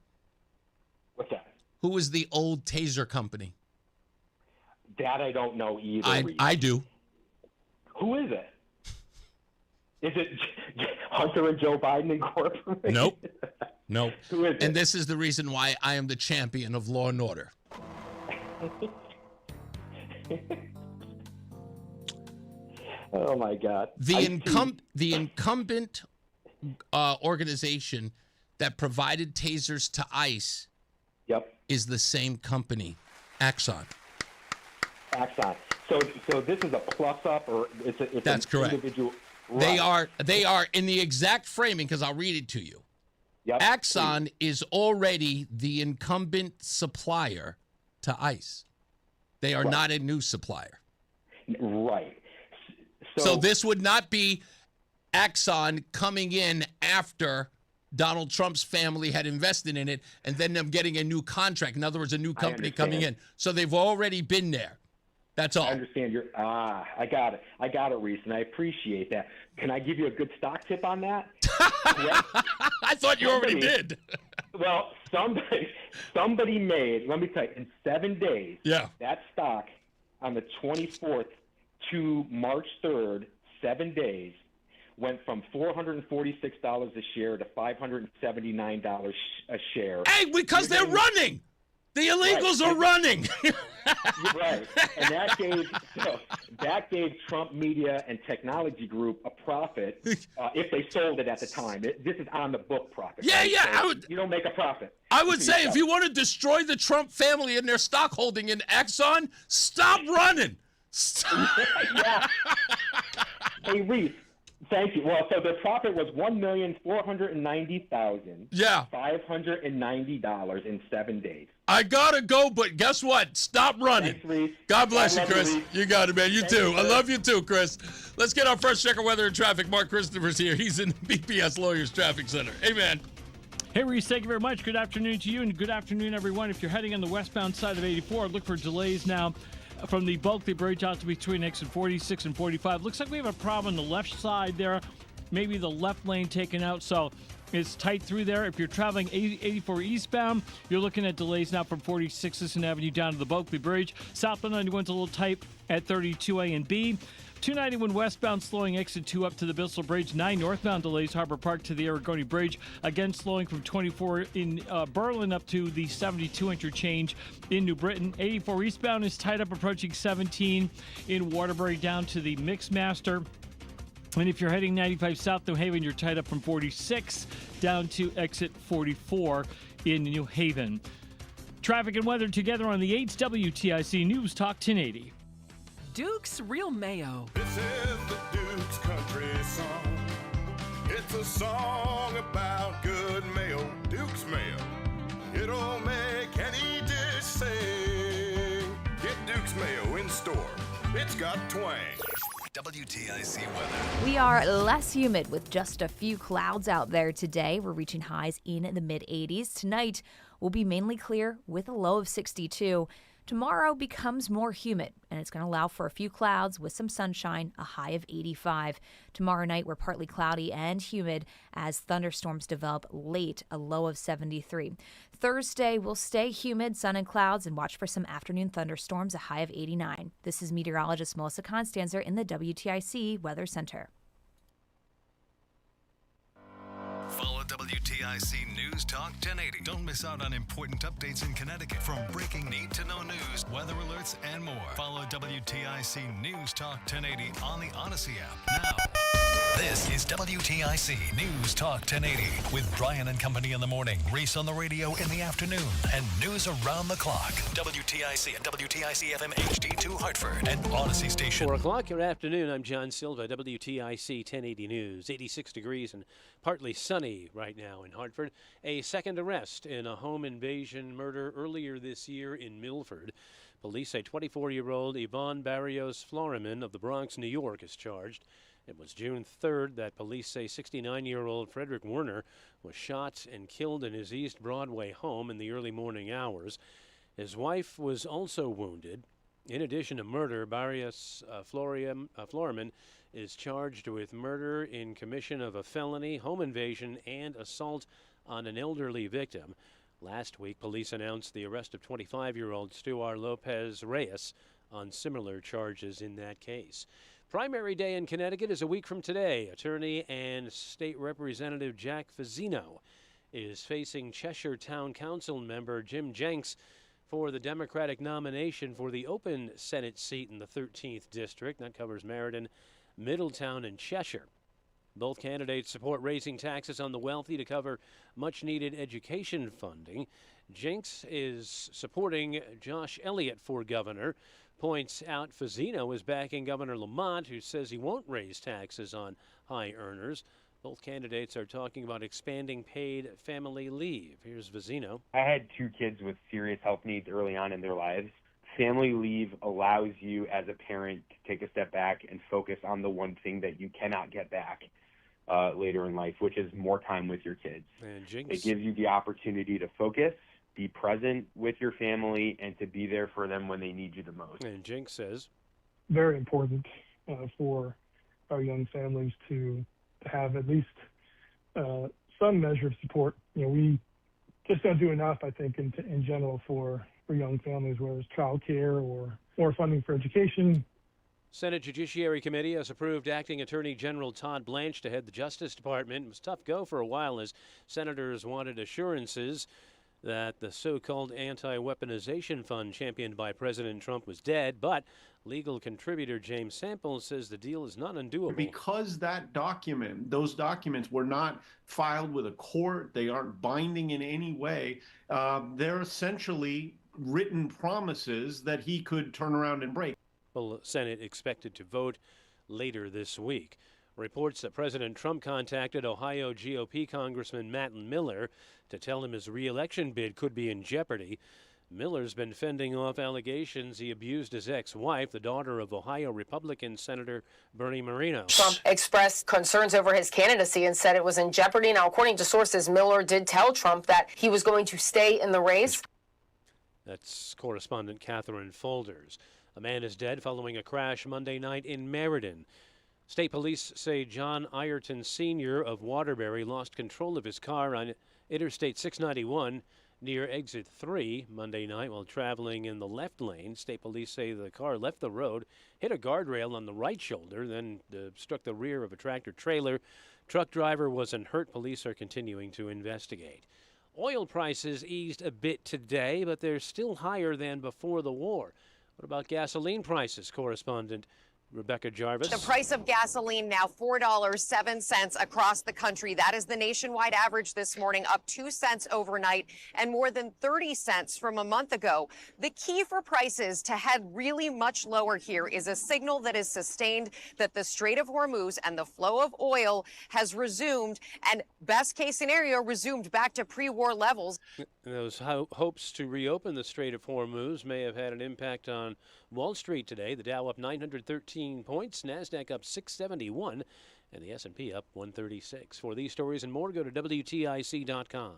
What's that? Who is the old taser company? That I don't know either. I do. Who is it? Is it Hunter and Joe Biden Incorporated? Nope. No. Who is it? And this is the reason why I am the champion of law and order. Oh, my God. The incumbent organization that provided tasers to ICE is the same company, Axon. Axon. So this is a plus-up, or it's That's an correct. Individual. Right. They are in the exact framing, because I'll read it to you. Yep. Axon is already the incumbent supplier to ICE. They are not a new supplier. Right. So this would not be Axon coming in after Donald Trump's family had invested in it and then them getting a new contract. In other words, a new company coming in. So they've already been there. That's all. I understand I got it. I got it, Reese, and I appreciate that. Can I give you a good stock tip on that? I thought you already did. Well, somebody made, let me tell you, in 7 days, that stock on the 24th to March 3rd, 7 days, went from $446 a share to $579 a share. Hey, because they're running. The illegals are running. Right. And that gave Trump Media and Technology Group a profit if they sold it at the time. This is on the book profit. Yeah, right? yeah. So you don't make a profit. I would say if you want to destroy the Trump family and their stock holding in Exxon, stop running. Yeah. Hey, Reese. Thank you. Well, so the profit was $1,490,590 in 7 days. I gotta go, but guess what? Stop running. Thanks, Reese. God bless you, Chris. Reese. You got it, man. You too. I love you too, Chris. Let's get our first check of weather and traffic. Mark Christopher's here. He's in BPS Lawyers Traffic Center. Hey, man. Hey, Reese, thank you very much. Good afternoon to you, and good afternoon, everyone. If you're heading on the westbound side of 84, look for delays now from the Bulkley Bridge out to between exit 46 and 45. Looks like we have a problem on the left side there. Maybe the left lane taken out, so it's tight through there. If you're traveling 84 eastbound, you're looking at delays now from 46th Avenue down to the Bulkley Bridge. Southbound 91's a little tight at 32A and B. 291 westbound slowing exit 2 up to the Bissell Bridge. 9 northbound delays Harbor Park to the Aragoni Bridge. Again, slowing from 24 in Berlin up to the 72 interchange in New Britain. 84 eastbound is tied up approaching 17 in Waterbury down to the Mixmaster. And if you're heading 95 South New Haven, you're tied up from 46 down to exit 44 in New Haven. Traffic and weather together on the 8th WTIC News Talk 1080. Duke's Real Mayo. This is the Duke's Country Song. It's a song about good mayo. Duke's Mayo. It'll make any dish sing. Get Duke's Mayo in store. It's got twang. WTIC weather. We are less humid with just a few clouds out there today. We're reaching highs in the mid-80s. Tonight will be mainly clear with a low of 62. Tomorrow becomes more humid, and it's going to allow for a few clouds with some sunshine, a high of 85. Tomorrow night, we're partly cloudy and humid as thunderstorms develop late, a low of 73. Thursday will stay humid, sun and clouds, and watch for some afternoon thunderstorms, a high of 89. This is meteorologist Melissa Constanzer in the WTIC Weather Center. Follow WTIC News Talk 1080. Don't miss out on important updates in Connecticut, from breaking need-to-know news, weather alerts, and more. Follow WTIC News Talk 1080 on the Odyssey app now. This is WTIC News Talk 1080 with Brian and Company in the morning, Reese on the radio in the afternoon, and news around the clock. WTIC and WTIC FM HD2 Hartford and Odyssey Station. 4 o'clock, your afternoon. I'm John Silva, WTIC 1080 News. 86 degrees and partly sunny right now in Hartford. A second arrest in a home invasion murder earlier this year in Milford. Police say 24-year-old Yvonne Barrios Floreman of the Bronx, New York, is charged. It was June 3rd that police say 69-year-old Frederick Werner was shot and killed in his East Broadway home in the early morning hours. His wife was also wounded. In addition to murder, Barrios Floreman is charged with murder in commission of a felony, home invasion, and assault on an elderly victim. Last week, police announced the arrest of 25-year-old Stuart Lopez Reyes on similar charges in that case. Primary day in Connecticut is a week from today. Attorney and State Representative Jack Fazzino is facing Cheshire Town Council member Jim Jenks for the Democratic nomination for the open Senate seat in the 13th District. That covers Meriden, Middletown, and Cheshire. Both candidates support raising taxes on the wealthy to cover much-needed education funding. Jenks is supporting Josh Elliott for governor. Points out Fazzino is backing Governor Lamont, who says he won't raise taxes on high earners. Both candidates are talking about expanding paid family leave. Here's Fazzino. I had 2 kids with serious health needs early on in their lives. Family leave allows you as a parent to take a step back and focus on the one thing that you cannot get back later in life, which is more time with your kids. And Jinx. It gives you the opportunity to focus, be present with your family, and to be there for them when they need you the most. And Jinx says, very important for our young families to have at least some measure of support. You know, we just don't do enough, I think, in general for young families, whether it's child care or more funding for education. Senate Judiciary Committee has approved Acting Attorney General Todd Blanche to head the Justice Department. It was a tough go for a while as senators wanted assurances that the so-called anti-weaponization fund championed by President Trump was dead, but legal contributor James Sample says the deal is not undoable. Because those documents were not filed with a court, they aren't binding in any way, they're essentially written promises that he could turn around and break. The Senate expected to vote later this week. Reports that President Trump contacted Ohio GOP Congressman Matt Miller to tell him his re-election bid could be in jeopardy. Miller's been fending off allegations he abused his ex-wife, the daughter of Ohio Republican Senator Bernie Moreno. Trump expressed concerns over his candidacy and said it was in jeopardy. Now, according to sources, Miller did tell Trump that he was going to stay in the race. That's correspondent Catherine Folders. A man is dead following a crash Monday night in Meriden. State police say John Ireton Sr. of Waterbury lost control of his car on Interstate 691 near Exit 3 Monday night while traveling in the left lane. State police say the car left the road, hit a guardrail on the right shoulder, then struck the rear of a tractor-trailer. Truck driver wasn't hurt. Police are continuing to investigate. Oil prices eased a bit today, but they're still higher than before the war. What about gasoline prices? Correspondent Rebecca Jarvis. The price of gasoline now $4.07 across the country. That is the nationwide average this morning, up 2 cents overnight and more than 30 cents from a month ago. The key for prices to head really much lower here is a signal that is sustained that the Strait of Hormuz and the flow of oil has resumed, and best case scenario, resumed back to pre-war levels. Those hopes to reopen the Strait of Hormuz may have had an impact on Wall Street today. The Dow up 913 points, NASDAQ up 671, and the S&P up 136. For these stories and more, go to WTIC.com.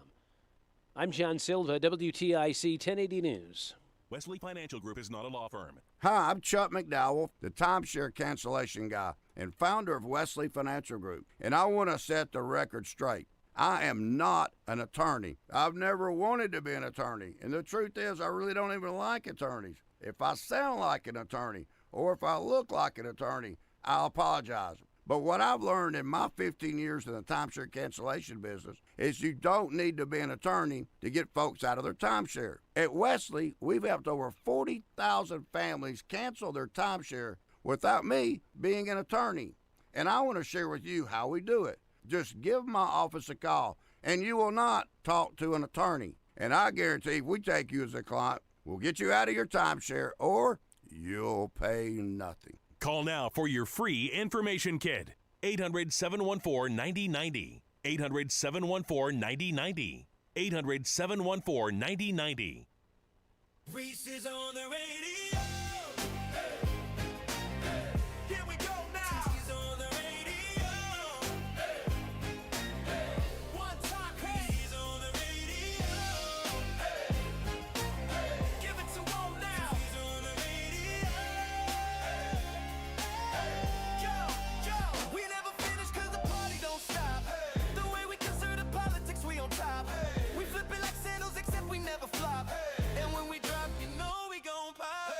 I'm John Silva, WTIC 1080 News. Wesley Financial Group is not a law firm. Hi, I'm Chuck McDowell, the timeshare cancellation guy and founder of Wesley Financial Group, and I want to set the record straight. I am not an attorney. I've never wanted to be an attorney, and the truth is I really don't even like attorneys. If I sound like an attorney or if I look like an attorney, I'll apologize. But what I've learned in my 15 years in the timeshare cancellation business is you don't need to be an attorney to get folks out of their timeshare. At Wesley, we've helped over 40,000 families cancel their timeshare without me being an attorney. And I want to share with you how we do it. Just give my office a call, and you will not talk to an attorney. And I guarantee if we take you as a client, we'll get you out of your timeshare, or you'll pay nothing. Call now for your free information kit. 800-714-9090. 800-714-9090. 800-714-9090. Reese is on the radio. Here we go now. He's on the radio. One time, he's on the radio. Give it to him now. He's on the radio. Yo, we never finish 'cause the party don't stop. The way we consider the politics, we on top. We flip it like sandals, except we never flop. And when we drop, you know we gon' pop.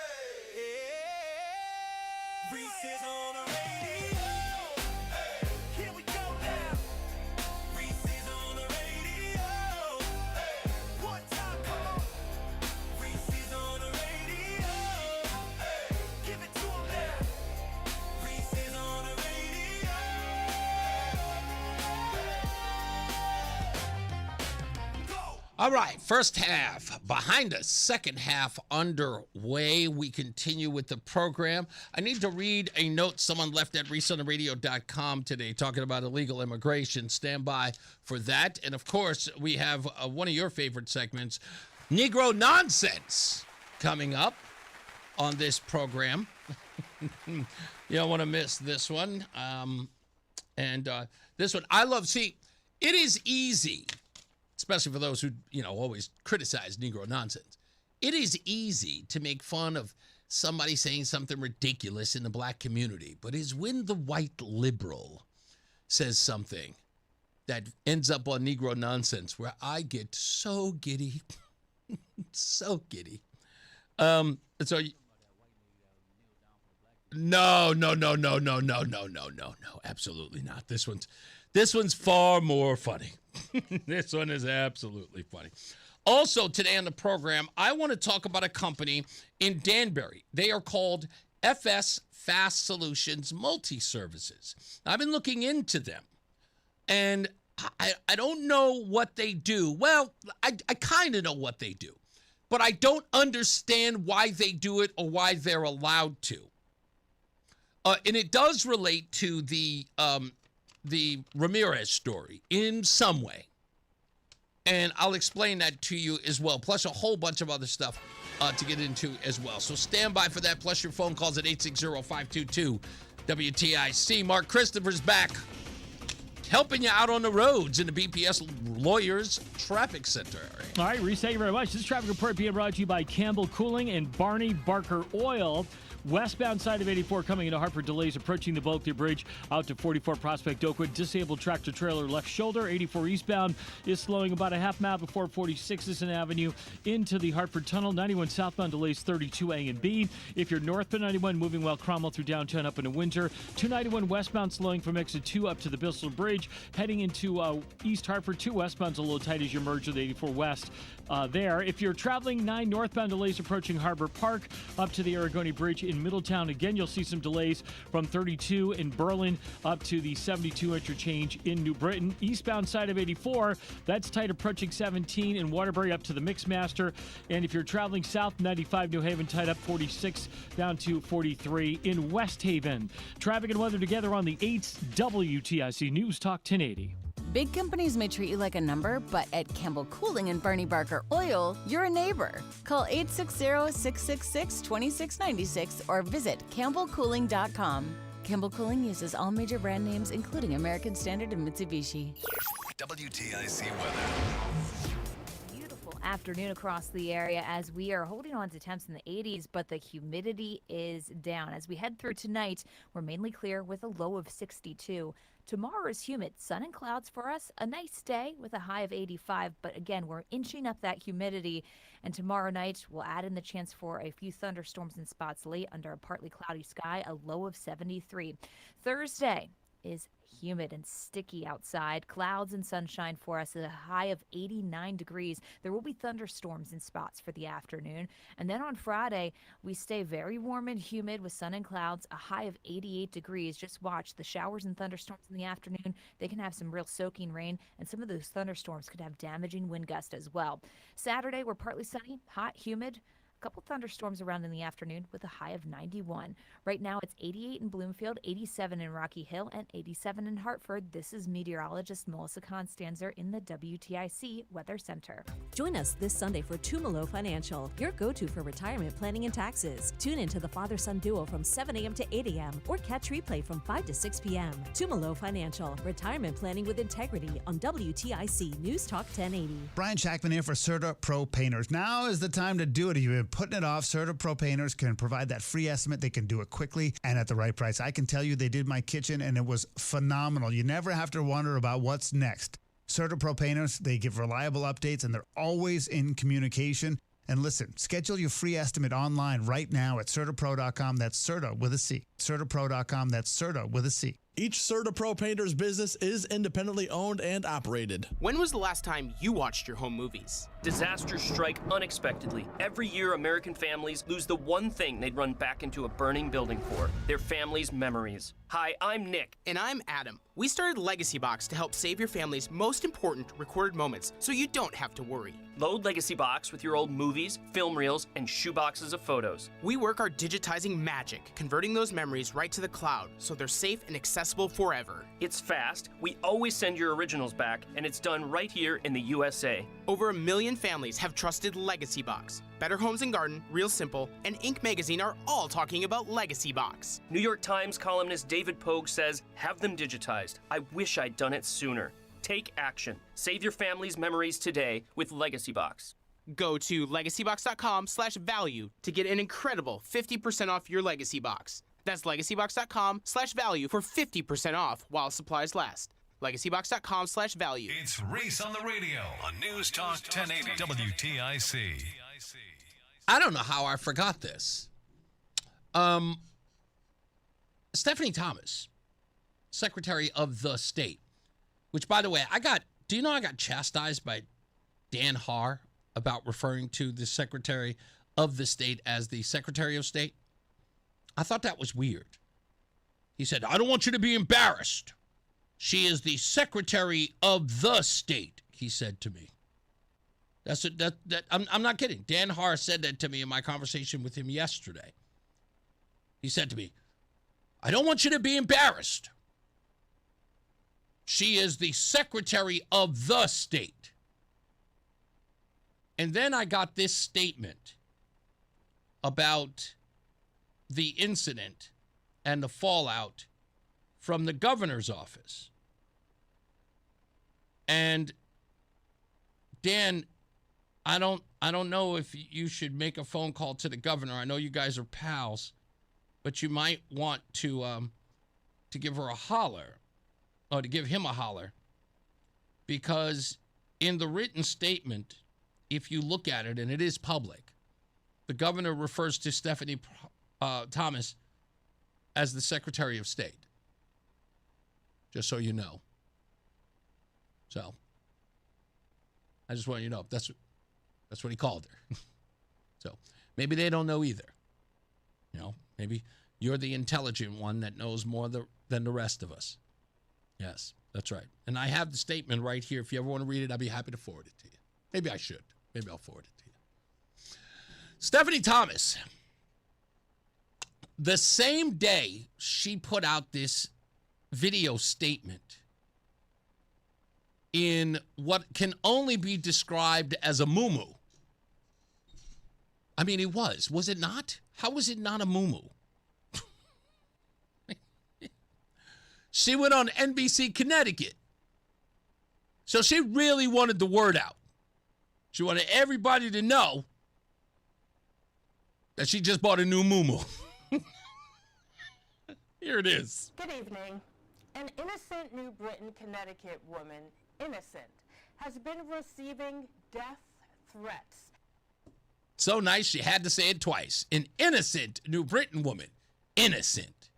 Reese is on the radio. Here we go now. Reese is on the radio. One time, come on. Reese is on the radio. Give it to him now. Reese is on the radio. All right, first half behind us, second half underway. We continue with the program. I need to read a note someone left at reasonoradio.com today talking about illegal immigration. Stand by for that. And, of course, we have one of your favorite segments, Negro Nonsense, coming up on this program. You don't want to miss this one. This one, I love. See, it is easy, especially for those who, always criticize Negro nonsense. It is easy to make fun of somebody saying something ridiculous in the black community, but it's when the white liberal says something that ends up on Negro nonsense where I get so giddy, so giddy. No, absolutely not. This one's far more funny. This one is absolutely funny. Also, today on the program, I want to talk about a company in Danbury. They are called FS Fast Solutions Multi-Services. I've been looking into them, and I don't know what they do. Well, I kind of know what they do, but I don't understand why they do it or why they're allowed to. And it does relate to the Ramirez story in some way. And I'll explain that to you as well, plus a whole bunch of other stuff to get into as well. So stand by for that, plus your phone calls at 860-522-WTIC. Mark Christopher's back, helping you out on the roads in the BPS Lawyers Traffic Center. All right, Reese, thank you very much. This traffic report being brought to you by Campbell Cooling and Barney Barker Oil. Westbound side of 84 coming into Hartford, delays approaching the Bulkley Bridge out to 44 Prospect Oakwood. Disabled tractor trailer left shoulder. 84 eastbound is slowing about a half mile before 46th Avenue into the Hartford Tunnel. 91 southbound delays 32A and B. If you're northbound 91 moving well Cromwell through downtown up into Windsor. 291 westbound slowing from exit 2 up to the Bissell Bridge. Heading into East Hartford, 2 westbound's a little tight as you merge with 84 west. There. If you're traveling 9 northbound delays approaching Harbor Park up to the Aragoni Bridge in Middletown. Again, you'll see some delays from 32 in Berlin up to the 72 interchange in New Britain. Eastbound side of 84, that's tight approaching 17 in Waterbury up to the Mixmaster. And if you're traveling south, 95 New Haven tight up 46 down to 43 in West Haven. Traffic and weather together on the 8th WTIC News Talk 1080. Big companies may treat you like a number, but at Campbell Cooling and Barney Barker Oil, you're a neighbor. Call 860-666-2696 or visit campbellcooling.com. Campbell Cooling uses all major brand names, including American Standard and Mitsubishi. WTIC weather. Beautiful afternoon across the area as we are holding on to temps in the 80s, but the humidity is down. As we head through tonight, we're mainly clear with a low of 62. Tomorrow is humid, sun and clouds for us. A nice day with a high of 85, but again, we're inching up that humidity. And tomorrow night, we'll add in the chance for a few thunderstorms in spots late under a partly cloudy sky, a low of 73. Thursday is humid and sticky outside. Clouds and sunshine for us at a high of 89 degrees. There will be thunderstorms in spots for the afternoon. And then on Friday, we stay very warm and humid with sun and clouds, a high of 88 degrees. Just watch the showers and thunderstorms in the afternoon. They can have some real soaking rain, and some of those thunderstorms could have damaging wind gusts as well. Saturday, we're partly sunny, hot, humid. Couple thunderstorms around in the afternoon with a high of 91. Right now it's 88 in Bloomfield, 87 in Rocky Hill, and 87 in Hartford. This is meteorologist Melissa Constanzer in the WTIC Weather Center. Join us this Sunday for Tumalo Financial, your go-to for retirement planning and taxes. Tune in to the father-son duo from 7 a.m. to 8 a.m. or catch replay from 5 to 6 p.m. Tumalo Financial, retirement planning with integrity on WTIC News Talk 1080. Brian Shackman here for Certa Pro Painters. Now is the time to do it. You've been putting it off. Certa Pro Painters can provide that free estimate. They can do it quickly and at the right price. I can tell you they did my kitchen and it was phenomenal. You never have to wonder about what's next. Certa Pro Painters, they give reliable updates and they're always in communication. And listen, schedule your free estimate online right now at CertaPro.com. That's Certa with a C. CertaPro.com. That's Certa with a C. Each Certa Pro Painters business is independently owned and operated. When was the last time you watched your home movies? Disasters strike unexpectedly. Every year, American families lose the one thing they'd run back into a burning building for, their family's memories. Hi, I'm Nick. And I'm Adam. We started Legacy Box to help save your family's most important recorded moments so you don't have to worry. Load Legacy Box with your old movies, film reels, and shoeboxes of photos. We work our digitizing magic, converting those memories right to the cloud so they're safe and accessible forever. It's fast, we always send your originals back, and it's done right here in the USA. Over 1 million families have trusted Legacy Box. Better Homes and Garden, Real Simple, and Inc. magazine are all talking about Legacy Box. New York Times columnist David Pogue says, have them digitized. I wish I'd done it sooner. Take action. Save your family's memories today with Legacy Box. Go to legacybox.com/value to get an incredible 50% off your Legacy Box. That's legacybox.com/value for 50% off while supplies last. legacybox.com/value. It's Reese on the radio on News Talk 1080 WTIC. I don't know how I forgot this. Stephanie Thomas, Secretary of the State, which, by the way, I got chastised by Dan Haar about referring to the Secretary of the State as the Secretary of State. I thought that was weird. He said, I don't want you to be embarrassed. She is the Secretary of the State, he said to me. I'm not kidding. Dan Haar said that to me in my conversation with him yesterday. He said to me, I don't want you to be embarrassed. She is the Secretary of the State. And then I got this statement about the incident and the fallout from the governor's office. And Dan, I don't know if you should make a phone call to the governor. I know you guys are pals, but you might want to give her a holler, or to give him a holler, because in the written statement, if you look at it, and it is public, the governor refers to Stephanie Thomas as the Secretary of State. Just so you know. So, I just want you to know that's what he called her. So, maybe they don't know either. You know, maybe you're the intelligent one that knows more than the rest of us. Yes, that's right. And I have the statement right here. If you ever want to read it, I'd be happy to forward it to you. Maybe I should. Maybe I'll forward it to you. Stephanie Thomas, the same day she put out this video statement in what can only be described as a muumuu. I mean, it was. Was it not? How was it not a muumuu? She went on NBC Connecticut. So she really wanted the word out. She wanted everybody to know that she just bought a new muumuu. Here it is. Good evening. An innocent New Britain, Connecticut woman, innocent, has been receiving death threats. So nice she had to say it twice. An innocent New Britain woman. Innocent.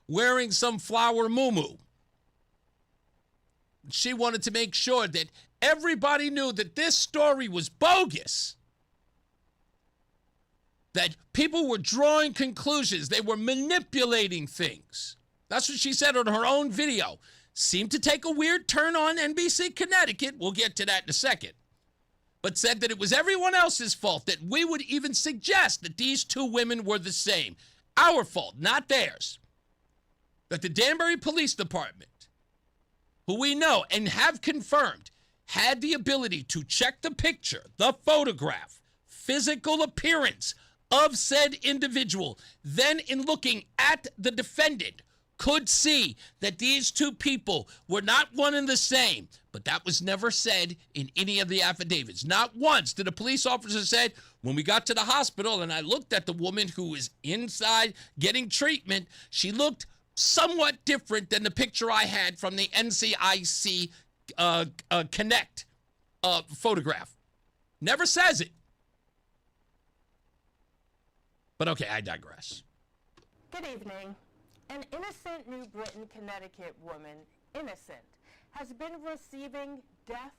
Wearing some flower muumuu. She wanted to make sure that everybody knew that this story was bogus. That people were drawing conclusions. They were manipulating things. That's what she said on her own video. Seemed to take a weird turn on NBC Connecticut. We'll get to that in a second. But said that it was everyone else's fault, that we would even suggest that these two women were the same. Our fault, not theirs. That the Danbury Police Department, who we know and have confirmed, had the ability to check the picture, the photograph, physical appearance of said individual, then in looking at the defendant, could see that these two people were not one and the same. But that was never said in any of the affidavits. Not once did a police officer say, when we got to the hospital and I looked at the woman who was inside getting treatment, she looked somewhat different than the picture I had from the NCIC Connect photograph. Never says it. But okay, I digress. Good evening. An innocent New Britain, Connecticut woman, innocent, has been receiving death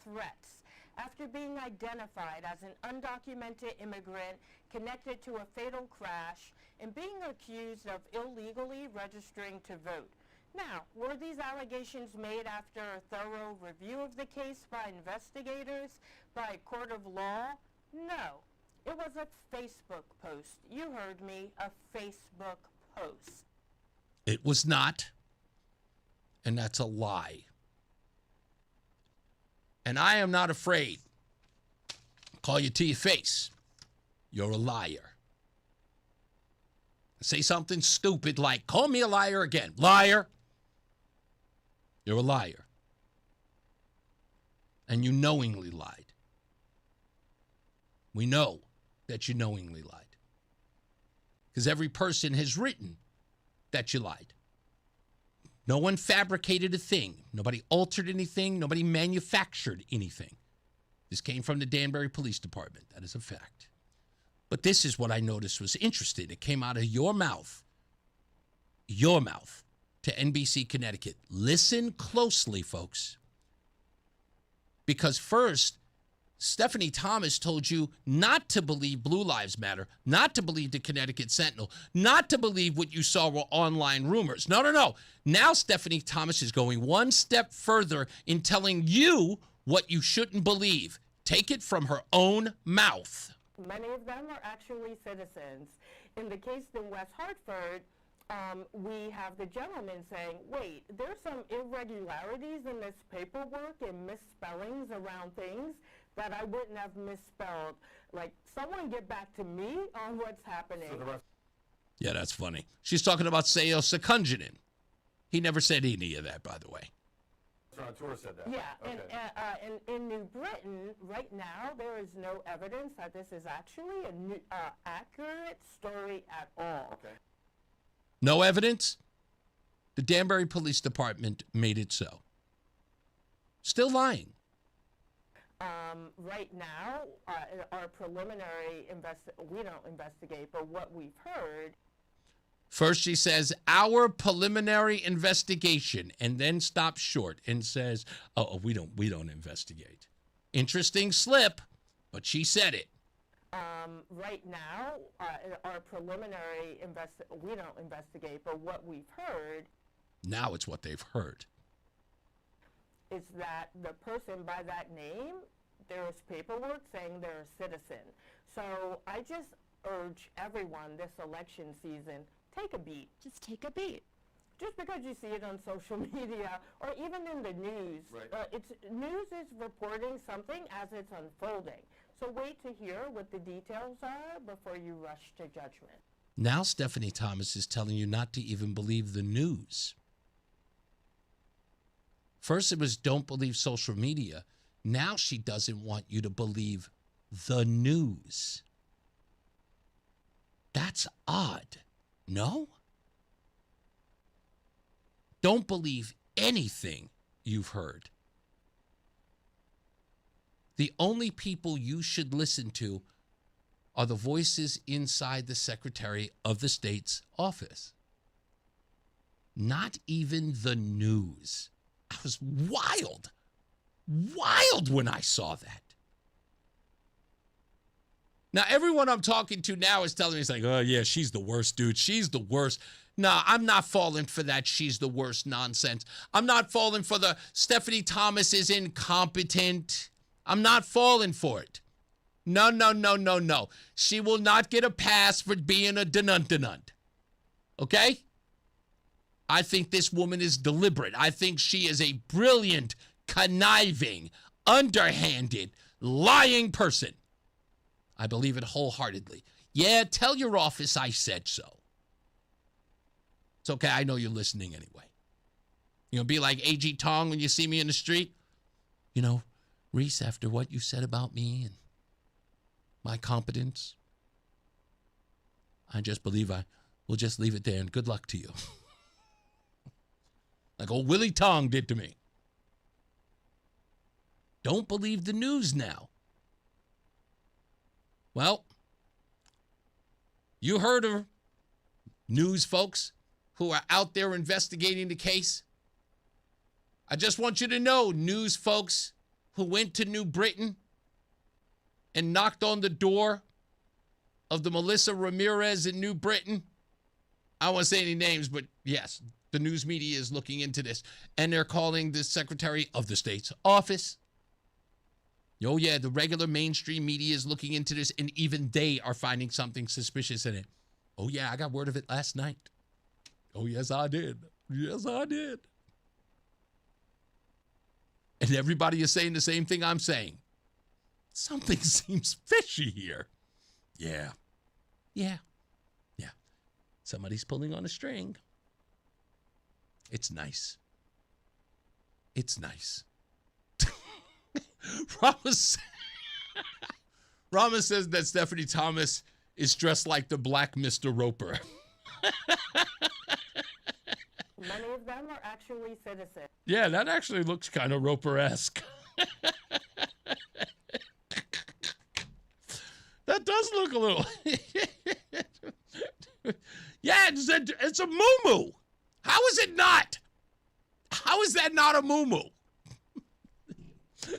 threats after being identified as an undocumented immigrant connected to a fatal crash and being accused of illegally registering to vote. Now, were these allegations made after a thorough review of the case by investigators, by a court of law? No. It was a Facebook post. You heard me, a Facebook post. It was not. And that's a lie. And I am not afraid. I'll call you to your face. You're a liar. Say something stupid like, call me a liar again. Liar. You're a liar. And you knowingly lied. We know that you knowingly lied. Because every person has written that you lied. No one fabricated a thing. Nobody altered anything. Nobody manufactured anything. This came from the Danbury Police Department. That is a fact. But this is what I noticed was interesting. It came out of your mouth to NBC Connecticut. Listen closely, folks. Because first, Stephanie Thomas told you not to believe Blue Lives Matter, not to believe the Connecticut Sentinel, not to believe what you saw were online rumors. No. Now Stephanie Thomas is going one step further in telling you what you shouldn't believe. Take it from her own mouth. Many of them are actually citizens. In the case in West Hartford, we have the gentleman saying, wait, there's some irregularities in this paperwork and misspellings around things that I wouldn't have misspelled. Like, someone get back to me on what's happening. Yeah, that's funny. She's talking about Seo Secunjanen. He never said any of that, by the way. Tour said that. Yeah, okay. And in New Britain, right now, there is no evidence that this is actually an accurate story at all. Okay. No evidence? The Danbury Police Department made it so. Still lying. Right now, our preliminary we don't investigate, but what we've heard. First, she says, our preliminary investigation, and then stops short and says, oh, we don't investigate. Interesting slip, but she said it. Right now, our preliminary we don't investigate, but what we've heard. Now it's what they've heard. Is that the person by that name, there's paperwork saying they're a citizen. So I just urge everyone this election season, take a beat. Just take a beat. Just because you see it on social media or even in the news, news is reporting something as it's unfolding. So wait to hear what the details are before you rush to judgment. Now Stephanie Thomas is telling you not to even believe the news. First it was don't believe social media. Now she doesn't want you to believe the news. That's odd, no? Don't believe anything you've heard. The only people you should listen to are the voices inside the Secretary of the State's office. Not even the news. I was wild when I saw that. Now, everyone I'm talking to now is telling me, it's like, oh, yeah, she's the worst, dude. She's the worst. Nah, I'm not falling for that she's the worst nonsense. I'm not falling for the Stephanie Thomas is incompetent. I'm not falling for it. No. She will not get a pass for being a denunt. Okay? I think this woman is deliberate. I think she is a brilliant, conniving, underhanded, lying person. I believe it wholeheartedly. Yeah, tell your office I said so. It's okay. I know you're listening anyway. You know, be like A.G. Tong when you see me in the street. You know, Reese, after what you said about me and my competence, I just believe we'll just leave it there and good luck to you. Like old Willie Tong did to me. Don't believe the news now. Well, you heard of news folks who are out there investigating the case. I just want you to know, news folks who went to New Britain and knocked on the door of the Melissa Ramirez in New Britain. I don't want to say any names, but yes, the news media is looking into this. And they're calling the Secretary of the State's office. Oh, yeah, the regular mainstream media is looking into this, and even they are finding something suspicious in it. Oh, yeah, I got word of it last night. Oh, yes, I did. Yes, I did. And everybody is saying the same thing I'm saying. Something seems fishy here. Yeah. Somebody's pulling on a string. It's nice. Rama says that Stephanie Thomas is dressed like the black Mr. Roper. Many of them are actually citizens. Yeah, that actually looks kind of Roper-esque. That does look a little... Yeah, it's a muumuu. How is it not? How is that not a muumuu?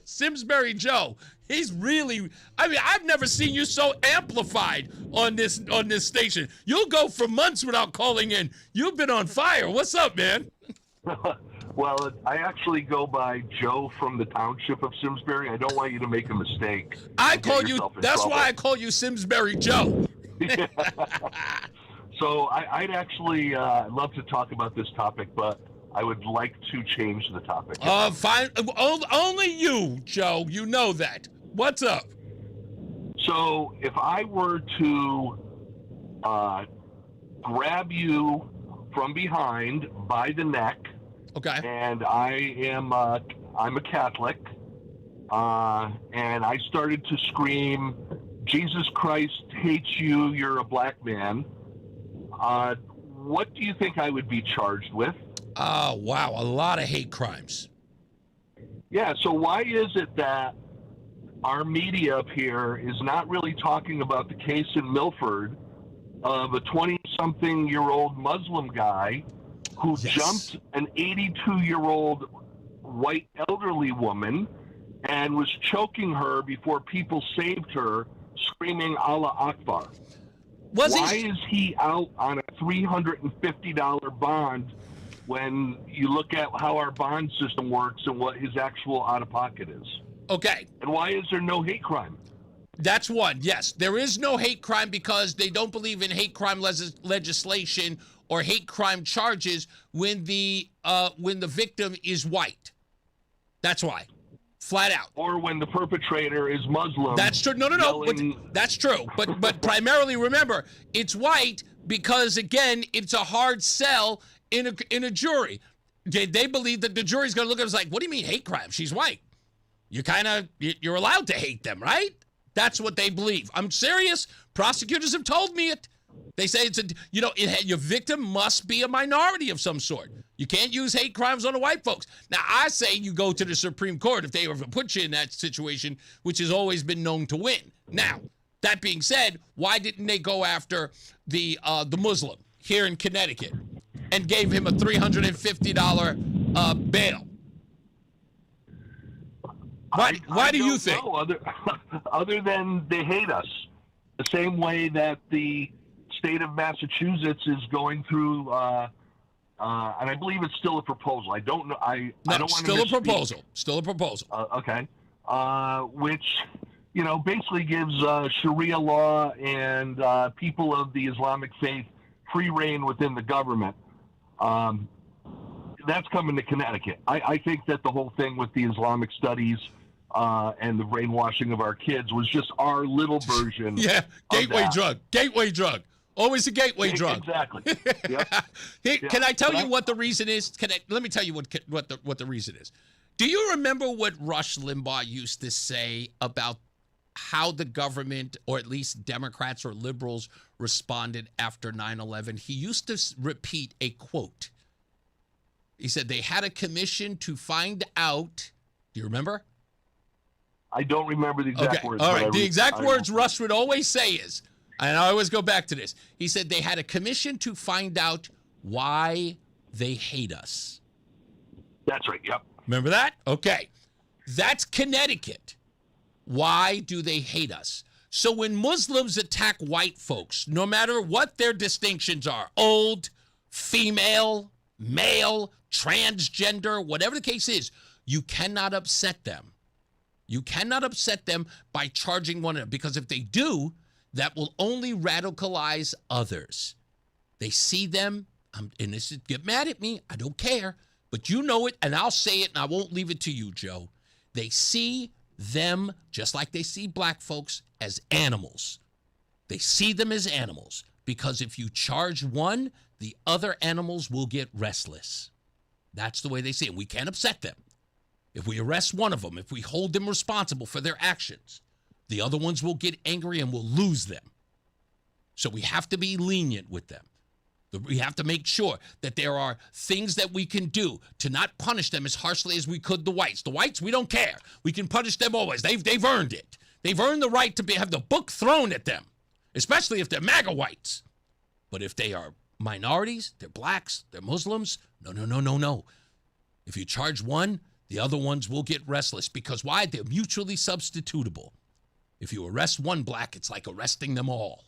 Simsbury Joe, he's really, I mean, I've never seen you so amplified on this station. You'll go for months without calling in. You've been on fire. What's up, man? Well, I actually go by Joe from the township of Simsbury. I don't want you to make a mistake. That's why I call you Simsbury Joe. So I'd actually love to talk about this topic, but I would like to change the topic. Fine. Only you, Joe. You know that. What's up? So if I were to grab you from behind by the neck, okay, and I'm a Catholic, and I started to scream, "Jesus Christ hates you, you're a black man," what do you think I would be charged with? Oh, wow. A lot of hate crimes. Yeah, so why is it that our media up here is not really talking about the case in Milford of a 20-something-year-old Muslim guy who jumped an 82-year-old white elderly woman and was choking her before people saved her, screaming Allah Akbar? Why is he out on a $350 bond when you look at how our bond system works and what his actual out-of-pocket is? Okay. And why is there no hate crime? That's one, yes. There is no hate crime because they don't believe in hate crime legislation or hate crime charges when the victim is white. That's why. Flat out. Or when the perpetrator is Muslim. That's true. No. That's true. But primarily, remember, it's white because, again, it's a hard sell in a jury. They believe that the jury's going to look at us like, what do you mean hate crime? She's white. you're allowed to hate them, right? That's what they believe. I'm serious. Prosecutors have told me it. They say your victim must be a minority of some sort. You can't use hate crimes on the white folks. Now, I say you go to the Supreme Court if they ever put you in that situation, which has always been known to win. Now, that being said, why didn't they go after the Muslim here in Connecticut and gave him a $350 bail? Why do you think? Other than they hate us, the same way that the state of Massachusetts is going through, and I believe it's still a proposal. I don't know. I don't want to still a proposal. Still a proposal. Okay. Which, basically gives Sharia law and people of the Islamic faith free reign within the government. That's coming to Connecticut. I think that the whole thing with the Islamic studies and the brainwashing of our kids was just our little version. Yeah, gateway drug. Always a gateway drug. Exactly. Yep. Can I tell you what the reason is? Let me tell you what the reason is. Do you remember what Rush Limbaugh used to say about how the government, or at least Democrats or liberals, responded after 9/11? He used to repeat a quote. He said they had a commission to find out. Do you remember? I don't remember the exact words. All right. The exact words Rush would always say is, and I always go back to this. He said they had a commission to find out why they hate us. That's right. Yep. Remember that? Okay. That's Connecticut. Why do they hate us? So when Muslims attack white folks, no matter what their distinctions are, old, female, male, transgender, whatever the case is, you cannot upset them. You cannot upset them by charging one of them, because if they do, that will only radicalize others. They see them, and this is, get mad at me, I don't care, but you know it, and I'll say it, and I won't leave it to you, Joe. They see them, just like they see black folks, as animals. They see them as animals, because if you charge one, the other animals will get restless. That's the way they see it. We can't upset them. If we arrest one of them, if we hold them responsible for their actions, the other ones will get angry and will lose them. So we have to be lenient with them. We have to make sure that there are things that we can do to not punish them as harshly as we could the whites. The whites, we don't care. We can punish them always. They've earned it. They've earned the right to have the book thrown at them, especially if they're MAGA whites. But if they are minorities, they're blacks, they're Muslims, no. If you charge one, the other ones will get restless. Because why? They're mutually substitutable. If you arrest one black, it's like arresting them all.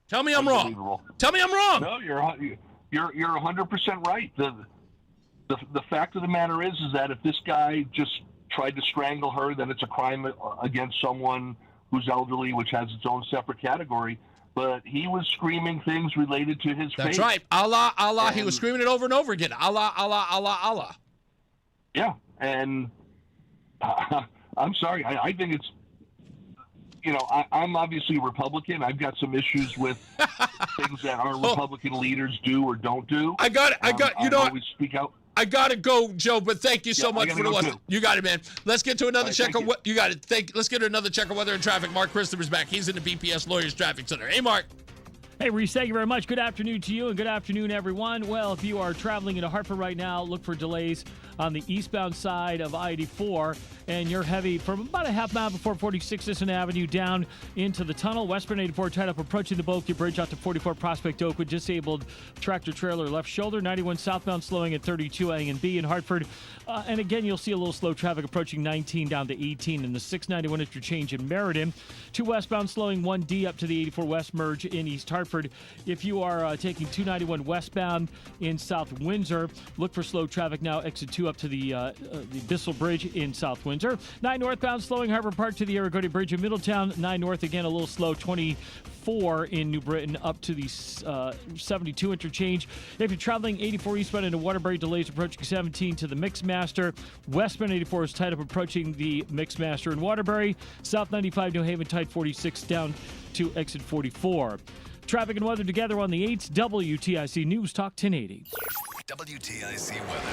Tell me I'm wrong. Tell me I'm wrong. No, you're 100% right. The fact of the matter is that if this guy just tried to strangle her, then it's a crime against someone who's elderly, which has its own separate category. But he was screaming things related to his faith. That's right. Allah, Allah. And he was screaming it over and over again. Allah, Allah, Allah, Allah. Yeah. And I'm sorry. I think it's, I'm obviously a Republican. I've got some issues with things that our Republican leaders do or don't do. I got it. I always speak out. I got to go, Joe, but thank you so much for the lesson. You got it, man. Let's get to another check of what you got it. Let's get to another check of weather and traffic. Mark Christopher's back. He's in the BPS Lawyers Traffic Center. Hey, Mark. Hey, Reese, thank you very much. Good afternoon to you and good afternoon, everyone. Well, if you are traveling into Hartford right now, look for delays on the eastbound side of I-84, and you're heavy from about a half mile before 46 Sisson Avenue down into the tunnel. Westbound 84 tied up approaching the Bulky Bridge out to 44 Prospect Oakwood. Disabled tractor trailer left shoulder. 91 southbound slowing at 32 A and B in Hartford. And again, you'll see a little slow traffic approaching 19 down to 18 in the 691 interchange in Meriden. 2 westbound slowing 1D up to the 84 West merge in East Hartford. If you are taking 291 westbound in South Windsor, look for slow traffic now. Exit 2 up to the Bissell Bridge in South Windsor. 9 northbound slowing Harbor Park to the Aragodi Bridge in Middletown. 9 north again a little slow. 24 in New Britain up to the 72 interchange. If you're traveling 84 eastbound into Waterbury, delays approaching 17 to the Mixmaster. Westbound 84 is tied up approaching the Mixmaster in Waterbury. South 95 New Haven tied 46 down to exit 44. Traffic and weather together on the 8th. WTIC News Talk 1080. WTIC weather.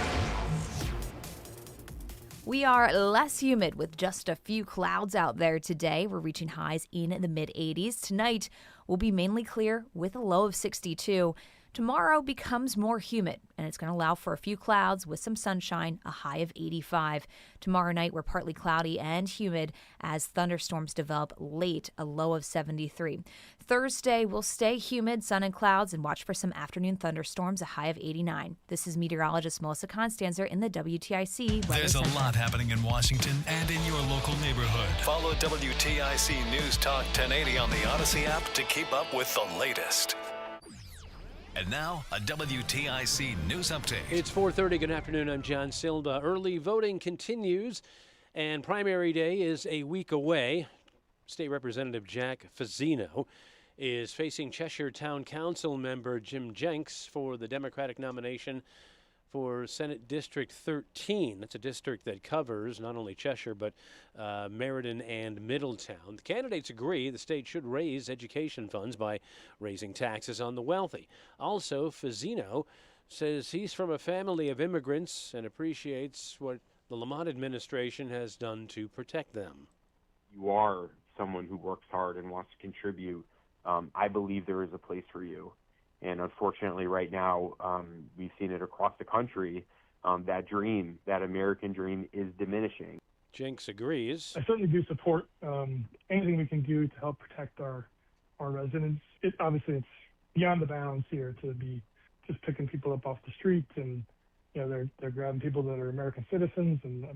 We are less humid with just a few clouds out there today. We're reaching highs in the mid-80s. Tonight will be mainly clear with a low of 62. Tomorrow becomes more humid, and it's going to allow for a few clouds with some sunshine, a high of 85. Tomorrow night, we're partly cloudy and humid as thunderstorms develop late, a low of 73. Thursday will stay humid, sun and clouds, and watch for some afternoon thunderstorms, a high of 89. This is meteorologist Melissa Constanzer in the WTIC Weather There's a Center. lot happening in Washington and in your local neighborhood. Follow WTIC News Talk 1080 on the Odyssey app to keep up with the latest. And now, a WTIC news update. It's 4:30. Good afternoon. I'm John Silva. Early voting continues, and primary day is a week away. State Representative Jack Fazzino is facing Cheshire Town Council member Jim Jenks for the Democratic nomination for Senate District 13. That's a district that covers not only Cheshire, but Meriden and Middletown. The candidates agree the state should raise education funds by raising taxes on the wealthy. Also, Fazzino says he's from a family of immigrants and appreciates what the Lamont administration has done to protect them. You are someone who works hard and wants to contribute. I believe there is a place for you. And unfortunately, right now, we've seen it across the country. That dream, that American dream, is diminishing. Jenks agrees. I certainly do support anything we can do to help protect our residents. Obviously, it's beyond the bounds here to be just picking people up off the street, and they're grabbing people that are American citizens, and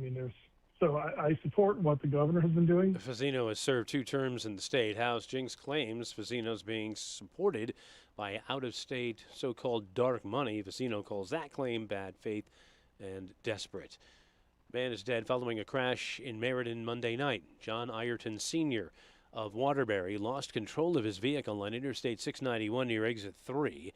So I support what the governor has been doing. Fazzino has served 2 terms in the state house. Jenks claims Fazzino's being supported by out-of-state so-called dark money. Fazzino calls that claim bad faith and desperate. Man is dead following a crash in Meriden Monday night. John Ireton Sr. of Waterbury lost control of his vehicle on Interstate 691 near Exit 3.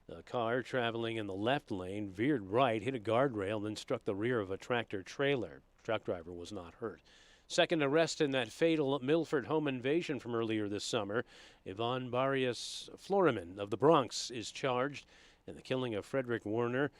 The car traveling in the left lane veered right, hit a guardrail, then struck the rear of a tractor-trailer. Truck driver was not hurt. Second arrest in that fatal Milford home invasion from earlier this summer. Yvonne Barrios Floreman of the Bronx is charged in the killing of Frederick Warner.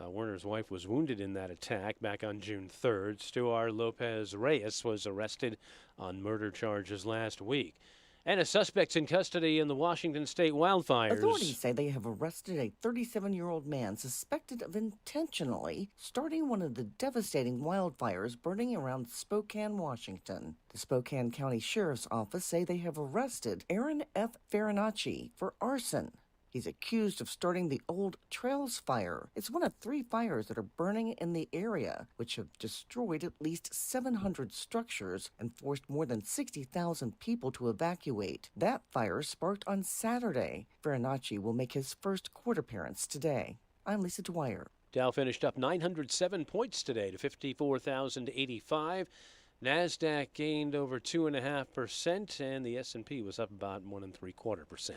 Warner's wife was wounded in that attack back on June 3rd. Stuart Lopez Reyes was arrested on murder charges last week. And a suspect's in custody in the Washington state wildfires. Authorities say they have arrested a 37-year-old man suspected of intentionally starting one of the devastating wildfires burning around Spokane, Washington. The Spokane County Sheriff's Office say they have arrested Aaron F. Farinacci for arson. He's accused of starting the Old Trails Fire. It's one of 3 fires that are burning in the area, which have destroyed at least 700 structures and forced more than 60,000 people to evacuate. That fire sparked on Saturday. Farinacci will make his first court appearance today. I'm Lisa Dwyer. Dow finished up 907 points today to 54,085. NASDAQ gained over 2.5%, and the S&P was up about 1 3/4%.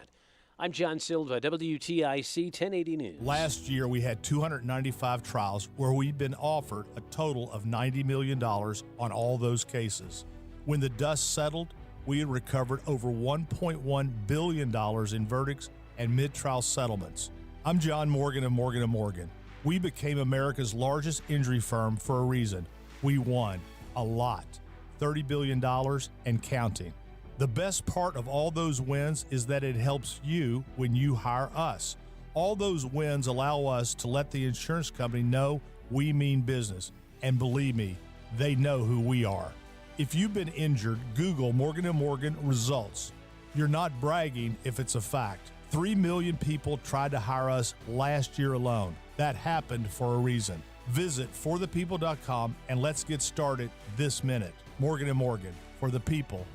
I'm John Silva, WTIC 1080 News. Last year, we had 295 trials where we'd been offered a total of $90 million on all those cases. When the dust settled, we had recovered over $1.1 billion in verdicts and mid-trial settlements. I'm John Morgan of Morgan & Morgan. We became America's largest injury firm for a reason. We won a lot, $30 billion and counting. The best part of all those wins is that it helps you when you hire us. All those wins allow us to let the insurance company know we mean business. And believe me, they know who we are. If you've been injured, Google Morgan & Morgan results. You're not bragging if it's a fact. 3 million people tried to hire us last year alone. That happened for a reason. Visit forthepeople.com and let's get started this minute. Morgan & Morgan, for the people.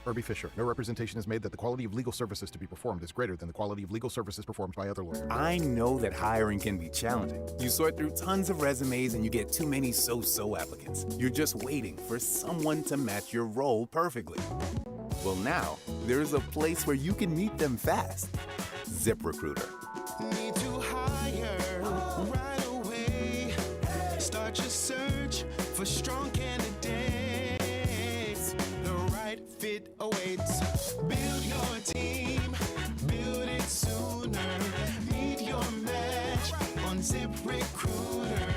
Herbie Fisher. No representation is made that the quality of legal services to be performed is greater than the quality of legal services performed by other lawyers. I know that hiring can be challenging. You sort through tons of resumes and you get too many so-so applicants. You're just waiting for someone to match your role perfectly. Well, now, there's a place where you can meet them fast. ZipRecruiter. Need to hire right away. Start your search for strong candidates. The right fit awaits. Build your team, build it sooner. Meet your match on ZipRecruiter.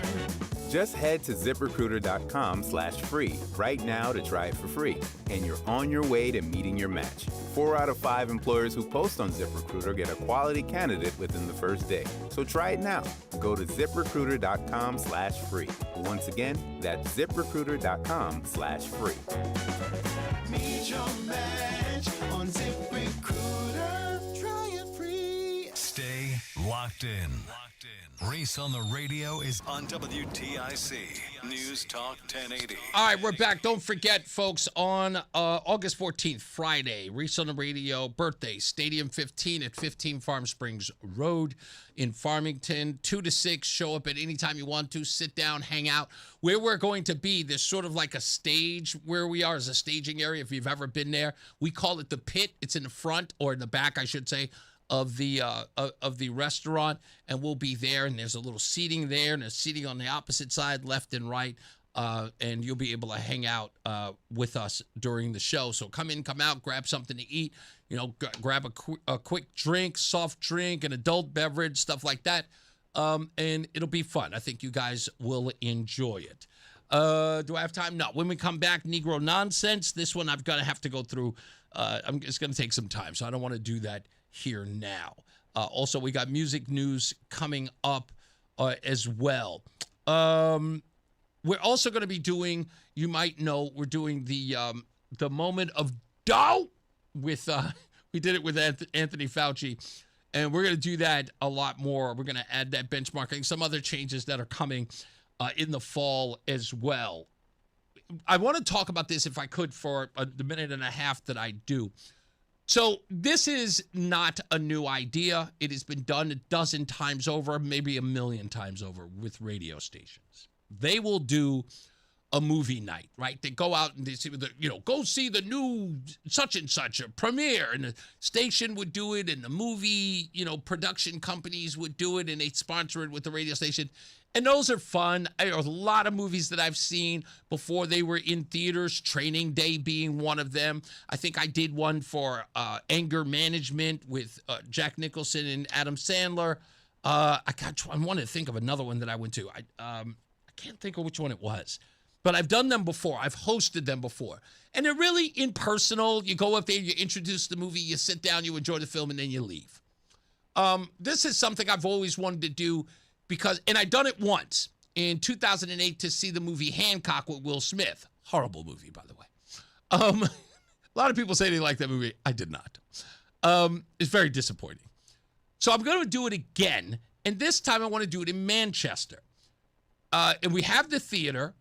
Just head to ZipRecruiter.com/free right now to try it for free, and you're on your way to meeting your match. 4 out of 5 employers who post on ZipRecruiter get a quality candidate within the first day. So try it now. Go to ZipRecruiter.com/free. Once again, that's ZipRecruiter.com/free. Meet your match on ZipRecruiter. Try it free. Stay locked in. Reese on the radio is on WTIC News Talk 1080. All right, we're back. Don't forget, folks, on August 14th, Friday, Reese on the radio, birthday, Stadium 15 at 15 Farm Springs Road in Farmington, 2 to 6. Show up at any time you want to. Sit down, hang out. Where we're going to be, there's sort of like a stage where we are as a staging area. If you've ever been there, we call it the pit. It's in the front, or in the back, I should say, of the restaurant, and we'll be there, and there's a little seating there, and there's seating on the opposite side, left and right, and you'll be able to hang out with us during the show. So come in, come out, grab something to eat, grab a quick drink, soft drink, an adult beverage, stuff like that, and it'll be fun. I think you guys will enjoy it. Do I have time? No. When we come back, Negro Nonsense. This one I've got to have to go through. It's going to take some time, so I don't want to do that here now. Also, we got music news coming up as well. We're also going to be doing, you might know, we're doing the moment of doubt with, we did it with Anthony Fauci, and we're going to do that a lot more. We're going to add that benchmarking, some other changes that are coming in the fall as well. I want to talk about this, if I could, for the minute and a half that I do. So this is not a new idea. It has been done a dozen times over, maybe a million times over with radio stations. They will do a movie night, right? They go out and they see, go see the new such and such a premiere, and the station would do it, and the movie, production companies would do it, and they'd sponsor it with the radio station. And those are fun. There are a lot of movies that I've seen before they were in theaters, Training Day being one of them. I think I did one for Anger Management with Jack Nicholson and Adam Sandler. I wanted to think of another one that I went to. I can't think of which one it was. But I've done them before. I've hosted them before. And they're really impersonal. You go up there, you introduce the movie, you sit down, you enjoy the film, and then you leave. This is something I've always wanted to do and I'd done it once in 2008 to see the movie Hancock with Will Smith. Horrible movie, by the way. A lot of people say they like that movie. I did not. It's very disappointing. So I'm going to do it again, and this time I want to do it in Manchester. And we have the theater,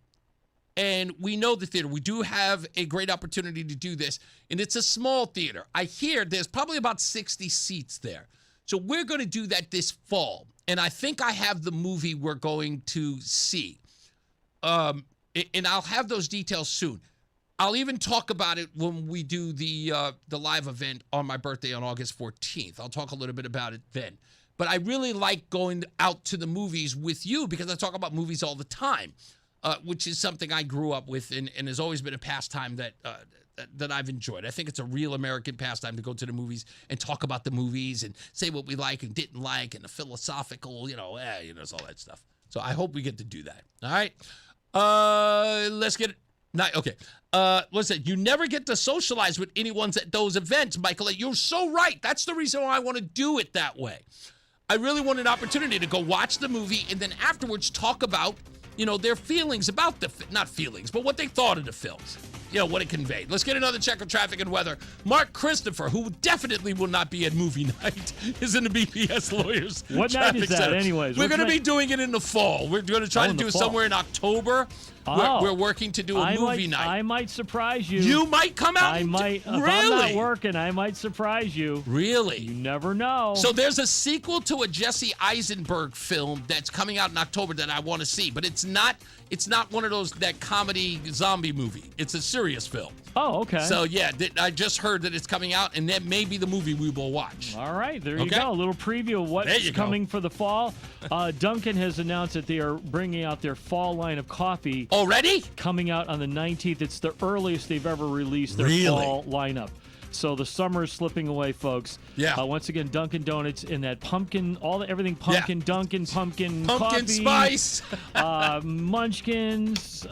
and we know the theater. We do have a great opportunity to do this, and it's a small theater. I hear there's probably about 60 seats there. So we're going to do that this fall. And I think I have the movie we're going to see. And I'll have those details soon. I'll even talk about it when we do the live event on my birthday on August 14th. I'll talk a little bit about it then. But I really like going out to the movies with you because I talk about movies all the time, which is something I grew up with and has always been a pastime that I've enjoyed. I think it's a real American pastime to go to the movies and talk about the movies and say what we like and didn't like and the philosophical, it's all that stuff. So I hope we get to do that. All right. Let's get it. Okay. Listen, you never get to socialize with anyone at those events, Michael. You're so right. That's the reason why I want to do it that way. I really want an opportunity to go watch the movie and then afterwards talk about, their feelings about not feelings, but what they thought of the film. What it conveyed. Let's get another check of traffic and weather. Mark Christopher, who definitely will not be at movie night, is in the BPS Lawyers. What night is that, anyways? We're going to be doing it in the fall. We're going to try to do it somewhere in October. We're working to do a movie night. I might surprise you. You might come out. I might. Really? If I'm not working, I might surprise you. Really? You never know. So there's a sequel to a Jesse Eisenberg film that's coming out in October that I want to see, but it's not one of that comedy zombie movie. It's a serious film. Oh, okay. So yeah, I just heard that it's coming out, and that may be the movie we will watch. All right, there you go. A little preview of what's coming for the fall. Dunkin' has announced that they are bringing out their fall line of coffee. Already? Coming out on the 19th. It's the earliest they've ever released their fall lineup. So the summer is slipping away, folks. Yeah. Once again, Dunkin' Donuts in that pumpkin, everything pumpkin, Dunkin' pumpkin coffee, spice, munchkins,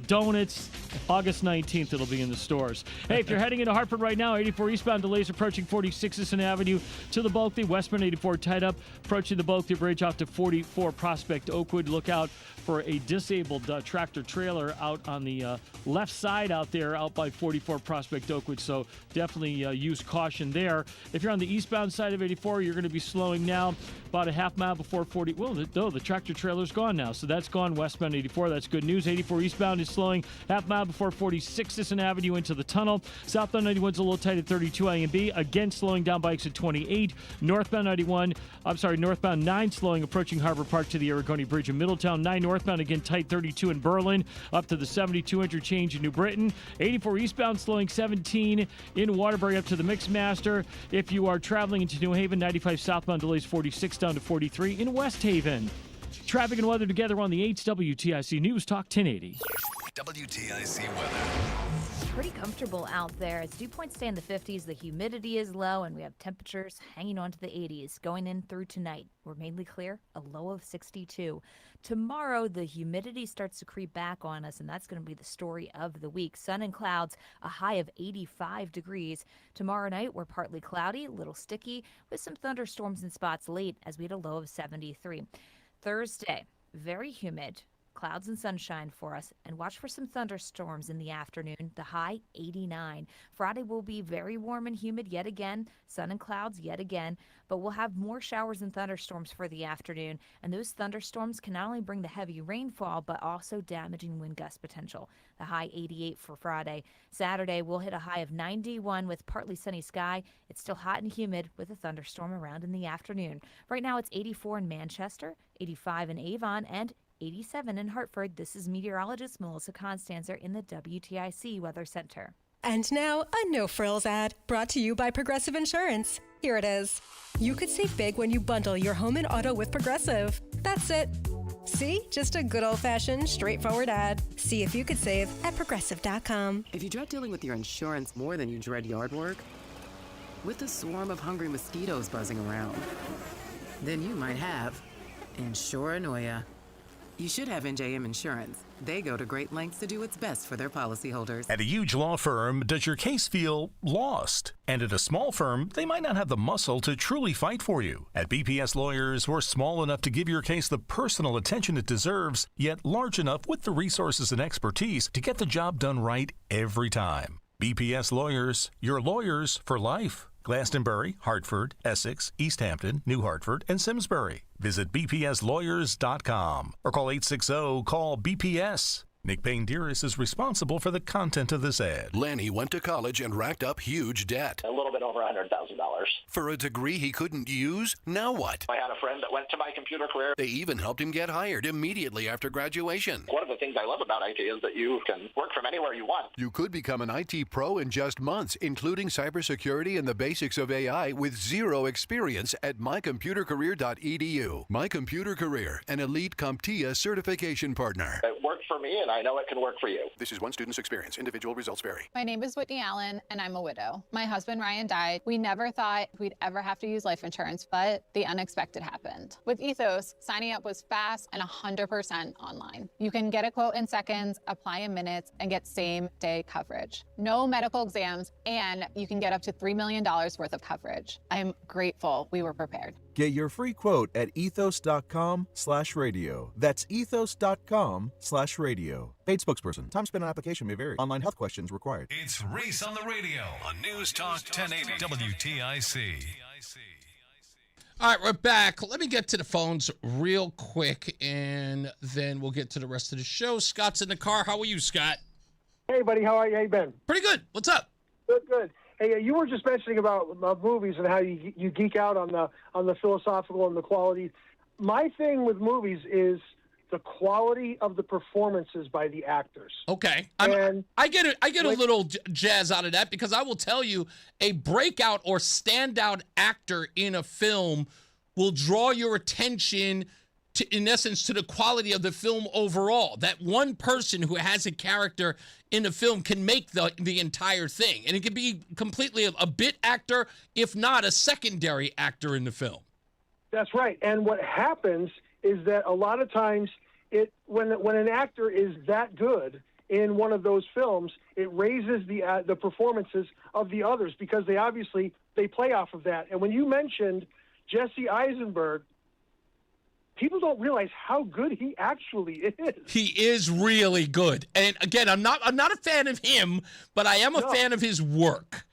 donuts. August 19th, it'll be in the stores. Hey, if you're heading into Hartford right now, 84 eastbound delays approaching 46th Avenue to the Bulkley. Westbound 84 tied up, approaching the Bulkley Bridge out to 44 Prospect Oakwood. Look out for a disabled tractor trailer out on the left side out there, out by 44 Prospect Oakwood. So definitely use caution there. If you're on the eastbound side of 84, you're going to be slowing now about a half mile before 40. Well, the tractor trailer's gone now, so that's gone westbound 84. That's good news. 84 eastbound is slowing half mile before 46th Avenue into the tunnel. Southbound 91's a little tight at 32A and B. Again, slowing down by exit 28. Northbound 9 slowing approaching Harbor Park to the Aragoni Bridge in Middletown. 9 northbound again tight 32 in Berlin up to the 72 interchange in New Britain. 84 eastbound slowing 17 in Waterbury up to the Mixmaster. If you are traveling into New Haven, 95 southbound delays 46 down to 43 in West Haven. Traffic and weather together on the 8's WTIC News Talk 1080. WTIC weather. Pretty comfortable out there. As dew points stay in the 50s, the humidity is low, and we have temperatures hanging on to the 80s. Going in through tonight, we're mainly clear, a low of 62. Tomorrow, the humidity starts to creep back on us, and that's going to be the story of the week. Sun and clouds, a high of 85 degrees. Tomorrow night, we're partly cloudy, a little sticky, with some thunderstorms in spots late as we had a low of 73. Thursday, very humid. Clouds and sunshine for us, and watch for some thunderstorms in the afternoon. The high 89. Friday will be very warm and humid yet again, sun and clouds yet again, but we'll have more showers and thunderstorms for the afternoon, and those thunderstorms can not only bring the heavy rainfall but also damaging wind gust potential. The high 88 for Friday. Saturday we'll hit a high of 91 with partly sunny sky. It's still hot and humid with a thunderstorm around in the afternoon. Right now it's 84 in Manchester, 85 in Avon, and 87 in Hartford. This is meteorologist Melissa Constanzer in the WTIC Weather Center. And now, a no-frills ad brought to you by Progressive Insurance. Here it is. You could save big when you bundle your home and auto with Progressive. That's it. See? Just a good old-fashioned, straightforward ad. See if you could save at Progressive.com. If you dread dealing with your insurance more than you dread yard work, with a swarm of hungry mosquitoes buzzing around, then you might have Insuranoia. You should have NJM Insurance. They go to great lengths to do what's best for their policyholders. At a huge law firm, does your case feel lost? And at a small firm, they might not have the muscle to truly fight for you. At BPS Lawyers, we're small enough to give your case the personal attention it deserves, yet large enough with the resources and expertise to get the job done right every time. BPS Lawyers, your lawyers for life. Glastonbury, Hartford, Essex, East Hampton, New Hartford, and Simsbury. Visit bpslawyers.com or call 860-CALL-BPS. Nick Payne-Dearest is responsible for the content of this ad. Lanny went to college and racked up huge debt. A little bit over $100,000. For a degree he couldn't use? Now what? I had a friend that went to My Computer Career. They even helped him get hired immediately after graduation. One of the things I love about IT is that you can work from anywhere you want. You could become an IT pro in just months, including cybersecurity and the basics of AI with zero experience at mycomputercareer.edu. My Computer Career, an elite CompTIA certification partner. It worked for me, and I know it can work for you. This is one student's experience. Individual results vary. My name is Whitney Allen, and I'm a widow. My husband, Ryan, died. We never thought we'd ever have to use life insurance, but the unexpected happened. With Ethos, signing up was fast and 100% online. You can get a quote in seconds, apply in minutes, and get same-day coverage. No medical exams, and you can get up to $3 million worth of coverage. I'm grateful we were prepared. Get your free quote at ethos.com/radio. That's ethos.com/radio. Paid spokesperson. Time spent on application may vary. Online health questions required. It's Reese on the radio on News Talk 1080 WTIC. All right, we're back. Let me get to the phones real quick, and then we'll get to the rest of the show. Scott's in the car. How are you, Scott? Hey, buddy. How are you? How you been? Pretty good. What's up? Good. Hey, you were just mentioning about movies and how you geek out on the philosophical and the quality. My thing with movies is the quality of the performances by the actors. Okay, I get it. I get a little jazz out of that because I will tell you, a breakout or standout actor in a film will draw your attention in essence, to the quality of the film overall. That one person who has a character in a film can make the entire thing. And it can be completely a bit actor, if not a secondary actor in the film. That's right. And what happens is that a lot of times when an actor is that good in one of those films, it raises the performances of the others because they play off of that. And when you mentioned Jesse Eisenberg, people don't realize how good he actually is. He is really good. And again, I'm not a fan of him, but I am a fan of his work.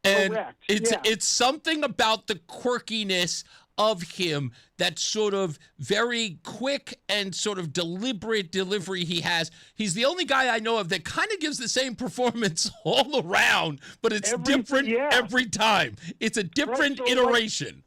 And Correct. it's something about the quirkiness of him, that sort of very quick and sort of deliberate delivery he has. He's the only guy I know of that kind of gives the same performance all around, but it's different every time. It's a different iteration.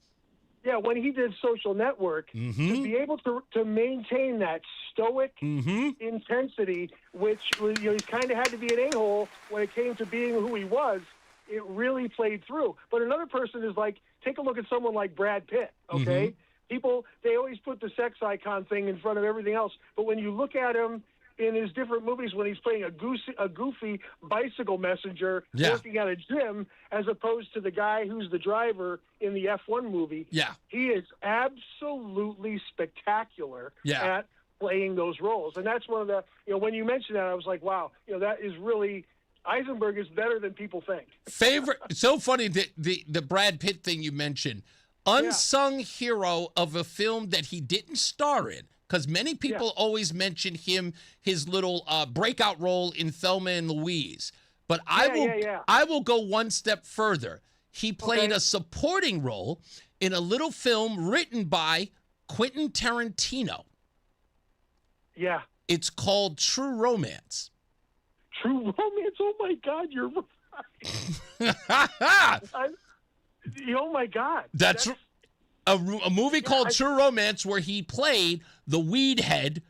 When he did Social Network, to be able to maintain that stoic intensity, which he kind of had to be an a-hole when it came to being who he was, it really played through. But another person is like, take a look at someone like Brad Pitt, okay? People, they always put the sex icon thing in front of everything else, but when you look at him in his different movies when he's playing a goofy bicycle messenger working at a gym as opposed to the guy who's the driver in the F1 movie. He is absolutely spectacular at playing those roles. And that's one of the, when you mentioned that, I was like, wow, that is really, Eisenberg is better than people think. So funny that the Brad Pitt thing you mentioned. Unsung hero of a film that he didn't star in. Because many people always mention his little breakout role in Thelma and Louise. But I will go one step further. He played a supporting role in a little film written by Quentin Tarantino. Yeah. It's called True Romance. True Romance? Oh, my God, you're right. Oh, my God. That's a movie called True Romance where he played the weed head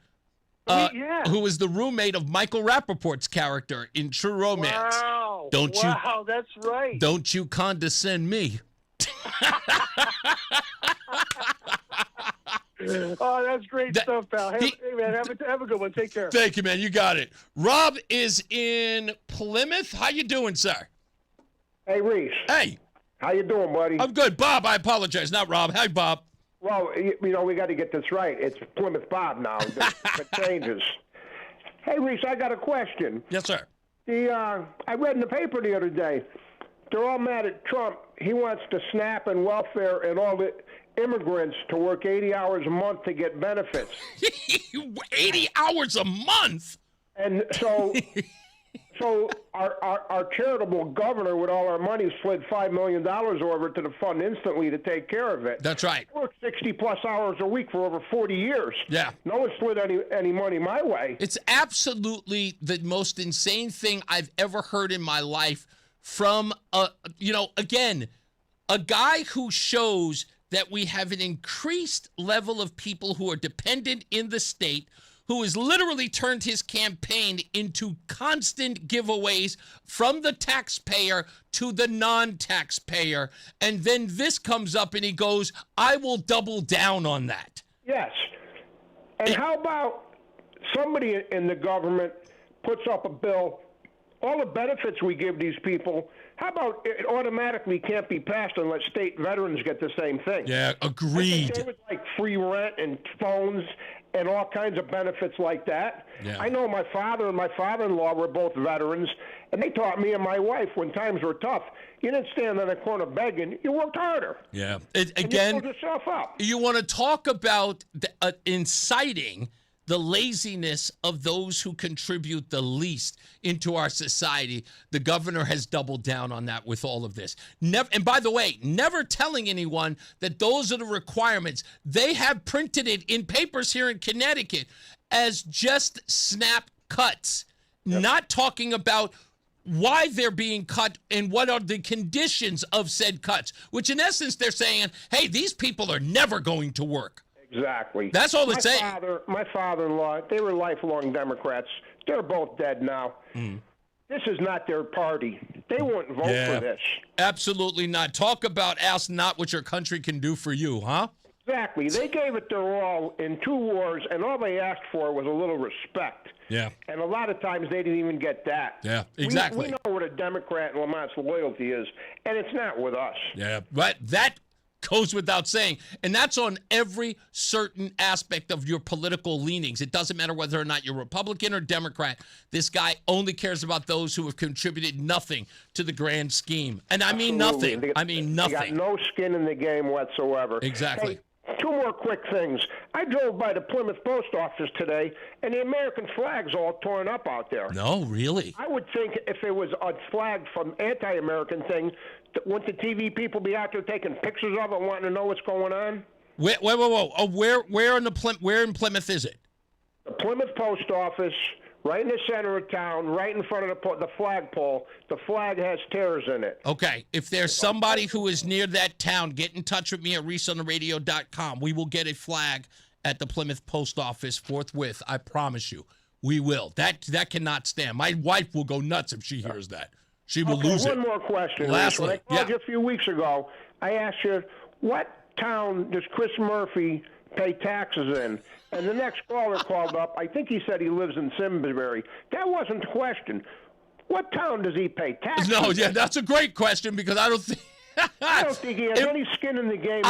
who was the roommate of Michael Rappaport's character in True Romance. Wow. That's right. Don't you condescend me. Oh, that's great stuff, pal. Hey, man, have a good one. Take care. Thank you, man. You got it. Rob is in Plymouth. How you doing, sir? Hey, Reese. Hey. How you doing, buddy? I'm good. Bob, I apologize. Not Rob. Hi, Bob. Well, we got to get this right. It's Plymouth Bob now. It changes. Hey, Reese, I got a question. Yes, sir. I read in the paper the other day, they're all mad at Trump. He wants to SNAP and welfare and all the immigrants to work 80 hours a month to get benefits. 80 hours a month? And so our charitable governor with all our money slid $5 million over to the fund instantly to take care of it. That's right. Worked 60-plus hours a week for over 40 years. Yeah. No one slid any money my way. It's absolutely the most insane thing I've ever heard in my life from, again, a guy who shows that we have an increased level of people who are dependent in the state, who has literally turned his campaign into constant giveaways from the taxpayer to the non-taxpayer. And then this comes up and he goes, I will double down on that. Yes. And how about somebody in the government puts up a bill, all the benefits we give these people, how about it automatically can't be passed unless state veterans get the same thing? Yeah, agreed. There was like free rent and phones and all kinds of benefits like that. Yeah. I know my father and my father-in-law were both veterans, and they taught me and my wife when times were tough, you didn't stand on the corner begging. You worked harder. Yeah. Again, you pulled yourself up. You want to talk about inciting the laziness of those who contribute the least into our society. The governor has doubled down on that with all of this. And by the way, never telling anyone that those are the requirements. They have printed it in papers here in Connecticut as just SNAP cuts, not talking about why they're being cut and what are the conditions of said cuts, which in essence they're saying, hey, these people are never going to work. Exactly. That's all it's saying. My father-in-law, they were lifelong Democrats. They're both dead now. This is not their party. They wouldn't vote for this. Absolutely not. Talk about ask not what your country can do for you, huh? Exactly. They gave it their all in 2 wars, and all they asked for was a little respect. Yeah. And a lot of times they didn't even get that. Yeah, exactly. We know what a Democrat and Lamont's loyalty is, and it's not with us. Yeah, but that goes without saying. And that's on every certain aspect of your political leanings. It doesn't matter whether or not you're Republican or Democrat. This guy only cares about those who have contributed nothing to the grand scheme. And I mean Absolutely. nothing. I mean nothing. They got no skin in the game whatsoever. Exactly. Hey, 2 more quick things. I drove by the Plymouth Post Office today, and the American flag's all torn up out there. No, really? I would think if it was a flag from anti-American thing, wouldn't the TV people be out there taking pictures of it, wanting to know what's going on? Wait, whoa. Oh, where in Plymouth is it? The Plymouth Post Office, right in the center of town, right in front of the flagpole. The flag has tears in it. Okay, if there's somebody who is near that town, get in touch with me at reeseontheradio.com. We will get a flag at the Plymouth Post Office forthwith. I promise you. We will. That cannot stand. My wife will go nuts if she hears that. She will lose it. One more question. Lastly, When I called you a few weeks ago, I asked you, what town does Chris Murphy pay taxes in? And the next caller called up. I think he said he lives in Simsbury. That wasn't the question. What town does he pay taxes No, in? yeah, that's a great question because I don't think... I don't think he has any skin in the game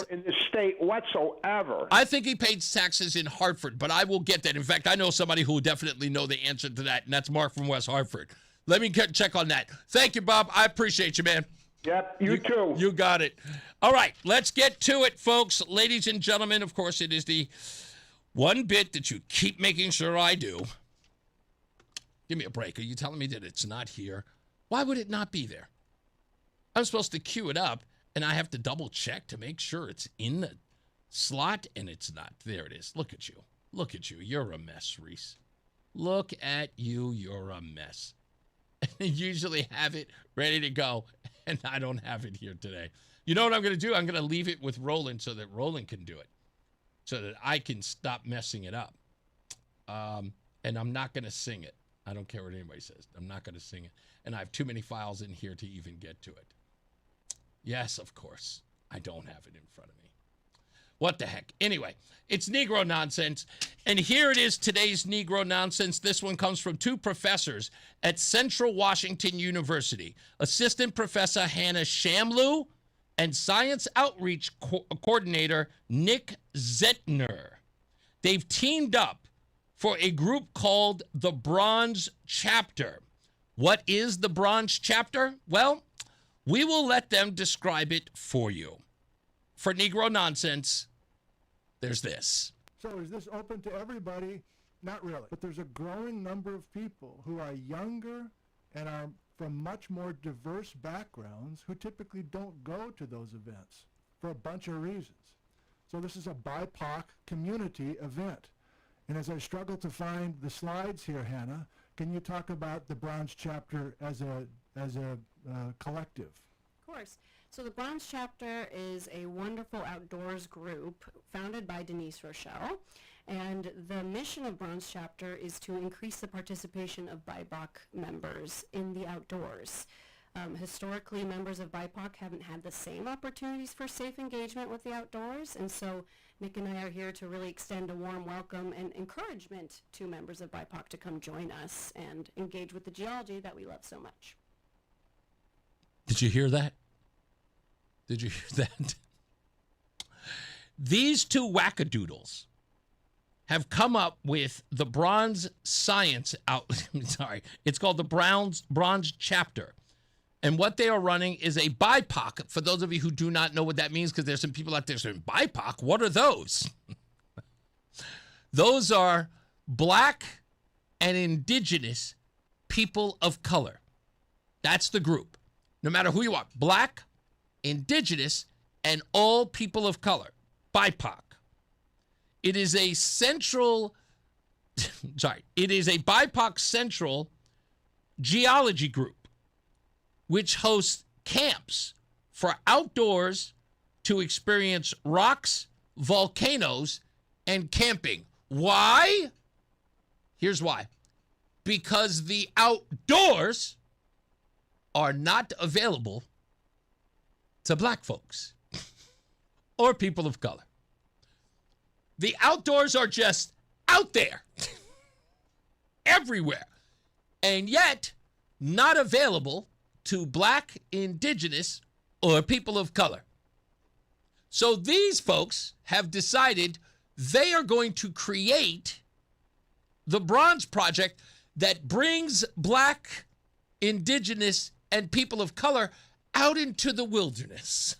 in this state whatsoever. I think he pays taxes in Hartford, but I will get that. In fact, I know somebody who will definitely know the answer to that, and that's Mark from West Hartford. Let me check on that. Thank you, Bob. I appreciate you, man. Yep, you too. You got it. All right, let's get to it, folks. Ladies and gentlemen, of course, it is the one bit that you keep making sure I do. Give me a break. Are you telling me that it's not here? Why would it not be there? I'm supposed to queue it up, and I have to double check to make sure it's in the slot, and it's not. There it is. Look at you. Look at you. You're a mess, Reese. Look at you. You're a mess. I usually have it ready to go, and I don't have it here today. You know what I'm going to do? I'm going to leave it with Roland so that Roland can do it, so that I can stop messing it up. And I'm not going to sing it. I don't care what anybody says. I'm not going to sing it. And I have too many files in here to even get to it. Yes, of course. I don't have it in front of me. What the heck? Anyway, it's Negro Nonsense. And here it is, today's Negro Nonsense. This one comes from 2 professors at Central Washington University. Assistant Professor Hannah Shamloo and Science Outreach Coordinator Nick Zettner. They've teamed up for a group called the Bronze Chapter. What is the Bronze Chapter? Well, we will let them describe it for you. For Negro Nonsense, there's this. So is this open to everybody? Not really. But there's a growing number of people who are younger and are from much more diverse backgrounds who typically don't go to those events for a bunch of reasons. So this is a BIPOC community event. And as I struggle to find the slides here, Hannah, can you talk about the Bronze Chapter as a collective? Of course. So the Bronze Chapter is a wonderful outdoors group founded by Denise Rochelle. And the mission of Bronze Chapter is to increase the participation of BIPOC members in the outdoors. Historically, members of BIPOC haven't had the same opportunities for safe engagement with the outdoors, and so Nick and I are here to really extend a warm welcome and encouragement to members of BIPOC to come join us and engage with the geology that we love so much. Did you hear that? Did you hear that? These 2 wackadoodles have come up with the Bronze Science it's called the Bronze Chapter. And what they are running is a BIPOC. For those of you who do not know what that means, because there's some people out there saying, BIPOC? What are those? Those are Black and Indigenous people of color. That's the group. No matter who you are, Black, Indigenous, and all people of color. BIPOC. It is a BIPOC central geology group, which hosts camps for outdoors to experience rocks, volcanoes, and camping. Why? Here's why. Because the outdoors are not available to Black folks or people of color. The outdoors are just out there, everywhere, and yet not available to black, indigenous, or people of color. So these folks have decided they are going to create the Bronze Project that brings black, indigenous, and people of color out into the wilderness.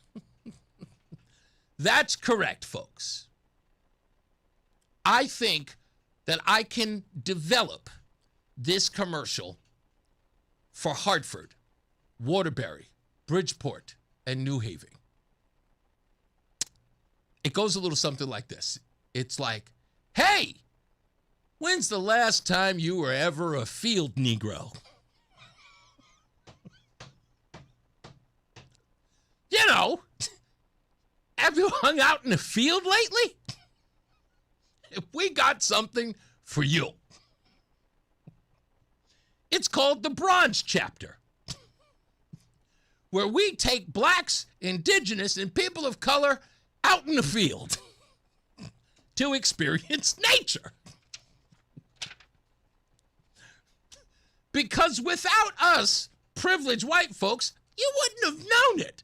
That's correct, folks. I think that I can develop this commercial for Hartford, Waterbury, Bridgeport, and New Haven. It goes a little something like this. It's like, hey, when's the last time you were ever a field Negro? You know, have you hung out in the field lately? If we got something for you. It's called the Bronze Chapter, where we take blacks, indigenous, and people of color out in the field to experience nature. Because without us, privileged white folks, you wouldn't have known it.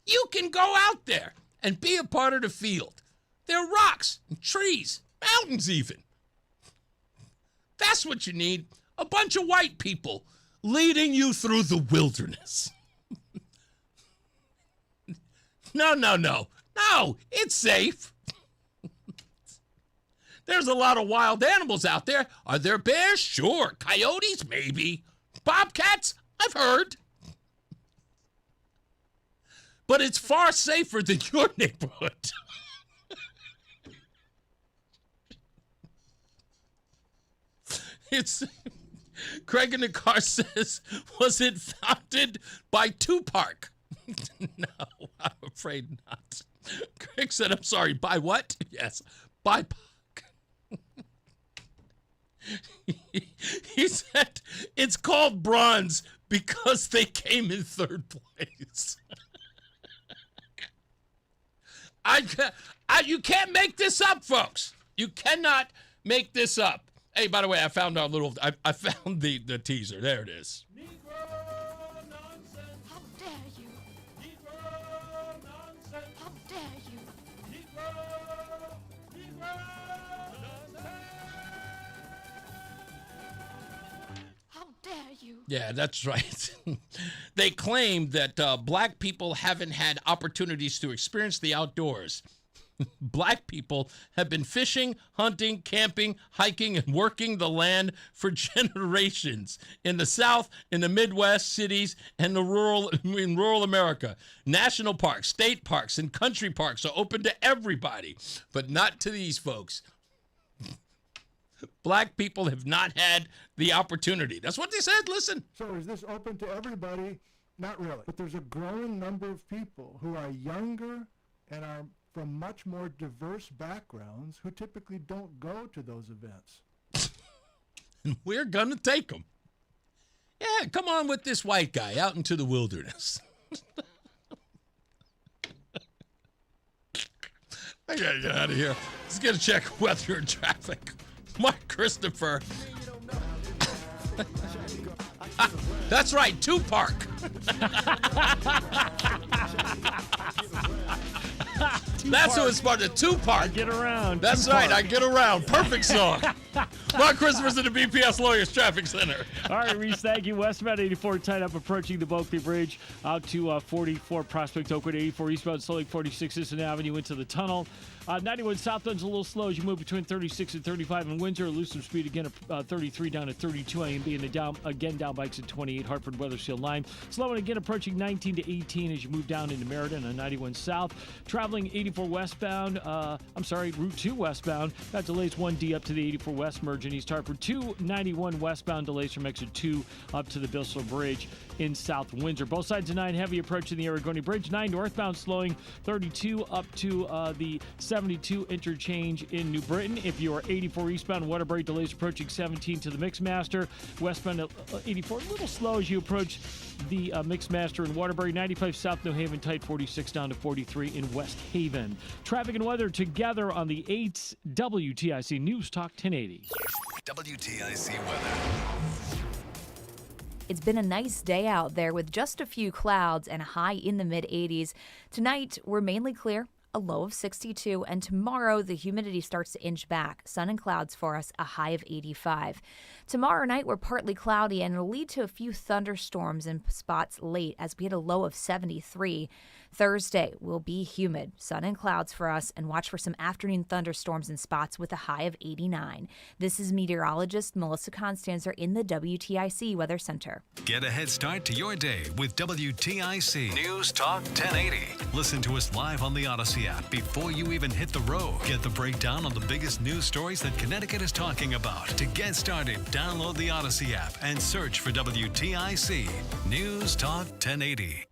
You can go out there and be a part of the field. There are rocks and trees, mountains even. That's what you need. A bunch of white people leading you through the wilderness. No, it's safe. There's a lot of wild animals out there. Are there bears? Sure. Coyotes? Maybe. Bobcats? I've heard. But it's far safer than your neighborhood. It's Craig in the car says, was it founded by Tupac? No, I'm afraid not. Craig said, I'm sorry, by what? Yes, by Pac. He said, it's called bronze because they came in third place. You can't make this up, folks. You cannot make this up. Hey, by the way, I found our little, I found the teaser. There it is. How dare you? How dare you? How dare you? Yeah, that's right. They claim that black people haven't had opportunities to experience the outdoors. Black people have been fishing, hunting, camping, hiking, and working the land for generations in the South, in the Midwest cities, and in rural America. National parks, state parks, and country parks are open to everybody, but not to these folks. Black people have not had the opportunity. That's what they said. Listen. So is this open to everybody? Not really. But there's a growing number of people who are younger and are from much more diverse backgrounds who typically don't go to those events. And we're going to take them. Yeah, come on with this white guy out into the wilderness. I got to get out of here. Let's get a check of weather and traffic. Mark Christopher. That's right, Tupac. That's who it's part of, Tupac. I get around. That's Tupac. right, I get around. Perfect song. Mark Christopher's in the BPS Lawyers Traffic Center. All right, Reese, thank you. Westbound 84 tied up approaching the Bulkley Bridge out to 44 Prospect Oakwood, 84 eastbound Salt Lake 46 Sisson Avenue into the tunnel. 91 southbound's a little slow as you move between 36 and 35 in Windsor. Lose some speed again at 33 down to 32 AMB and down bikes at 28 Hartford Weathersfield line. Slowing again approaching 19 to 18 as you move down into Meriden on 91 south. Traveling 84 westbound, Route 2 westbound. That delays 1D up to the 84 west merge in East Hartford. 291 westbound delays from exit 2 up to the Bissell Bridge in South Windsor. Both sides of 9 heavy approaching the Aragoni Bridge. 9 northbound slowing 32 up to the 72 interchange in New Britain. If you are 84 eastbound, Waterbury delays approaching 17 to the Mixmaster. Westbound 84, a little slow as you approach the Mixmaster in Waterbury. 95 south New Haven, tight 46 down to 43 in West Haven. 7. Traffic and weather together on the 8th WTIC News Talk 1080. WTIC weather. It's been a nice day out there with just a few clouds and a high in the mid-80s. Tonight, we're mainly clear, a low of 62, and tomorrow the humidity starts to inch back. Sun and clouds for us, a high of 85. Tomorrow night, we're partly cloudy, and it'll lead to a few thunderstorms in spots late as we hit a low of 73. Thursday will be humid, sun and clouds for us, and watch for some afternoon thunderstorms in spots with a high of 89. This is meteorologist Melissa Constanzer in the WTIC Weather Center. Get a head start to your day with WTIC News Talk 1080. Listen to us live on the Odyssey app before you even hit the road. Get the breakdown on the biggest news stories that Connecticut is talking about. To get started, download the Odyssey app and search for WTIC News Talk 1080.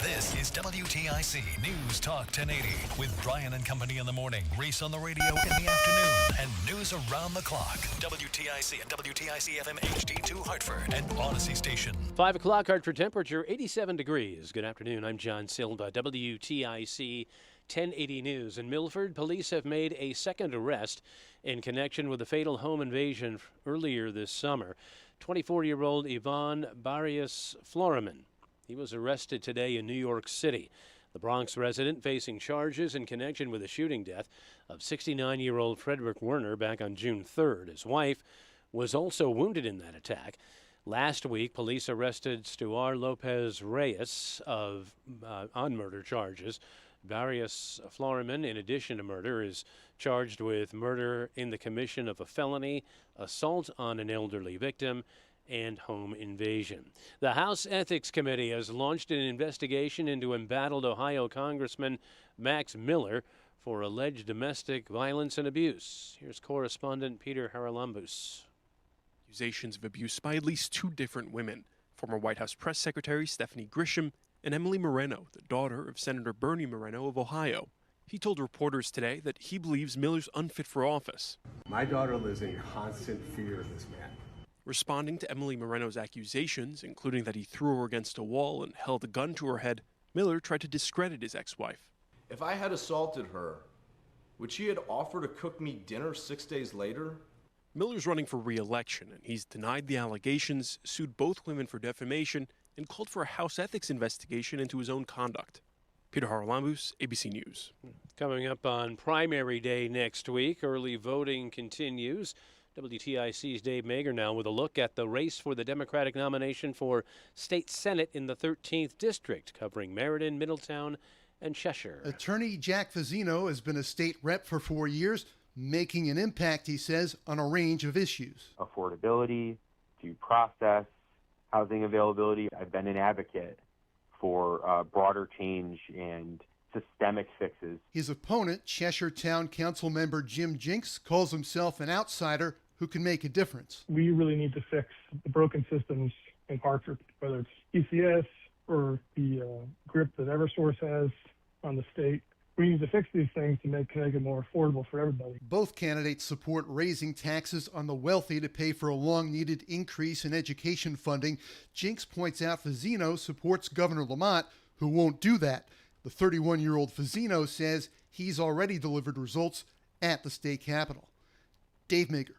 This is WTIC News Talk 1080 with Brian and Company in the morning, Reese on the radio in the afternoon, and news around the clock. WTIC and WTIC FM HD2 Hartford and Odyssey Station. 5 o'clock Hartford temperature, 87 degrees. Good afternoon. I'm John Silva, WTIC 1080 News. In Milford, police have made a second arrest in connection with the fatal home invasion earlier this summer. 24-year-old Ivan Barrios Floreman. He was arrested today in New York City. The Bronx resident facing charges in connection with the shooting death of 69-year-old Frederick Werner back on June 3rd. His wife was also wounded in that attack. Last week, police arrested Stuart Lopez Reyes on murder charges. Barrios Floreman, in addition to murder, is charged with murder in the commission of a felony, assault on an elderly victim, and home invasion. The House Ethics Committee has launched an investigation into embattled Ohio Congressman Max Miller for alleged domestic violence and abuse. Here's correspondent Peter Haralambous. Accusations of abuse by at least two different women, former White House Press Secretary Stephanie Grisham and Emily Moreno, the daughter of Senator Bernie Moreno of Ohio. He told reporters today that he believes Miller's unfit for office. My daughter lives in constant fear of this man. Responding to Emily Moreno's accusations, including that he threw her against a wall and held a gun to her head, Miller tried to discredit his ex-wife. If I had assaulted her, would she have offered to cook me dinner 6 days later? Miller's running for re-election, and he's denied the allegations, sued both women for defamation, and called for a House ethics investigation into his own conduct. Peter Haralambous, ABC News. Coming up on primary day next week, early voting continues. WTIC's Dave Mager now with a look at the race for the Democratic nomination for State Senate in the 13th District, covering Meriden, Middletown, and Cheshire. Attorney Jack Fazzino has been a state rep for 4 years, making an impact, he says, on a range of issues. Affordability, due process, housing availability. I've been an advocate for broader change and systemic fixes. His opponent, Cheshire Town Council member Jim Jinks, calls himself an outsider who can make a difference. We really need to fix the broken systems in Hartford, whether it's ECS or the grip that Eversource has on the state. We need to fix these things to make Connecticut more affordable for everybody. Both candidates support raising taxes on the wealthy to pay for a long-needed increase in education funding. Jinks points out Fazzino supports Governor Lamont, who won't do that. The 31-year-old Fazzino says he's already delivered results at the state capitol. Dave Mager,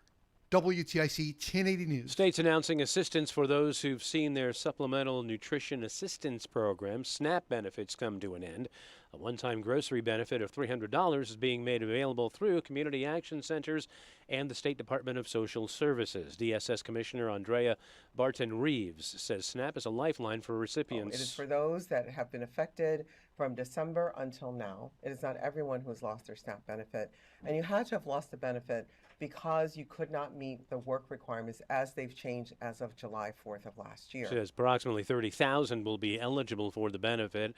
WTIC 1080 News. States announcing assistance for those who've seen their Supplemental Nutrition Assistance Program, SNAP benefits, come to an end. A one-time grocery benefit of $300 is being made available through community action centers and the State Department of Social Services. DSS Commissioner Andrea Barton-Reeves says SNAP is a lifeline for recipients. It is for those that have been affected from December until now. It is not everyone who has lost their SNAP benefit. And you had to have lost the benefit because you could not meet the work requirements as they've changed as of July 4th of last year. Says approximately 30,000 will be eligible for the benefit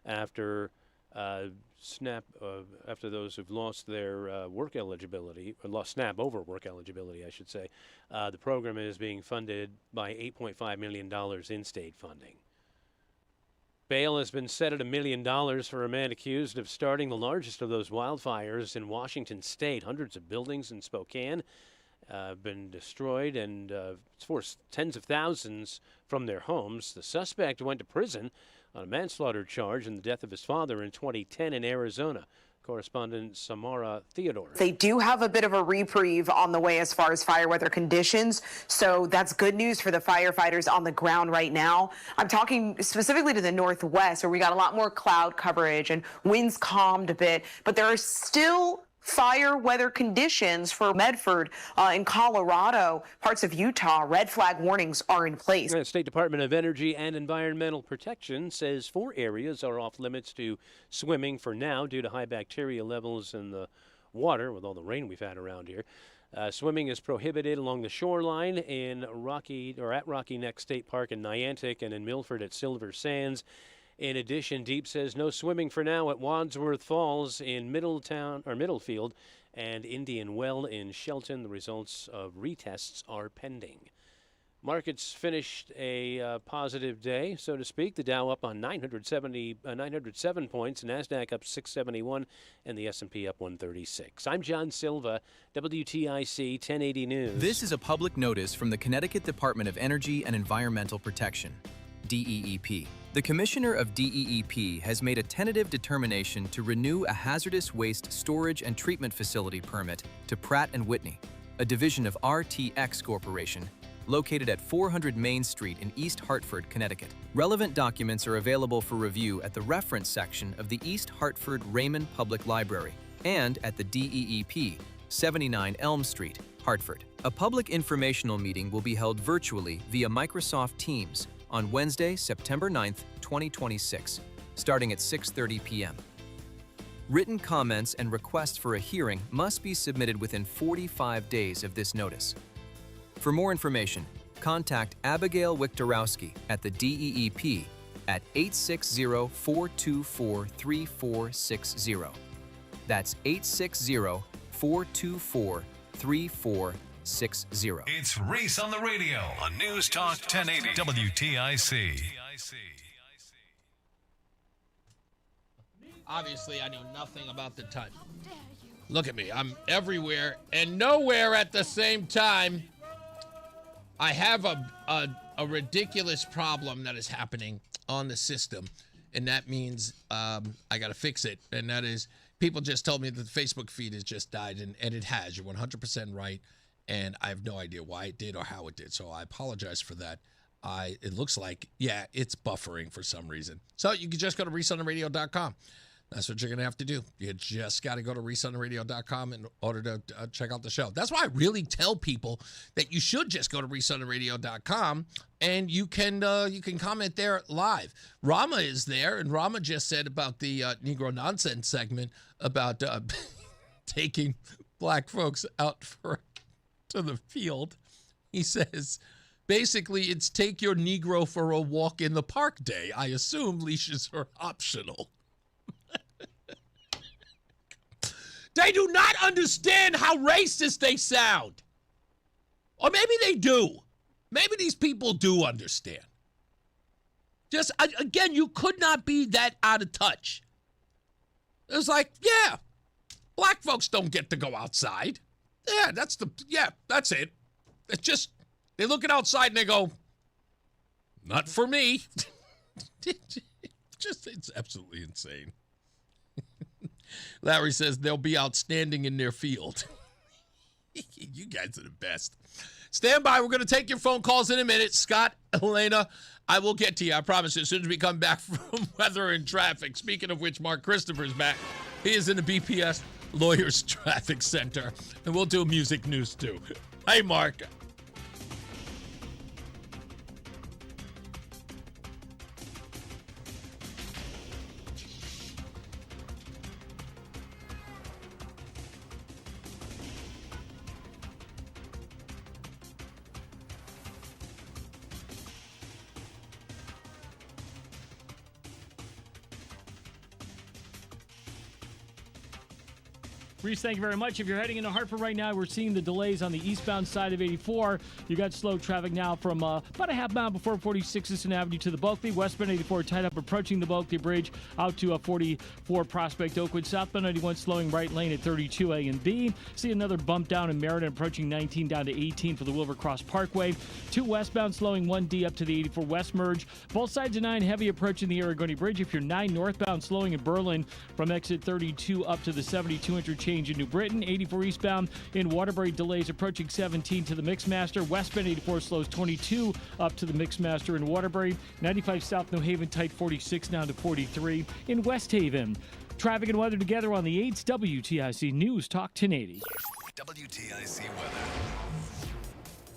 after SNAP, after those who've lost their work eligibility, or lost SNAP over work eligibility, I should say. The program is being funded by $8.5 million in state funding. Bail has been set at $1 million for a man accused of starting the largest of those wildfires in Washington state. Hundreds of buildings in Spokane have been destroyed, and it's forced tens of thousands from their homes. The suspect went to prison on a manslaughter charge in the death of his father in 2010 in Arizona. Correspondent Samara Theodore. They do have a bit of a reprieve on the way as far as fire weather conditions, so that's good news for the firefighters on the ground right now. I'm talking specifically to the northwest, where we got a lot more cloud coverage and winds calmed a bit, but there are still fire weather conditions for Medford in Colorado, parts of Utah. Red flag warnings are in place. The State Department of Energy and Environmental Protection says 4 areas are off limits to swimming for now due to high bacteria levels in the water with all the rain we've had around here. Swimming is prohibited along the shoreline at Rocky Neck State Park in Niantic and in Milford at Silver Sands. In addition, Deep says no swimming for now at Wadsworth Falls in Middlefield and Indian Well in Shelton. The results of retests are pending. Markets finished a positive day, so to speak. The Dow up on 907 points, NASDAQ up 671, and the S&P up 136. I'm John Silva, WTIC 1080 News. This is a public notice from the Connecticut Department of Energy and Environmental Protection, DEEP. The Commissioner of DEEP has made a tentative determination to renew a hazardous waste storage and treatment facility permit to Pratt & Whitney, a division of RTX Corporation, located at 400 Main Street in East Hartford, Connecticut. Relevant documents are available for review at the reference section of the East Hartford Raymond Public Library and at the DEEP, 79 Elm Street, Hartford. A public informational meeting will be held virtually via Microsoft Teams on Wednesday, September 9th, 2026, starting at 6:30 p.m. Written comments and requests for a hearing must be submitted within 45 days of this notice. For more information, contact Abigail Wiktorowski at the DEEP at 860-424-3460. That's 860-424-3460. It's Reese on the radio on NewsTalk 1080 WTIC. Obviously, I know nothing about the touch. Look at me. I'm everywhere and nowhere at the same time. I have a ridiculous problem that is happening on the system, and that means I got to fix it. And that is, people just told me that the Facebook feed has just died, and it has. You're 100% right, and I have no idea why it did or how it did, so I apologize for that. It looks like, it's buffering for some reason. So you can just go to reseontheradio.com. That's what you're going to have to do. You just got to go to reseontheradio.com in order to check out the show. That's why I really tell people that you should just go to reseontheradio.com and you can comment there live. Rama is there, and Rama just said about the Negro Nonsense segment about taking black folks out to the field. He says, basically, it's take your Negro for a walk in the park day. I assume leashes are optional. They do not understand how racist they sound. Or maybe they do. Maybe these people do understand. Just, again, you could not be that out of touch. It's like, black folks don't get to go outside. That's it. It's just, they look at outside and they go, not for me. It's absolutely insane. Larry says they'll be outstanding in their field. You guys are the best. Stand by. We're going to take your phone calls in a minute. Scott, Elena, I will get to you. I promise you, as soon as we come back from weather and traffic. Speaking of which, Mark Christopher's back. He is in the BPS Lawyers Traffic Center. And we'll do music news, too. Hey, Mark. Reese, thank you very much. If you're heading into Hartford right now, we're seeing the delays on the eastbound side of 84. You got slow traffic now from about a half mile before 46 Cissna Avenue to the Bulkley. Westbound 84 tied up approaching the Bulkley Bridge out to 44 Prospect Oakwood. Southbound 91 slowing right lane at 32A and B. See another bump down in Meriden approaching 19 down to 18 for the Wilbur Cross Parkway. 2 westbound slowing 1D up to the 84 West merge. Both sides of 9 heavy approaching the Aragoni Bridge. If you're 9 northbound slowing in Berlin from exit 32 up to the 72 interchange in New Britain. 84 eastbound in Waterbury delays approaching 17 to the Mixmaster. Westbound 84 slows 22 up to the Mixmaster in Waterbury. 95 South New Haven tight 46 down to 43 in West Haven. Traffic and weather together on the 8s. WTIC News Talk 1080. WTIC weather.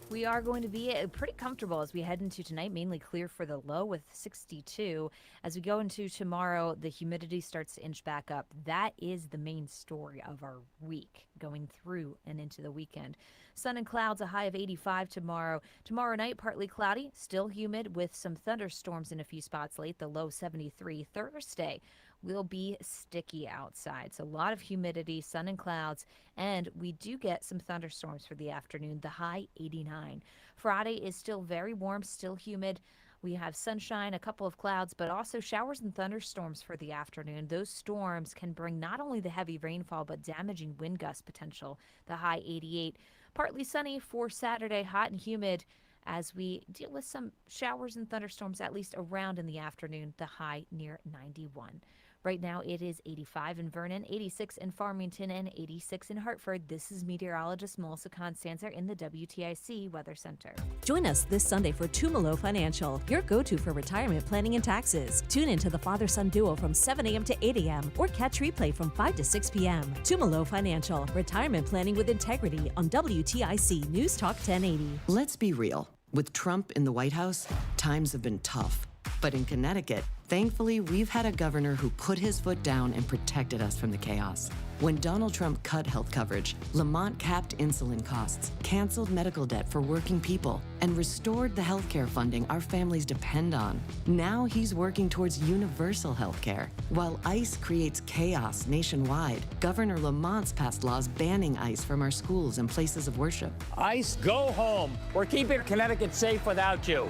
We are going to be pretty comfortable as we head into tonight, mainly clear for the low with 62. As we go into tomorrow, the humidity starts to inch back up. That is the main story of our week going through and into the weekend. Sun and clouds, a high of 85 tomorrow. Tomorrow night, partly cloudy, still humid with some thunderstorms in a few spots late, the low 73. Thursday will be sticky outside. So a lot of humidity, sun and clouds, and we do get some thunderstorms for the afternoon, the high 89. Friday is still very warm, still humid. We have sunshine, a couple of clouds, but also showers and thunderstorms for the afternoon. Those storms can bring not only the heavy rainfall, but damaging wind gust potential, the high 88. Partly sunny for Saturday, hot and humid as we deal with some showers and thunderstorms, at least around in the afternoon, the high near 91. Right now it is 85 in Vernon, 86 in Farmington, and 86 in Hartford. This is meteorologist Melissa Constanza in the WTIC Weather Center. Join us this Sunday for Tumalo Financial, your go-to for retirement planning and taxes. Tune into the father-son duo from 7 a.m. to 8 a.m. or catch replay from 5 to 6 p.m. Tumalo Financial, retirement planning with integrity on WTIC News Talk 1080. Let's be real. With Trump in the White House, times have been tough. But in Connecticut, thankfully, we've had a governor who put his foot down and protected us from the chaos. When Donald Trump cut health coverage, Lamont capped insulin costs, canceled medical debt for working people, and restored the health care funding our families depend on. Now he's working towards universal health care. While ICE creates chaos nationwide, Governor Lamont's passed laws banning ICE from our schools and places of worship. ICE, go home. We're keeping Connecticut safe without you.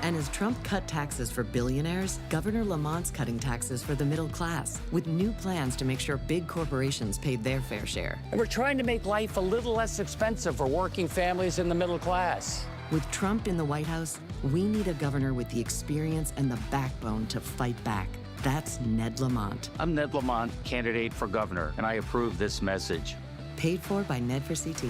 And as Trump cut taxes for billionaires, Governor Lamont's cutting taxes for the middle class, with new plans to make sure big corporations paid their fair share. And we're trying to make life a little less expensive for working families in the middle class. With Trump in the White House, we need a governor with the experience and the backbone to fight back. That's Ned Lamont. I'm Ned Lamont, candidate for governor, and I approve this message. Paid for by Ned for CT.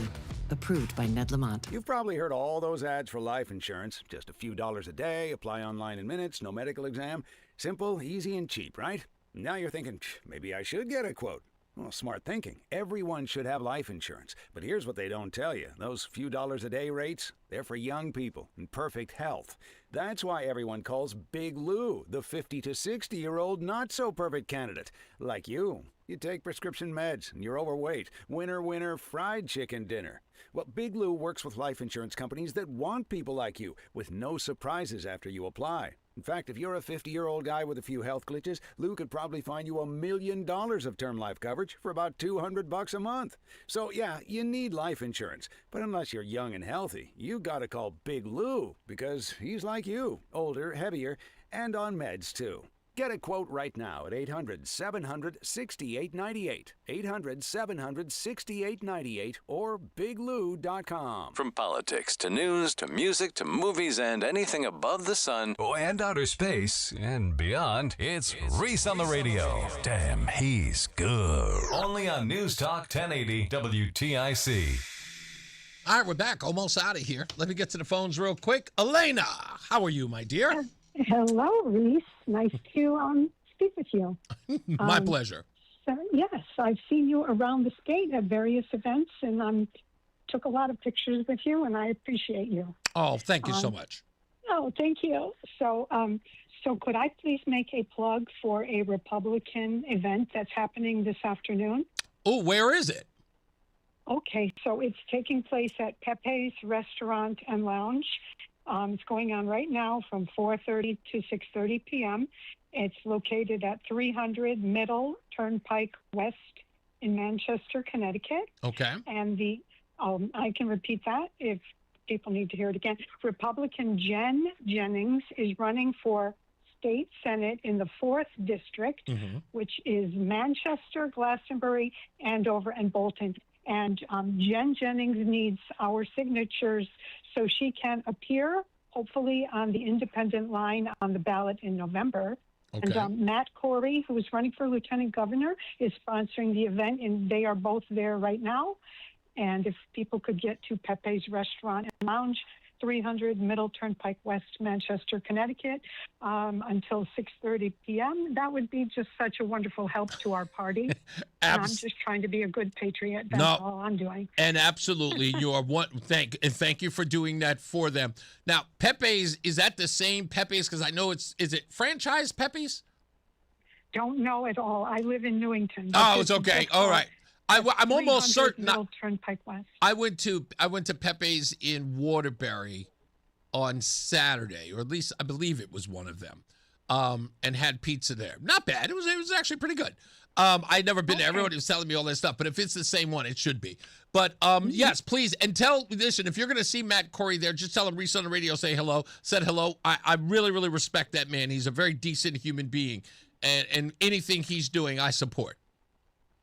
Approved by Ned Lamont. You've probably heard all those ads for life insurance. Just a few dollars a day, apply online in minutes, no medical exam. Simple, easy, and cheap, right? Now you're thinking, maybe I should get a quote. Well, smart thinking. Everyone should have life insurance. But here's what they don't tell you. Those few dollars a day rates, they're for young people in perfect health. That's why everyone calls Big Lou the 50 to 60-year-old not-so-perfect candidate. Like you. You take prescription meds, and you're overweight. Winner, winner, fried chicken dinner. Well, Big Lou works with life insurance companies that want people like you, with no surprises after you apply. In fact, if you're a 50-year-old guy with a few health glitches, Lou could probably find you $1 million of term life coverage for about $200 a month. So, yeah, you need life insurance. But unless you're young and healthy, you gotta call Big Lou, because he's like you, older, heavier, and on meds, too. Get a quote right now at 800-700-6898, 800-700-6898, or biglou.com. From politics to news to music to movies and anything above the sun and outer space and beyond, it's Reese on the radio. Damn, he's good. Only on News Talk 1080 WTIC. All right, we're back. Almost out of here. Let me get to the phones real quick. Elena, how are you, my dear? Hello, Reese. Nice to speak with you. My pleasure. So, yes, I've seen you around the state at various events, and took a lot of pictures with you, and I appreciate you. Oh, thank you so much. Oh, thank you. So could I please make a plug for a Republican event that's happening this afternoon? Oh, where is it? Okay, so it's taking place at Pepe's Restaurant and Lounge. It's going on right now from 4:30 to 6:30 p.m. It's located at 300 Middle Turnpike West in Manchester, Connecticut. Okay. And I can repeat that if people need to hear it again. Republican Jen Jennings is running for state senate in the 4th district, which is Manchester, Glastonbury, Andover, and Bolton. And Jen Jennings needs our signatures so she can appear, hopefully, on the independent line on the ballot in November. Okay. And Matt Corey, who is running for lieutenant governor, is sponsoring the event, and they are both there right now. And if people could get to Pepe's Restaurant and Lounge, 300 Middle Turnpike West, Manchester, Connecticut, until 6:30 p.m., that would be just such a wonderful help to our party. And I'm just trying to be a good patriot. That's all I'm doing. And absolutely, you are one. Thank you for doing that for them. Now, Pepe's, is that the same Pepe's? Because I know is it franchise Pepe's? Don't know at all. I live in Newington. Oh, it's okay. All right. I'm almost certain. Middle Turnpike West. I went to Pepe's in Waterbury on Saturday, or at least I believe it was one of them, and had pizza there. Not bad. It was actually pretty good. I'd never been there. Everybody was telling me all this stuff, but if it's the same one, it should be. But yes, please, and listen, if you're going to see Matt Corey there, just tell him Reese on the radio said hello. I really, really respect that man. He's a very decent human being, and anything he's doing, I support.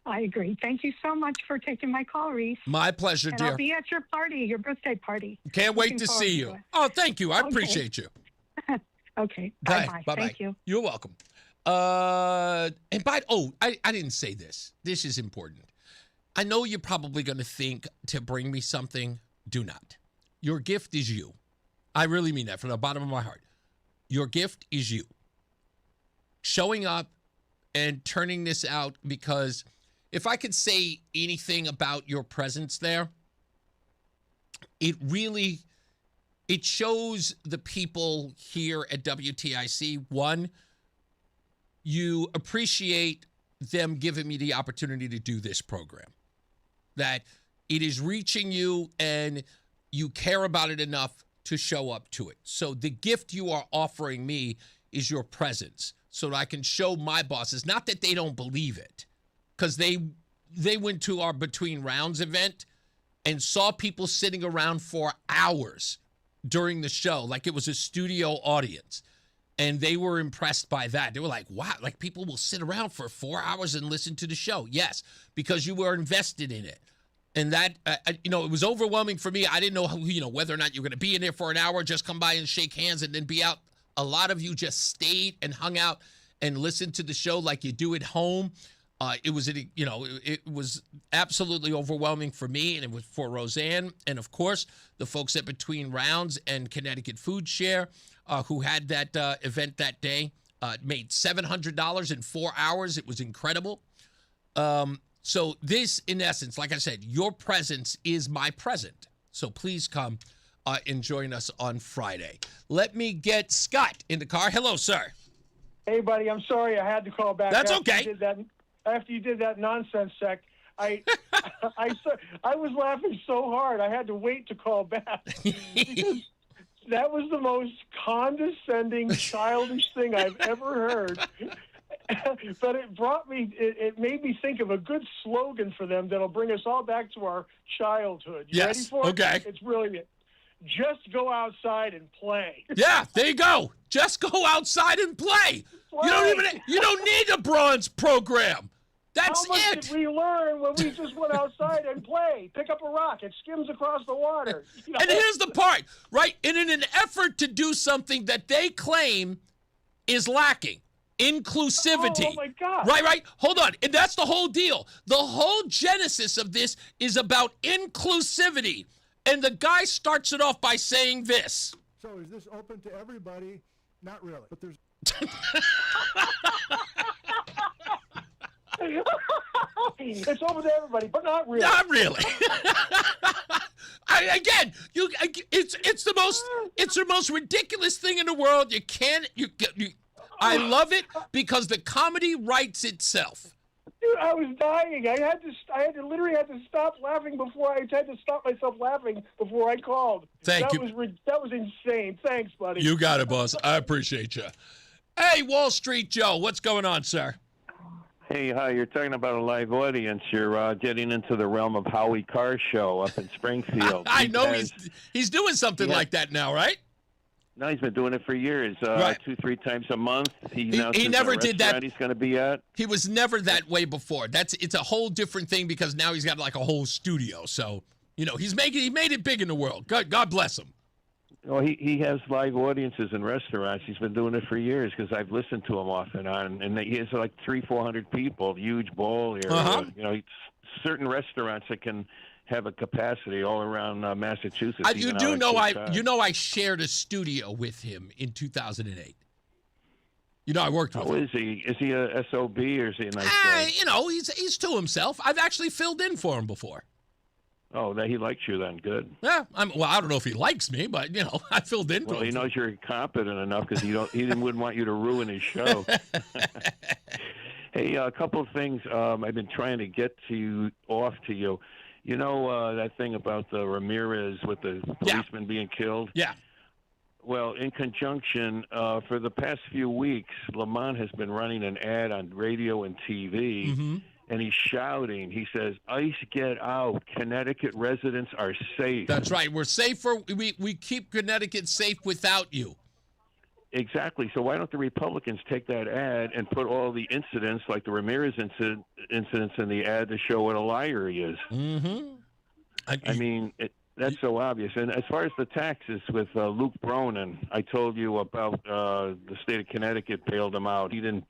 I agree. Thank you so much for taking my call, Reese. My pleasure, and dear. I'll be at your party, your birthday party. Can't wait to see you. Oh, thank you. I appreciate you. Okay. Bye-bye. Bye-bye. Thank you. You're welcome. I didn't say this. This is important. I know you're probably going to think to bring me something. Do not. Your gift is you. I really mean that from the bottom of my heart. Your gift is you. Showing up and turning this out, because if I could say anything about your presence there, it shows the people here at WTIC, one, you appreciate them giving me the opportunity to do this program, that it is reaching you and you care about it enough to show up to it. So the gift you are offering me is your presence, so that I can show my bosses, not that they don't believe it, because they went to our Between Rounds event and saw people sitting around for hours during the show, like it was a studio audience. And they were impressed by that. They were like, wow, like people will sit around for 4 hours and listen to the show. Yes, because you were invested in it. And that, it was overwhelming for me. I didn't know, whether or not you were going to be in there for an hour, just come by and shake hands and then be out. A lot of you just stayed and hung out and listened to the show like you do at home. It was absolutely overwhelming for me, and it was for Roseanne, and of course the folks at Between Rounds and Connecticut Food Share, who had that event that day, made $700 in 4 hours. It was incredible. So this, in essence, like I said, your presence is my present. So please come and join us on Friday. Let me get Scott in the car. Hello, sir. Hey, buddy. I'm sorry I had to call back. That's okay. After you did that nonsense sec, I was laughing so hard I had to wait to call back because that was the most condescending, childish thing I've ever heard. But it made me think of a good slogan for them that'll bring us all back to our childhood. You ready for it? Okay. It's brilliant. Just go outside and play. Yeah, there you go. Just go outside and play. You don't need a bronze program. That's How much it. did we learn when we just went outside and play? Pick up a rock. It skims across the water. And here's the part, right? And in an effort to do something that they claim is lacking, inclusivity. Oh, my God. Right. Hold on. And that's the whole deal. The whole genesis of this is about inclusivity. And the guy starts it off by saying this. So is this open to everybody? Not really. But there's... It's open to everybody, but not really. Not really. It's the most ridiculous thing in the world. I love it because the comedy writes itself. Dude, I was dying. I literally had to stop laughing before I had to stop myself laughing before I called. Thank you. That was insane. Thanks, buddy. You got it, boss. I appreciate you. Hey, Wall Street Joe, what's going on, sir? Hey, hi. You're talking about a live audience. You're getting into the realm of Howie Carr's show up in Springfield. I know he's doing something like that now, right? No, he's been doing it for years. Right. 2-3 times a month. He never did that. He's going to be at. He was never that way before. It's a whole different thing because now he's got like a whole studio. So he made it big in the world. God bless him. Well, he has live audiences in restaurants. He's been doing it for years because I've listened to him off and on. And he has like 300-400 people, huge bowl area. Certain restaurants that can have a capacity all around Massachusetts. I shared a studio with him in 2008. I worked with him. Is he? Is he a SOB or is he a nice guy? He's to himself. I've actually filled in for him before. Oh, that he likes you then. Good. Yeah. I don't know if he likes me, but I filled in for him. Well, he knows you're competent enough because he wouldn't want you to ruin his show. Hey, a couple of things I've been trying to get off to you. You know that thing about the Ramirez with the policeman being killed? Yeah. Well, in conjunction, for the past few weeks, Lamont has been running an ad on radio and TV, and he's shouting. He says, "ICE, get out. Connecticut residents are safe." That's right. We're safer. We keep Connecticut safe without you. Exactly. So why don't the Republicans take that ad and put all the incidents, like the Ramirez incidents in the ad to show what a liar he is? Mm-hmm. I mean, that's so obvious. And as far as the taxes with Luke Bronin, I told you about the state of Connecticut bailed him out. He didn't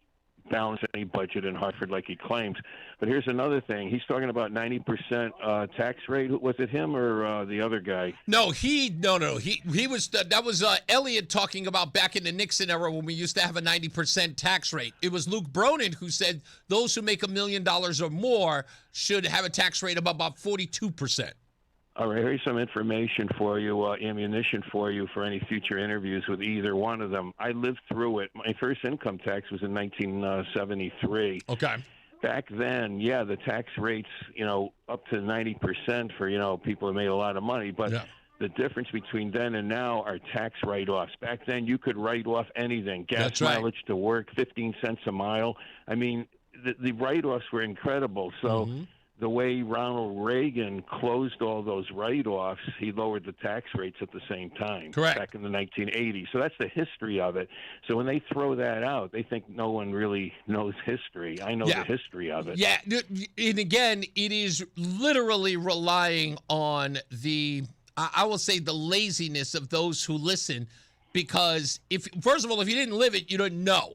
balance any budget in Hartford like he claims. But here's another thing. He's talking about 90% tax rate. Was it him or the other guy? No, he was that was Elliott talking about back in the Nixon era when we used to have a 90% tax rate. It was Luke Bronin who said those who make $1 million or more should have a tax rate of about 42%. All right, here's some information for you, ammunition for you for any future interviews with either one of them. I lived through it. My first income tax was in 1973. Okay. Back then, the tax rates, up to 90% for, people who made a lot of money. But the difference between then and now are tax write-offs. Back then, you could write off anything. Gas mileage to work, 15 cents a mile. I mean, the write-offs were incredible. So the way Ronald Reagan closed all those write-offs, he lowered the tax rates at the same time. Correct. Back in the 1980s. So that's the history of it. So when they throw that out, they think no one really knows history. I know the history of it. Yeah, and again, it is literally relying on I will say the laziness of those who listen, because first of all, if you didn't live it, you don't know.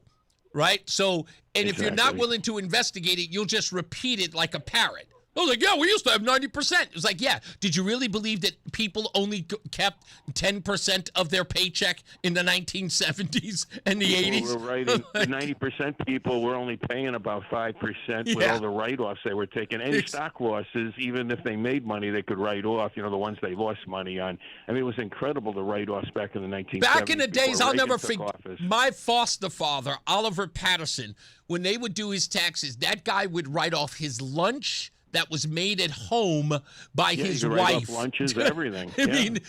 Right? So, and if you're not willing to investigate it, you'll just repeat it like a parrot. I was like, we used to have 90%. It was like, did you really believe that people only kept 10% of their paycheck in the 1970s and the 80s? We're right. 90% people were only paying about 5% with all the write-offs they were taking. Any stock losses, even if they made money, they could write off, the ones they lost money on. I mean, it was incredible, the write-offs back in the 1970s. Back in the days, I'll never forget, my foster father, Oliver Patterson, when they would do his taxes, that guy would write off his lunch that was made at home by his wife. Write off lunches, everything. I mean,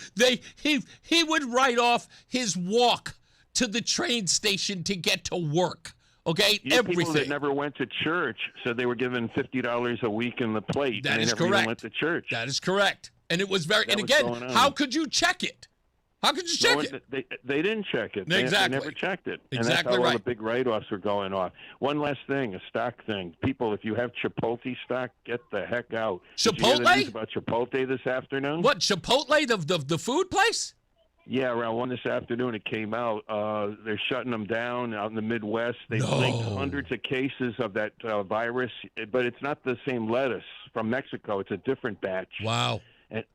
he would write off his walk to the train station to get to work. Okay, everything. People that never went to church said they were given $50 a week in the plate. That and is they never correct. Even went to church. That is correct. And it was very. And again, how could you check it? How could you check it? They didn't check it. Exactly. They never checked it. And Exactly that's how right. all the big write-offs were going off. One last thing, a stock thing. People, if you have Chipotle stock, get the heck out. Chipotle? Did you hear the news about Chipotle this afternoon? What, Chipotle, the food place? Yeah, around 1 this afternoon it came out. They're shutting them down out in the Midwest. They've linked hundreds of cases of that virus, but it's not the same lettuce from Mexico. It's a different batch. Wow.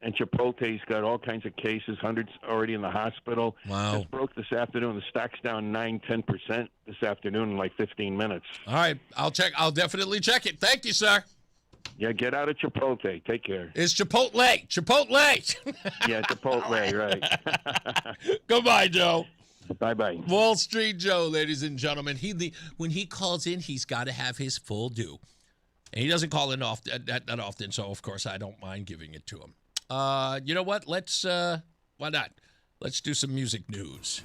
And Chipotle's got all kinds of cases, hundreds already in the hospital. Wow. Just broke this afternoon. The stock's down 9-10% this afternoon in like 15 minutes. All right. I'll definitely check it. Thank you, sir. Yeah, get out of Chipotle. Take care. It's Chipotle. Yeah, Chipotle, right. Goodbye, Joe. Bye-bye. Wall Street Joe, ladies and gentlemen. When he calls in, he's got to have his full due. And he doesn't call in that often, so of course I don't mind giving it to him. You know what? Why not? Let's do some music news.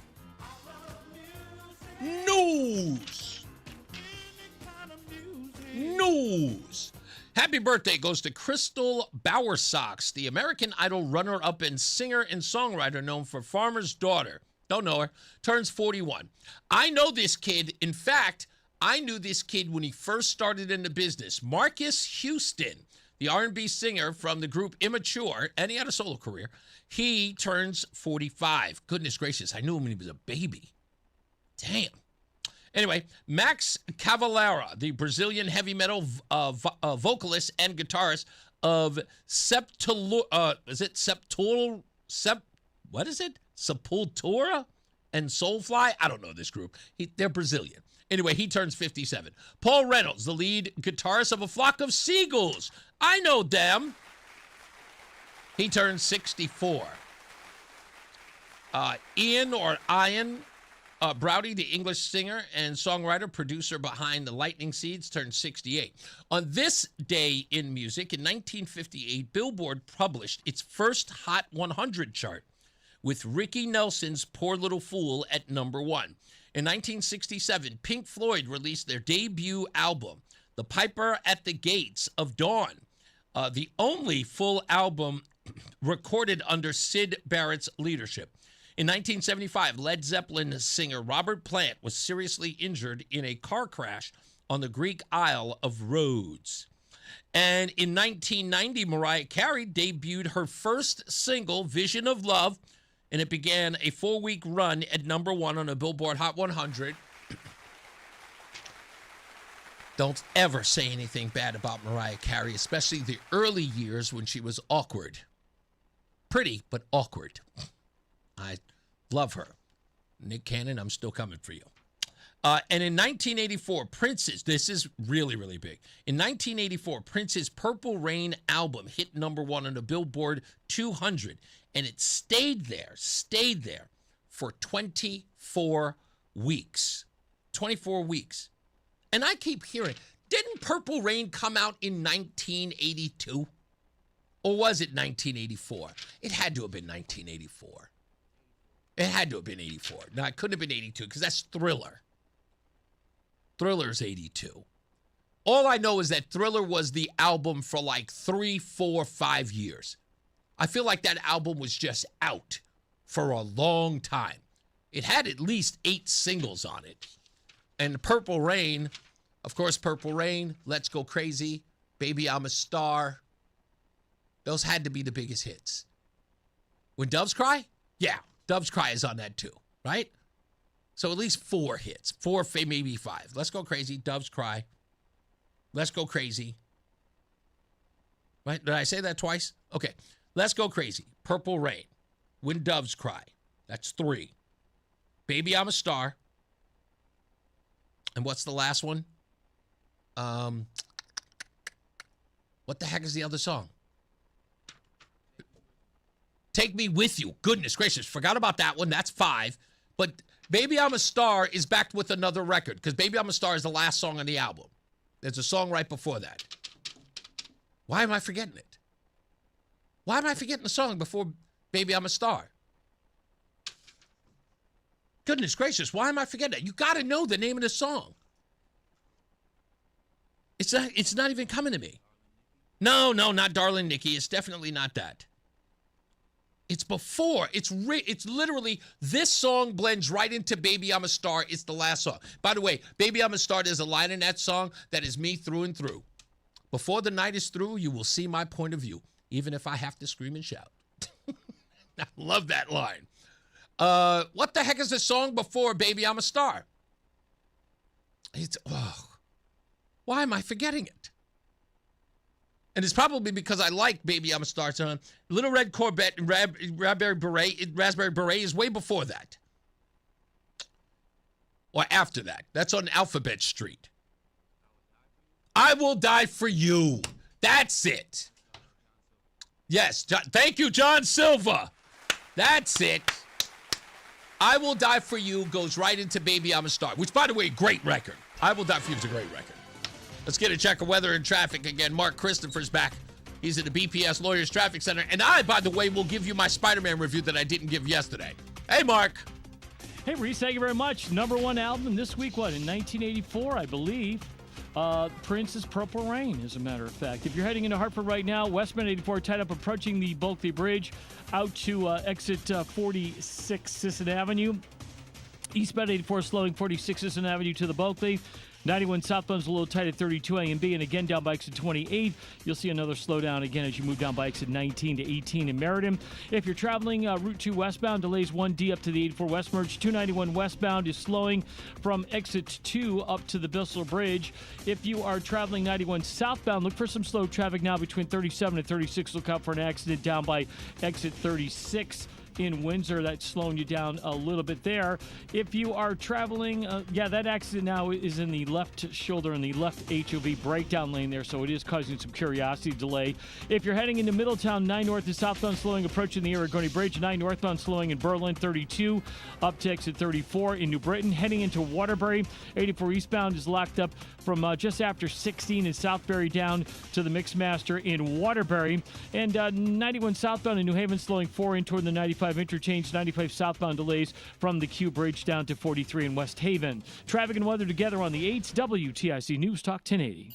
news. Happy birthday goes to Crystal Bowersox, the American Idol runner-up and singer and songwriter known for Farmer's Daughter. Don't know her. Turns 41. I know this kid. In fact, I knew this kid when he first started in the business. Marcus Houston, the R&B singer from the group Immature, and he had a solo career. He turns 45. Goodness gracious, I knew him when he was a baby. Damn. Anyway, Max Cavalera, the Brazilian heavy metal vocalist and guitarist of Sepultura and Soulfly? I don't know this group. They're Brazilian. Anyway, he turns 57. Paul Reynolds, the lead guitarist of A Flock of Seagulls. I know them. He turns 64. Ian Browdy, the English singer and songwriter, producer behind the Lightning Seeds, turned 68. On this day in music, in 1958, Billboard published its first Hot 100 chart, with Ricky Nelson's Poor Little Fool at number 1. In 1967, Pink Floyd released their debut album, The Piper at the Gates of Dawn, the only full album recorded under Syd Barrett's leadership. In 1975, Led Zeppelin singer Robert Plant was seriously injured in a car crash on the Greek Isle of Rhodes. And in 1990, Mariah Carey debuted her first single, Vision of Love, and it began a 4-week run at number 1 on the Billboard Hot 100. Don't ever say anything bad about Mariah Carey, especially the early years when she was awkward. Pretty, but awkward. I love her. Nick Cannon, I'm still coming for you. And in 1984, this is really, really big. In 1984, Prince's Purple Rain album hit number 1 on the Billboard 200, and it stayed there for 24 weeks. 24 weeks. And I keep hearing, didn't Purple Rain come out in 1982? Or was it 1984? It had to have been 1984. It had to have been 84. No, it couldn't have been 82 because that's Thriller. Thriller's 82. All I know is that Thriller was the album for like 3, 4, 5 years. I feel like that album was just out for a long time. It had at least 8 singles on it. And Purple Rain, of course, Purple Rain, Let's Go Crazy, Baby I'm a Star. Those had to be the biggest hits. When Doves Cry? Yeah. Doves Cry is on that too, right? So at least 4 hits. 4, maybe 5. Let's Go Crazy, Doves Cry. Let's Go Crazy. Right? Did I say that twice? Okay. Let's Go Crazy, Purple Rain, When Doves Cry. That's 3. Baby I'm a Star. And what's the last one? What the heck is the other song? Take Me With You. Goodness gracious. Forgot about that one. That's 5. But Baby I'm a Star is backed with another record because Baby I'm a Star is the last song on the album. There's a song right before that. Why am I forgetting it? Why am I forgetting the song before Baby I'm a Star? Goodness gracious. Why am I forgetting it? You got to know the name of the song. It's not even coming to me. No, not Darling Nikki. It's definitely not that. It's before. It's literally, this song blends right into Baby I'm a Star. It's the last song. By the way, Baby I'm a Star, there's a line in that song that is me through and through. Before the night is through, you will see my point of view, even if I have to scream and shout. I love that line. What the heck is the song before Baby I'm a Star? Why am I forgetting it? And it's probably because I like Baby I'm a Star song. Little Red Corvette and Raspberry Beret is way before that. Or after that. That's on Alphabet Street. I Will Die For You. That's it. Yes. Thank you, John Silva. That's it. I Will Die For You goes right into Baby I'm a Star, which, by the way, great record. I Will Die For You is a great record. Let's get a check of weather and traffic again. Mark Christopher's back. He's at the BPS Lawyers Traffic Center. And I, by the way, will give you my Spider-Man review that I didn't give yesterday. Hey, Mark. Hey, Reese, thank you very much. Number 1 album this week, in 1984, I believe. Prince's Purple Rain, as a matter of fact. If you're heading into Hartford right now, westbound 84 tied up approaching the Bulkley Bridge out to exit 46 Sisson Avenue. Eastbound 84 slowing 46 Sisson Avenue to the Bulkley. 91 southbound's a little tight at 32 A and B, and again down by exit 28. You'll see another slowdown again as you move down by exit 19 to 18 in Meriden. If you're traveling Route 2 westbound, delays 1D up to the 84 West merge. 291 westbound is slowing from exit 2 up to the Bissell Bridge. If you are traveling 91 southbound, look for some slow traffic now between 37 and 36. Look out for an accident down by exit 36. In Windsor, that's slowing you down a little bit there. If you are traveling, that accident now is in the left shoulder and the left HOV breakdown lane there, so it is causing some curiosity delay. If you're heading into Middletown, 9 north is southbound slowing approaching the Aragoni Bridge, 9 northbound slowing in Berlin, 32 up to exit 34 in New Britain. Heading into Waterbury, 84 eastbound is locked up from just after 16 in Southbury down to the Mixmaster in Waterbury, and 91 southbound in New Haven slowing 4 in toward the 95 interchange. 95 southbound delays from the Q Bridge down to 43 in West Haven. Traffic and weather together on the 8th. WTIC News Talk 1080.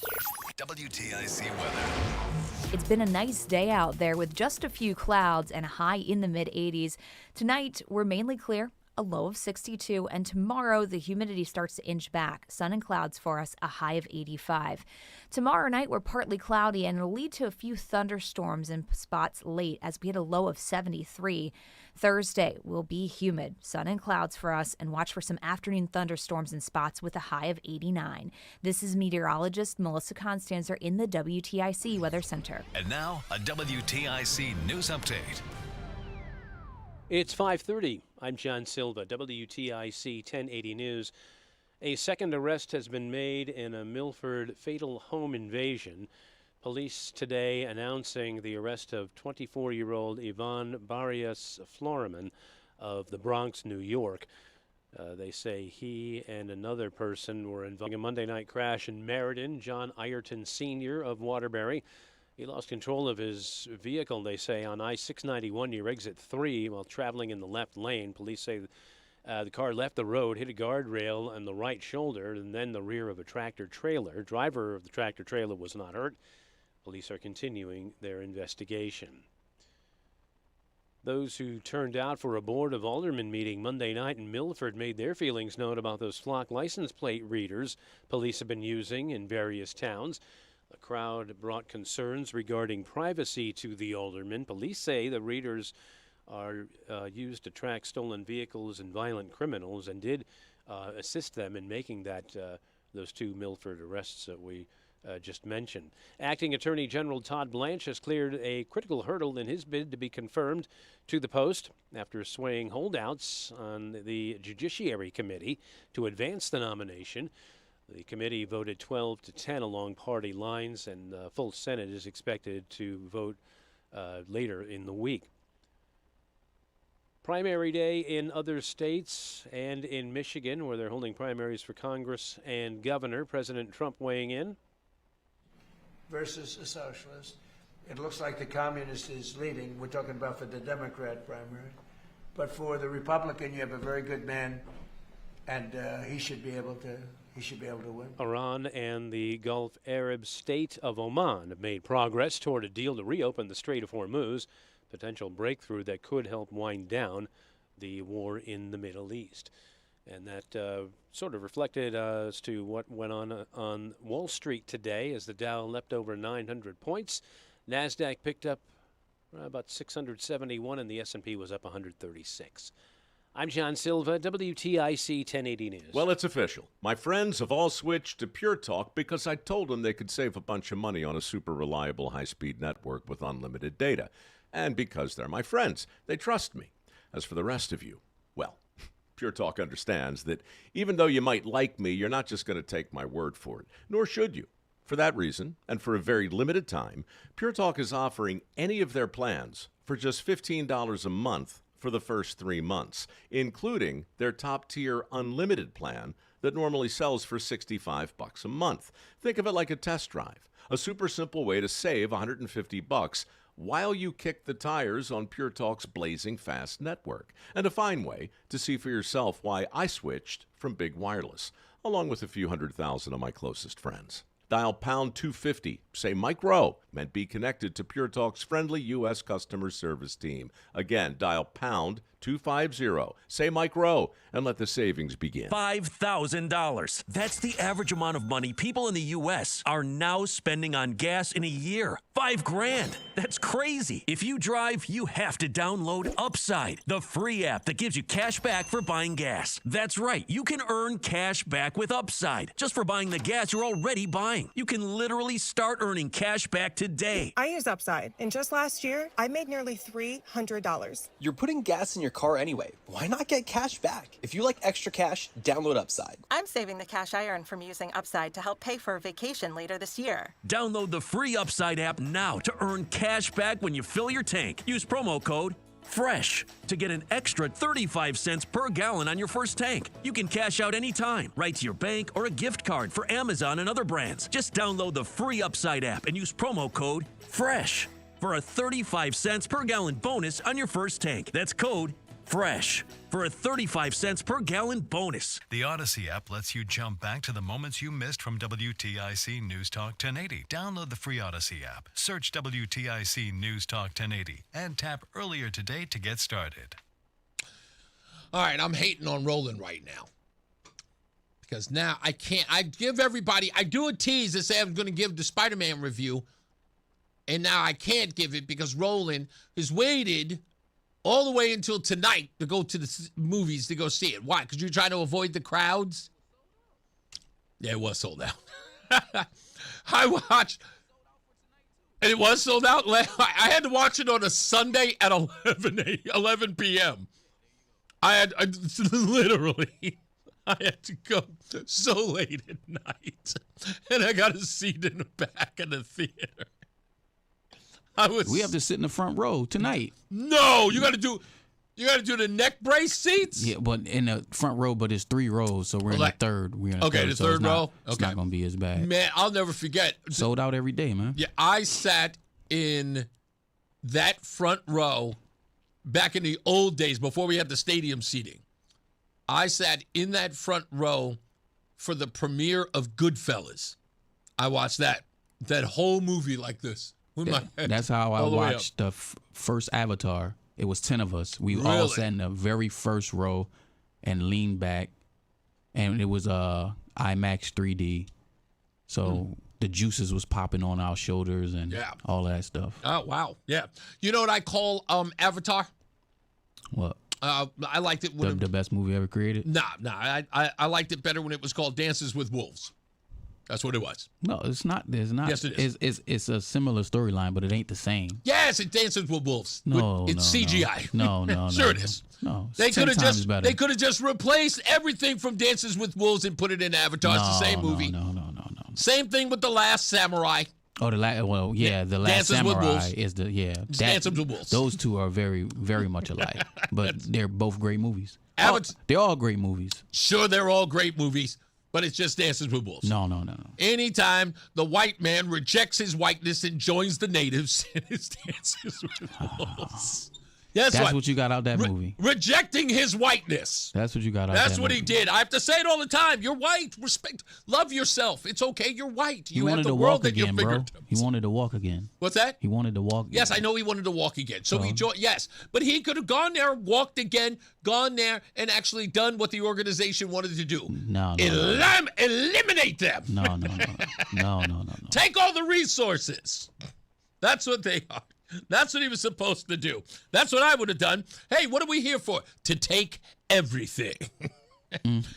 WTIC weather. It's been a nice day out there with just a few clouds and a high in the mid-80s. Tonight, we're mainly clear, a low of 62, and tomorrow the humidity starts to inch back. Sun and clouds for us, a high of 85. Tomorrow night, we're partly cloudy, and it'll lead to a few thunderstorms in spots late as we hit a low of 73. Thursday will be humid, sun and clouds for us, and watch for some afternoon thunderstorms in spots with a high of 89. This is meteorologist Melissa Constanzer in the WTIC Weather Center. And now, a WTIC news update. It's 5:30. I'm John Silva, WTIC 1080 News. A second arrest has been made in a Milford fatal home invasion. Police today announcing the arrest of 24-year-old Ivan Barrios Floreman of the Bronx, New York. They say he and another person were involved in a Monday night crash in Meriden. John Ireton Sr. of Waterbury. He lost control of his vehicle, they say, on I-691 near exit 3 while traveling in the left lane. Police say the car left the road, hit a guardrail on the right shoulder, and then the rear of a tractor-trailer. Driver of the tractor-trailer was not hurt. Police are continuing their investigation. Those who turned out for a Board of Aldermen meeting Monday night in Milford made their feelings known about those flock license plate readers police have been using in various towns. The crowd brought concerns regarding privacy to the aldermen. Police say the readers are used to track stolen vehicles and violent criminals, and did assist them in making those two Milford arrests that we just mentioned. Acting Attorney General Todd Blanche has cleared a critical hurdle in his bid to be confirmed to the post after swaying holdouts on the Judiciary Committee to advance the nomination. The committee voted 12-10 along party lines, and the full Senate is expected to vote later in the week. Primary day in other states and in Michigan, where they're holding primaries for Congress and governor. President Trump weighing in. Versus a socialist. It looks like the communist is leading. We're talking about for the Democrat primary. But for the Republican, you have a very good man, and he should be able to win. Iran and the Gulf Arab state of Oman have made progress toward a deal to reopen the Strait of Hormuz, potential breakthrough that could help wind down the war in the Middle East. And that sort of reflected as to what went on Wall Street today as the Dow leapt over 900 points. NASDAQ picked up about 671, and the S&P was up 136. I'm John Silva, WTIC 1080 News. Well, it's official. My friends have all switched to Pure Talk because I told them they could save a bunch of money on a super reliable high-speed network with unlimited data. And because they're my friends, they trust me. As for the rest of you, well, Pure Talk understands that even though you might like me, you're not just going to take my word for it, nor should you. For that reason, and for a very limited time, Pure Talk is offering any of their plans for just $15 a month for the first 3 months, including their top-tier unlimited plan that normally sells for $65 a month. Think of it like a test drive, a super simple way to save $150 while you kick the tires on Pure Talk's blazing fast network, and a fine way to see for yourself why I switched from big wireless, along with a few 100,000 of my closest friends. Dial pound 250. Say Mike Rowe, and be connected to Pure Talk's friendly U.S. customer service team. Again, dial pound 250. Say Mike Rowe, and let the savings begin. $5,000. That's the average amount of money people in the U.S. are now spending on gas in a year. $5,000. That's crazy. If you drive, you have to download Upside, the free app that gives you cash back for buying gas. That's right. You can earn cash back with Upside just for buying the gas you're already buying. You can literally start earning cash back today. I use Upside, and just last year, I made nearly $300. You're putting gas in your car anyway. Why not get cash back? If you like extra cash, download Upside. I'm saving the cash I earn from using Upside to help pay for a vacation later this year. Download the free Upside app now to earn cash back when you fill your tank. Use promo code FRESH to get an extra 35 cents per gallon on your first tank. You can cash out anytime, right to your bank or a gift card for Amazon and other brands. Just download the free Upside app and use promo code FRESH for a 35 cents per gallon bonus on your first tank. That's code FRESH for a 35 cents per gallon bonus. The Odyssey app lets you jump back to the moments you missed from WTIC News Talk 1080. Download the free Odyssey app, search WTIC News Talk 1080, and tap earlier today to get started. All right, I'm hating on Roland right now. Because now I can't. I do a tease to say I'm going to give the Spider-Man review. And now I can't give it because Roland has waited all the way until tonight to go to the movies to go see it. Why? Because you're trying to avoid the crowds? Yeah, it was sold out. I watched, and it was sold out. I had to watch it on a Sunday at 11 p.m. I had to go so late at night, and I got a seat in the back of the theater. We have to sit in the front row tonight. No, you got to do the neck brace seats. Yeah, but in the front row, but it's 3 rows, so we're in the third. The third row. It's not going to be as bad. Man, I'll never forget. Sold out every day, man. Yeah, I sat in that front row back in the old days before we had the stadium seating. I sat in that front row for the premiere of Goodfellas. I watched that whole movie like this. That's how I watched the first Avatar. It was 10 of us. We all sat in the very first row and leaned back, and it was IMAX 3D. So the juices was popping on our shoulders and all that stuff. Oh, wow. Yeah. You know what I call Avatar? What? I liked it when the best movie ever created? Nah. I liked it better when it was called Dances with Wolves. That's what it was. No, it's not. There's not. Yes, it is. It's a similar storyline, but it ain't the same. Yes, it Dances with Wolves. It's CGI. No. Sure it is. No, they could have just replaced everything from Dances with Wolves and put it in Avatar. It's the same movie. No. Same thing with The Last Samurai. Oh, The Last Samurai is Dances with Wolves. Those two are very, very much alike, but they're both great movies. They're all great movies. Sure, they're all great movies. But it's just Dances with Wolves. No. Anytime the white man rejects his whiteness and joins the natives, it is Dances with Wolves. That's what you got out that movie. Rejecting his whiteness. That's what you got out That's what he did. I have to say it all the time. You're white. Respect. Love yourself. It's okay. You're white. You have the world at your fingertips. He wanted to walk again. What's that? He wanted to walk again. Yes, I know he wanted to walk again. So he joined. Yes, but he could have gone there, walked again, gone there, and actually done what the organization wanted to do. No. Eliminate them. No. Take all the resources. That's what they are. That's what he was supposed to do. That's what I would have done. Hey, what are we here for? To take everything.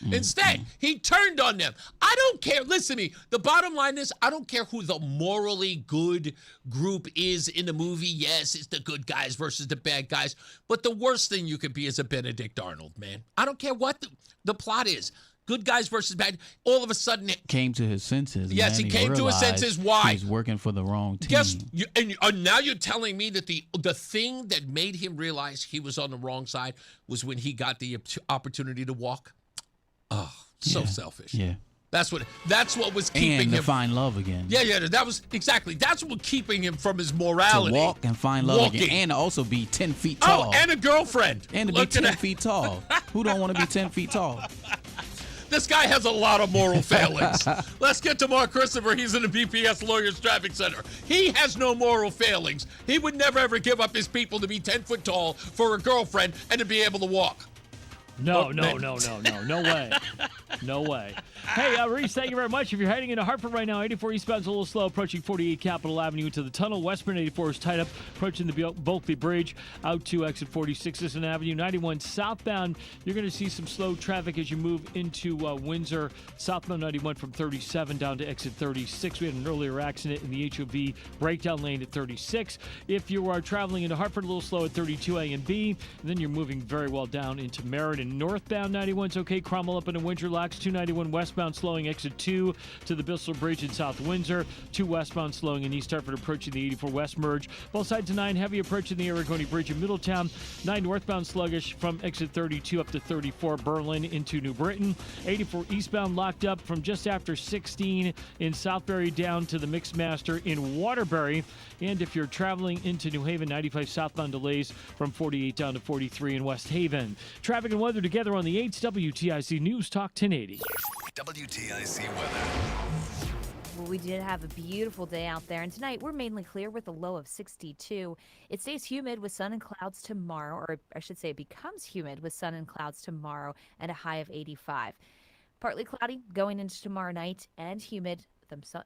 Instead, he turned on them. I don't care. Listen to me. The bottom line is, I don't care who the morally good group is in the movie. Yes, it's the good guys versus the bad guys. But the worst thing you could be is a Benedict Arnold, man. I don't care what the plot is. Good guys versus bad. All of a sudden, it came to his senses. Yes, man. He came to his senses. Why? He's working for the wrong team. And now you're telling me that the thing that made him realize he was on the wrong side was when he got the opportunity to walk. Oh, so selfish. Yeah. That's what was keeping him. And to find love again. Yeah. That was exactly. That's what keeping him from his morality. To walk and find love again, and to also be 10 feet tall. Oh, and a girlfriend. And to be 10 feet tall. Who don't want to be 10 feet tall? This guy has a lot of moral failings. Let's get to Mark Christopher. He's in the BPS Lawyers Traffic Center. He has no moral failings. He would never, ever give up his people to be 10 foot tall for a girlfriend and to be able to walk. No way. No way. Hey, Reese, thank you very much. If you're heading into Hartford right now, 84 eastbound's a little slow, approaching 48 Capitol Avenue into the tunnel. Westbound 84 is tied up, approaching the Bulkley Bridge, out to exit 46 Island Avenue. 91 southbound, you're going to see some slow traffic as you move into Windsor. Southbound 91 from 37 down to exit 36. We had an earlier accident in the HOV breakdown lane at 36. If you are traveling into Hartford, a little slow at 32A and B, and then you're moving very well down into Meriden. Northbound 91's okay. Cromwell up into Windsor Locks. 291 westbound slowing exit 2 to the Bissell Bridge in South Windsor. 2 westbound slowing in East Hartford approaching the 84 West merge. Both sides of 9 heavy approaching the Aragoni Bridge in Middletown. 9 northbound sluggish from exit 32 up to 34 Berlin into New Britain. 84 eastbound locked up from just after 16 in Southbury down to the Mixmaster in Waterbury. And if you're traveling into New Haven, 95 southbound delays from 48 down to 43 in West Haven. Traffic and weather together on the 8th WTIC News Talk 1080. WTIC weather. Well, we did have a beautiful day out there, and tonight we're mainly clear with a low of 62. It stays humid with sun and clouds tomorrow, or I should say it becomes humid with sun and clouds tomorrow and a high of 85. Partly cloudy going into tomorrow night and humid.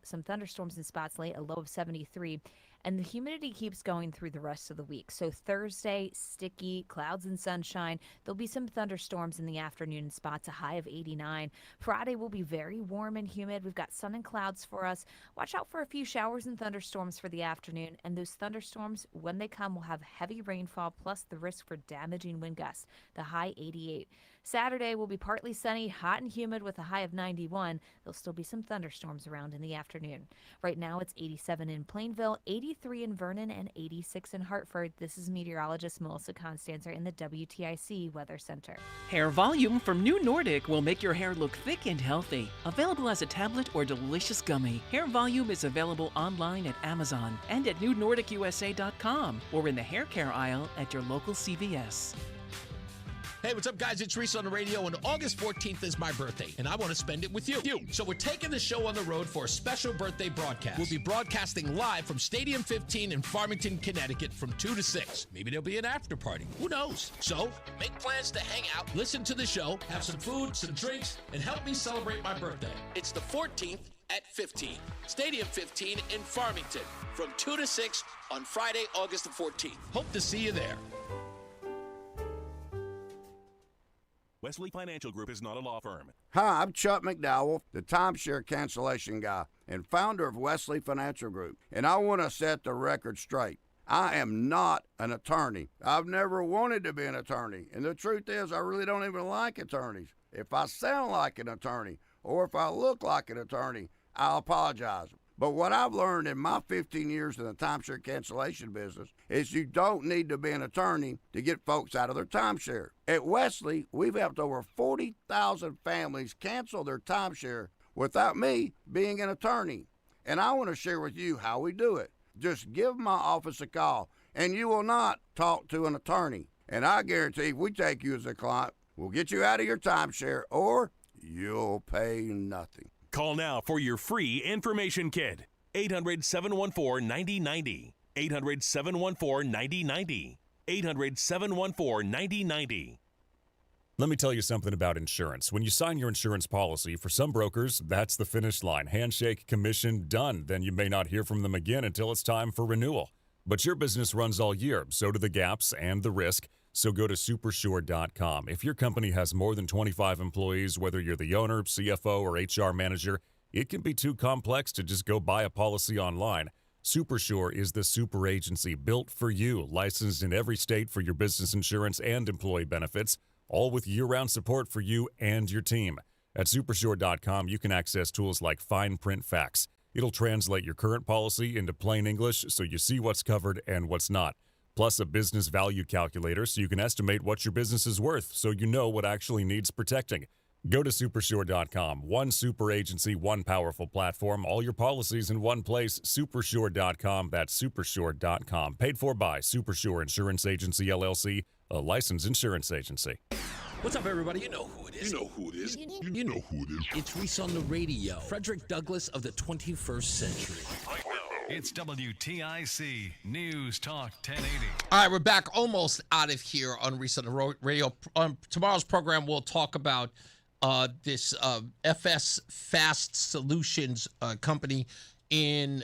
Some thunderstorms in spots late, a low of 73. And the humidity keeps going through the rest of the week. So Thursday, sticky, clouds and sunshine. There'll be some thunderstorms in the afternoon spots, a high of 89. Friday will be very warm and humid. We've got sun and clouds for us. Watch out for a few showers and thunderstorms for the afternoon. And those thunderstorms, when they come, will have heavy rainfall plus the risk for damaging wind gusts, the high 88. Saturday will be partly sunny, hot and humid with a high of 91. There'll still be some thunderstorms around in the afternoon. Right now it's 87 in Plainville, 83 in Vernon, and 86 in Hartford. This is meteorologist Melissa Constanzer in the WTIC Weather Center. Hair Volume from New Nordic will make your hair look thick and healthy. Available as a tablet or delicious gummy. Hair Volume is available online at Amazon and at newnordicusa.com or in the hair care aisle at your local CVS. Hey, what's up, guys? It's Reese on the radio, and August 14th is my birthday, and I want to spend it with you. So we're taking the show on the road for a special birthday broadcast. We'll be broadcasting live from Stadium 15 in Farmington, Connecticut from 2 to 6. Maybe there'll be an after party. Who knows? So make plans to hang out, listen to the show, have some food, some drinks, and help me celebrate my birthday. It's the 14th at 15. Stadium 15 in Farmington from 2 to 6 on Friday, August the 14th. Hope to see you there. Wesley Financial Group is not a law firm. Hi, I'm Chuck McDowell, the timeshare cancellation guy and founder of Wesley Financial Group, and I want to set the record straight. I am not an attorney. I've never wanted to be an attorney, and the truth is I really don't even like attorneys. If I sound like an attorney or if I look like an attorney, I'll apologize. But what I've learned in my 15 years in the timeshare cancellation business is you don't need to be an attorney to get folks out of their timeshare. At Wesley, we've helped over 40,000 families cancel their timeshare without me being an attorney. And I want to share with you how we do it. Just give my office a call, and you will not talk to an attorney. And I guarantee if we take you as a client, we'll get you out of your timeshare, or you'll pay nothing. Call now for your free information kit. 800-714-9090. 800-714-9090. 800-714-9090. Let me tell you something about insurance. When you sign your insurance policy, for some brokers, that's the finish line. Handshake, commission, done. Then you may not hear from them again until it's time for renewal. But your business runs all year, so do the gaps and the risk. So go to supersure.com. If your company has more than 25 employees, whether you're the owner, CFO, or HR manager, it can be too complex to just go buy a policy online. Supersure is the super agency built for you, licensed in every state for your business insurance and employee benefits, all with year-round support for you and your team. At supersure.com, you can access tools like fine print facts. It'll translate your current policy into plain English so you see what's covered and what's not. Plus a business value calculator so you can estimate what your business is worth so you know what actually needs protecting. Go to supersure.com. One super agency, one powerful platform, all your policies in one place. Supersure.com. That's supersure.com. Paid for by Supersure Insurance Agency, LLC, a licensed insurance agency. What's up, everybody? You know who it is. You know who it is. You know who it is. It's Reese on the radio. Frederick Douglass of the 21st century. It's WTIC News Talk 1080. All right, we're back almost out of here on Reese on the radio. On tomorrow's program, we'll talk about this FS Fast Solutions company in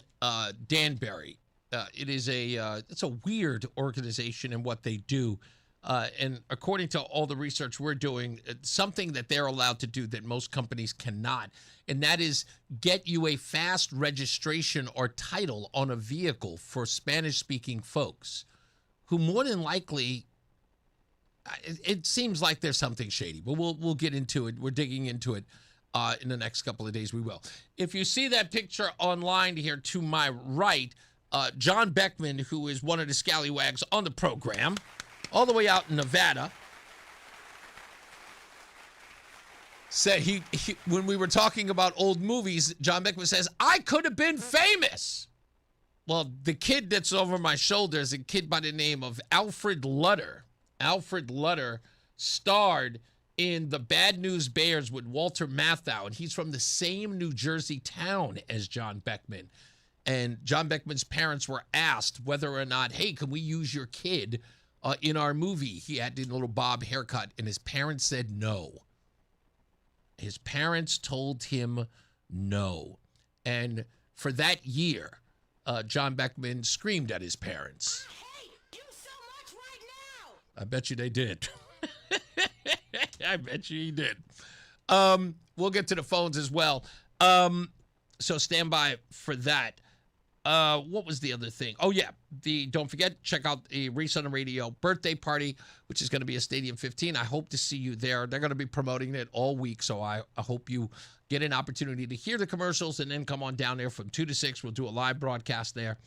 Danbury. It's a weird organization in what they do. And according to all the research we're doing, it's something that they're allowed to do that most companies cannot, and that is get you a fast registration or title on a vehicle for Spanish-speaking folks who more than likely, it seems like there's something shady, but we'll get into it. We're digging into it in the next couple of days. We will. If you see that picture online here to my right, John Beckman, who is one of the scallywags on the program, all the way out in Nevada, said he when we were talking about old movies, John Beckman says, I could have been famous. Well, the kid that's over my shoulder is a kid by the name of Alfred Lutter. Alfred Lutter starred in The Bad News Bears with Walter Matthau, and he's from the same New Jersey town as John Beckman. And John Beckman's parents were asked whether or not, hey, can we use your kid in our movie? He had a little bob haircut, and his parents said no. His parents told him no. And for that year, John Beckman screamed at his parents. I hate you so much right now. I bet you they did. I bet you he did. We'll get to the phones as well. So stand by for that. What was the other thing? Oh, yeah. Don't forget, check out the Reese on the Radio birthday party, which is going to be a Stadium 15. I hope to see you there. They're going to be promoting it all week, so I hope you get an opportunity to hear the commercials and then come on down there from 2 to 6. We'll do a live broadcast there.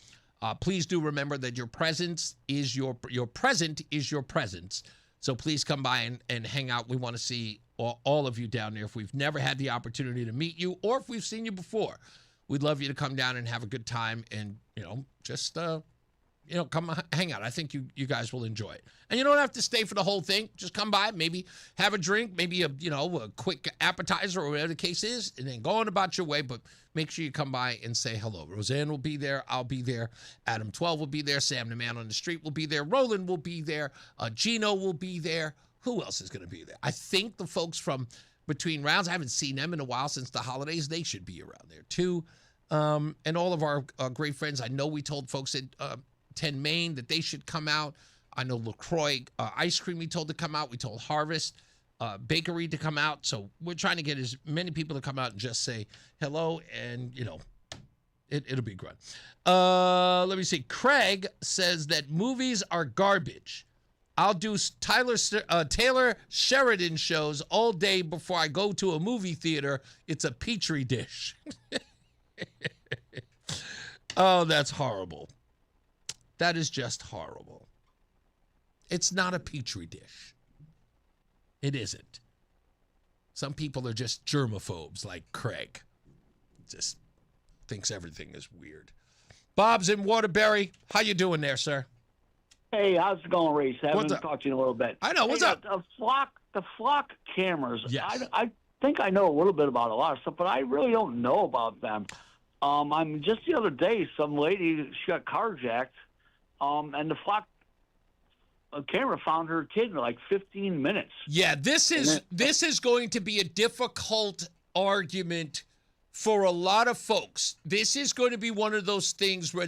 Please do remember that your presence is your present is your presence. So please come by and hang out. We want to see all of you down there. If we've never had the opportunity to meet you or if we've seen you before, we'd love you to come down and have a good time and, just, come hang out. I think you guys will enjoy it. And you don't have to stay for the whole thing. Just come by, maybe have a drink, maybe a quick appetizer or whatever the case is, and then go on about your way. But make sure you come by and say hello. Roseanne will be there. I'll be there. Adam 12 will be there. Sam the Man on the Street will be there. Roland will be there. Gino will be there. Who else is going to be there? I think the folks from Between Rounds, I haven't seen them in a while since the holidays. They should be around there too. And all of our great friends. I know we told folks at 10 Main that they should come out. I know LaCroix Ice Cream we told to come out. We told Harvest Bakery to come out. So we're trying to get as many people to come out and just say hello. And, it'll be good. Let me see. Craig says that movies are garbage. I'll do Taylor Sheridan shows all day before I go to a movie theater. It's a petri dish. Oh, that's horrible. That is just horrible. It's not a petri dish. It isn't. Some people are just germaphobes like Craig. Just thinks everything is weird. Bob's in Waterbury. How you doing there, sir? Hey, how's it going, Reese? I haven't talked to you in a little bit. I know. What's up? The flock cameras. Yes. I think I know a little bit about a lot of stuff, but I really don't know about them. I'm just the other day, some lady, she got carjacked, and the flock camera found her kid in like 15 minutes. Yeah, this is going to be a difficult argument for a lot of folks. This is going to be one of those things where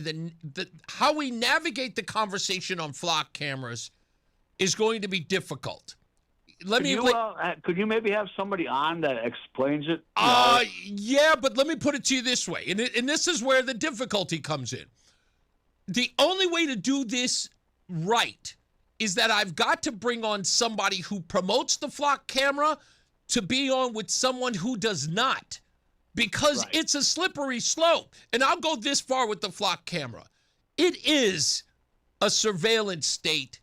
how we navigate the conversation on flock cameras is going to be difficult. Could you maybe have somebody on that explains it? Yeah, but let me put it to you this way, and this is where the difficulty comes in. The only way to do this right is that I've got to bring on somebody who promotes the flock camera to be on with someone who does not, because it's a slippery slope. And I'll go this far with the flock camera. It is a surveillance state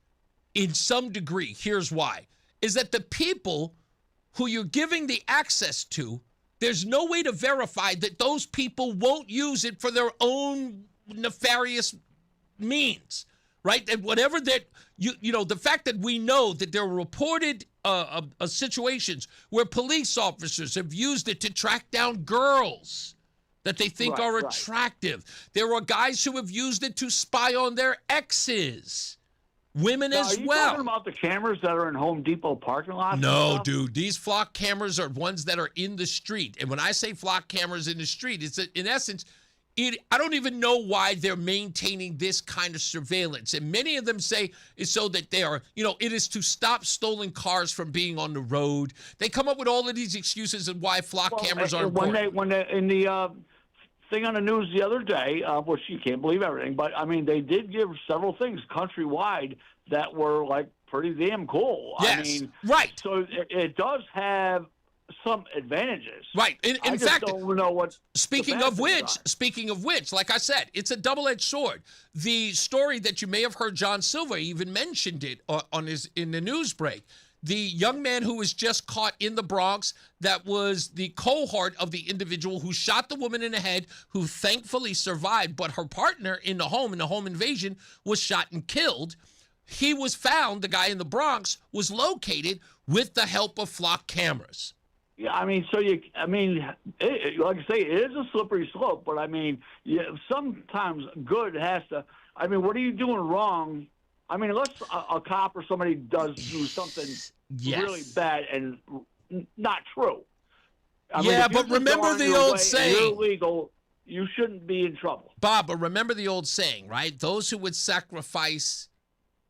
in some degree. Here's why. Is that the people who you're giving the access to, there's no way to verify that those people won't use it for their own nefarious means. right? And whatever that, the fact that we know that there were reported situations where police officers have used it to track down girls that they think are attractive. There are guys who have used it to spy on their exes. Women as Are you well. talking about the cameras that are in Home Depot parking lots? No, dude. These flock cameras are ones that are in the street. And when I say flock cameras in the street, it's in essence, I don't even know why they're maintaining this kind of surveillance. And many of them say it's so that they are, it is to stop stolen cars from being on the road. They come up with all of these excuses of why flock cameras are important. When they in the thing on the news the other day, which you can't believe everything, but I mean, they did give several things countrywide that were like pretty damn cool. Yes, I mean, right. So it does have some advantages. Right. In fact, don't know what. Speaking of which, like I said, it's a double-edged sword. The story that you may have heard John Silver even mentioned it in the news break. The young man who was just caught in the Bronx, that was the cohort of the individual who shot the woman in the head, who thankfully survived, but her partner in the home invasion, was shot and killed. He was found, the guy in the Bronx, was located with the help of flock cameras. Yeah, I mean, like I say, it is a slippery slope, but I mean, sometimes good has to, I mean, what are you doing wrong? I mean, unless a cop or somebody does do something really bad and not true. I mean, but remember the old saying. You're illegal, you shouldn't be in trouble. Bob, but remember the old saying, right? Those who would sacrifice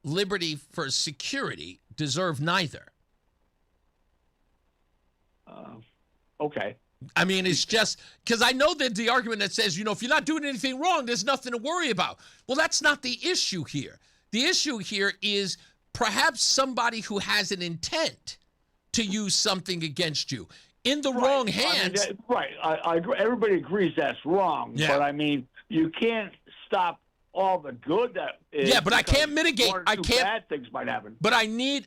liberty for security deserve neither. Okay. I mean, it's just because I know that the argument that says, if you're not doing anything wrong, there's nothing to worry about. Well, that's not the issue here. The issue here is perhaps somebody who has an intent to use something against you in the wrong hands. I agree. Everybody agrees that's wrong. Yeah. But I mean, you can't stop all the good that is. Yeah, but I can't mitigate. Bad things might happen. But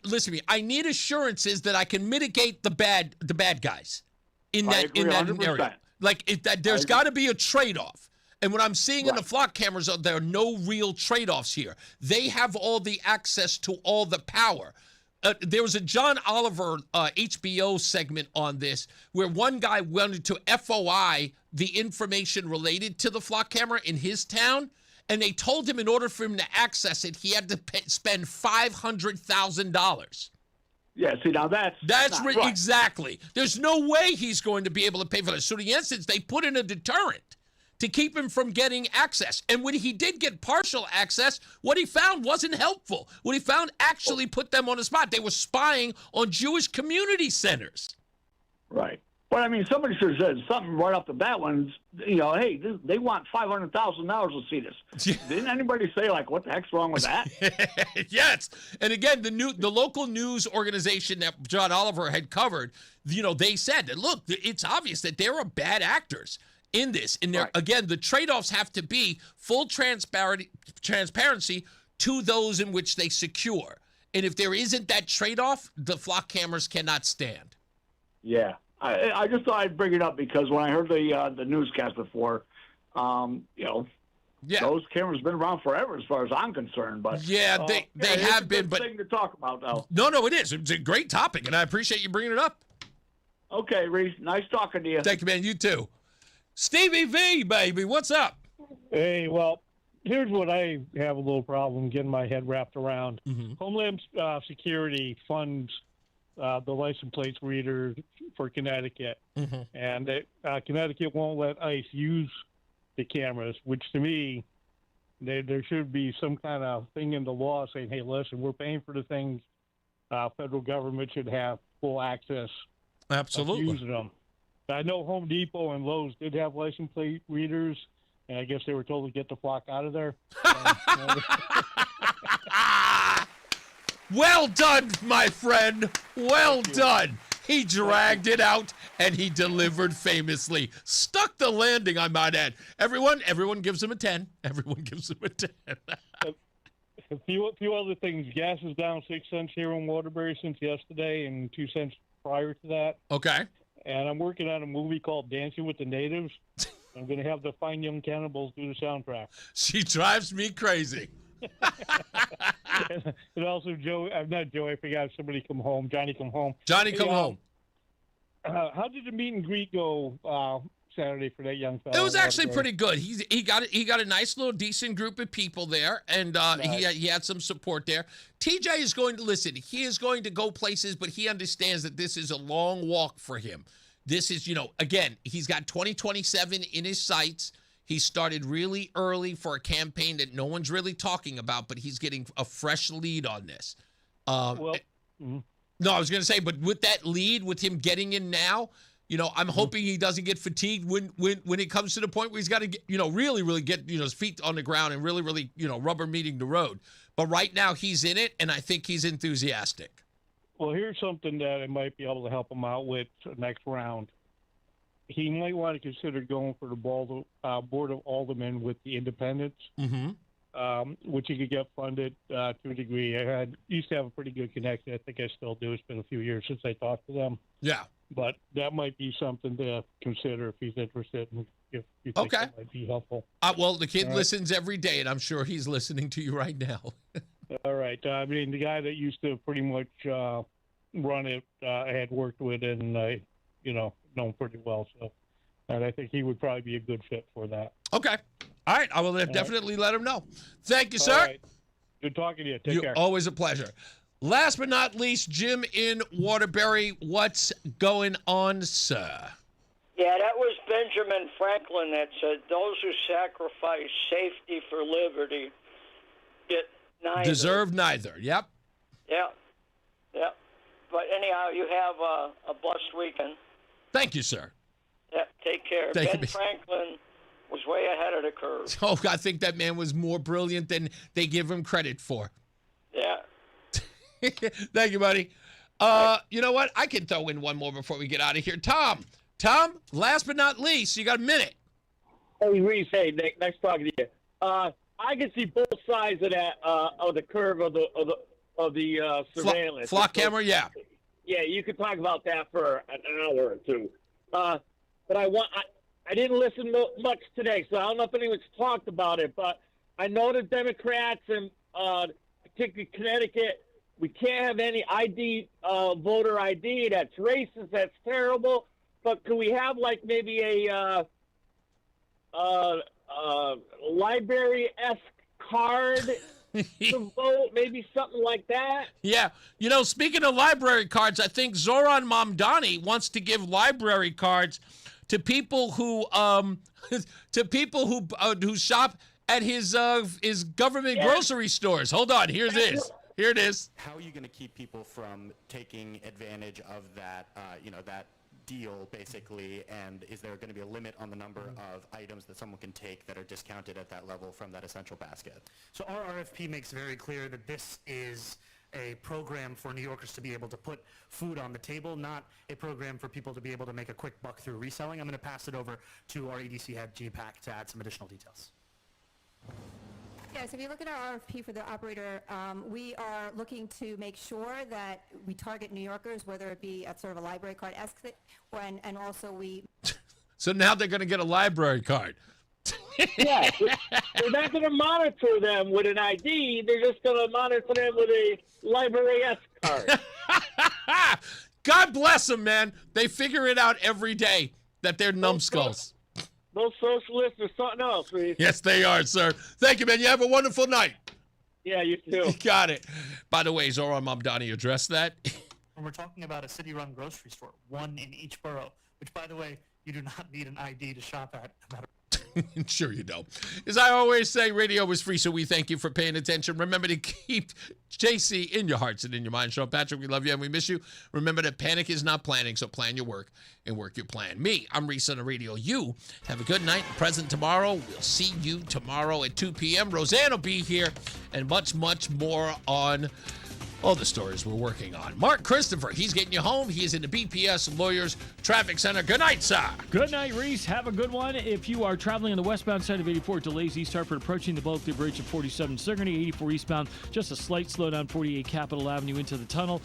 listen to me. I need assurances that I can mitigate the bad guys in that 100%. area. Like there's got to be a trade-off. And what I'm seeing in the flock cameras, there are no real trade-offs here. They have all the access to all the power. There was a John Oliver HBO segment on this where one guy wanted to FOI the information related to the flock camera in his town, and they told him in order for him to access it, he had to spend $500,000. Yeah, see, now that's right. Exactly. There's no way he's going to be able to pay for this. So in essence, they put in a deterrent to keep him from getting access. And when he did get partial access, what he found wasn't helpful. What he found actually put them on the spot. They were spying on Jewish community centers. Right. But, I mean, somebody should have said something right off the bat when, hey, they want $500,000 to see this. Didn't anybody say, like, what the heck's wrong with that? Yes. And again, the local news organization that John Oliver had covered, they said that, look, it's obvious that there are bad actors in this. And again, the trade-offs have to be full transparency to those in which they secure. And if there isn't that trade-off, the flock cameras cannot stand. Yeah. I just thought I'd bring it up because when I heard the newscast before, those cameras have been around forever as far as I'm concerned. But they have been. But thing to talk about, though. No, it is. It's a great topic, and I appreciate you bringing it up. Okay, Reese. Nice talking to you. Thank you, man. You too. Stevie V, baby, what's up? Hey, well, here's what I have a little problem getting my head wrapped around. Mm-hmm. Homeland Security funds the license plate reader for Connecticut, and Connecticut won't let ICE use the cameras, which to me, there should be some kind of thing in the law saying, hey, listen, we're paying for the things. Federal government should have full access Absolutely. of using them. I know Home Depot and Lowe's did have license plate readers, and I guess they were told to get the flock out of there. Well done, my friend. Well done. He dragged it out, and he delivered famously. Stuck the landing, I might add. Everyone gives him a 10. Everyone gives him a 10. A few other things. Gas is down 6 cents here in Waterbury since yesterday and 2 cents prior to that. Okay. And I'm working on a movie called Dancing with the Natives. I'm going to have the Fine Young Cannibals do the soundtrack. She drives me crazy. And also, Joe, I'm not Joe. I forgot somebody come home. Johnny come home. Johnny come home. How did the meet and greet go Saturday for that young fellow? It was actually pretty good. He got a nice little decent group of people there, and he had some support there. TJ is going to listen. He is going to go places, but he understands that this is a long walk for him. This is, again, he's got 2027 in his sights. He started really early for a campaign that no one's really talking about, but he's getting a fresh lead on this. No, I was going to say, but with that lead, with him getting in now, I'm hoping he doesn't get fatigued when it comes to the point where he's got to get, really get, his feet on the ground and really, rubber meeting the road. But right now he's in it, and I think he's enthusiastic. Well, here's something that I might be able to help him out with next round. He might want to consider going for the Board of Aldermen with the independents, which he could get funded to a degree. I used to have a pretty good connection. I think I still do. It's been a few years since I talked to them. Yeah. But that might be something to consider if he's interested and if you think that might be helpful. Well, the kid listens every day, and I'm sure he's listening to you right now. All right. I mean, the guy that used to pretty much run it, I had worked with and, know him pretty well. So, and I think he would probably be a good fit for that. Okay. All right. I will definitely let him know. Thank you, sir. All right. Good talking to you. Take care. Always a pleasure. Last but not least, Jim in Waterbury. What's going on, sir? Yeah, that was Benjamin Franklin that said, those who sacrifice safety for liberty get neither. Deserve neither. Yep. Yeah. But anyhow, you have a blessed weekend. Thank you, sir. Yeah, take care. Ben Franklin was way ahead of the curve. Oh, I think that man was more brilliant than they give him credit for. Yeah. Thank you, buddy. You know what? I can throw in one more before we get out of here. Tom, last but not least, you got a minute. Hey, Reese. Hey, Nick. Nice talking to you. I can see both sides of that of the curve of the surveillance. Flock camera, yeah. Yeah, you could talk about that for an hour or two. But I didn't listen much today, so I don't know if anyone's talked about it. But I know the Democrats and particularly Connecticut, we can't have any voter ID. That's racist. That's terrible. But could we have maybe a library-esque card to vote? Maybe something like that. Yeah. Speaking of library cards, I think Zoran Mamdani wants to give library cards to people who who shop at his government grocery stores. Hold on. Here it is. How are you going to keep people from taking advantage of that, that deal, basically, and is there going to be a limit on the number of items that someone can take that are discounted at that level from that essential basket? So our RFP makes very clear that this is a program for New Yorkers to be able to put food on the table, not a program for people to be able to make a quick buck through reselling. I'm going to pass it over to our EDC head, G-Pack, to add some additional details. Yeah, so if you look at our RFP for the operator, we are looking to make sure that we target New Yorkers, whether it be at sort of a library card-esque, and also we... So now they're going to get a library card. Yeah, they're not going to monitor them with an ID. They're just going to monitor them with a library-esque card. God bless them, man. They figure it out every day that they're numbskulls. Those socialists are something else, Reese. Yes, they are, sir. Thank you, man. You have a wonderful night. Yeah, you too. You got it. By the way, Zoran Mamdani addressed that. And we're talking about a city-run grocery store, one in each borough, which, by the way, you do not need an ID to shop at. Sure you don't. As I always say, radio is free, so we thank you for paying attention. Remember to keep JC in your hearts and in your mind. Sean Patrick, we love you and we miss you. Remember that panic is not planning, so plan your work and work your plan. Me, I'm Reese on the radio. You have a good night. Present tomorrow. We'll see you tomorrow at 2 p.m. Roseanne will be here and much, much more on all the stories we're working on. Mark Christopher, he's getting you home. He is in the BPS Lawyers Traffic Center. Good night, sir. Good night, Reese. Have a good one. If you are traveling on the westbound side of 84, delays East Hartford approaching the Bulkley Bridge at 47 Sigourney, 84 eastbound. Just a slight slowdown, 48 Capitol Avenue into the tunnel.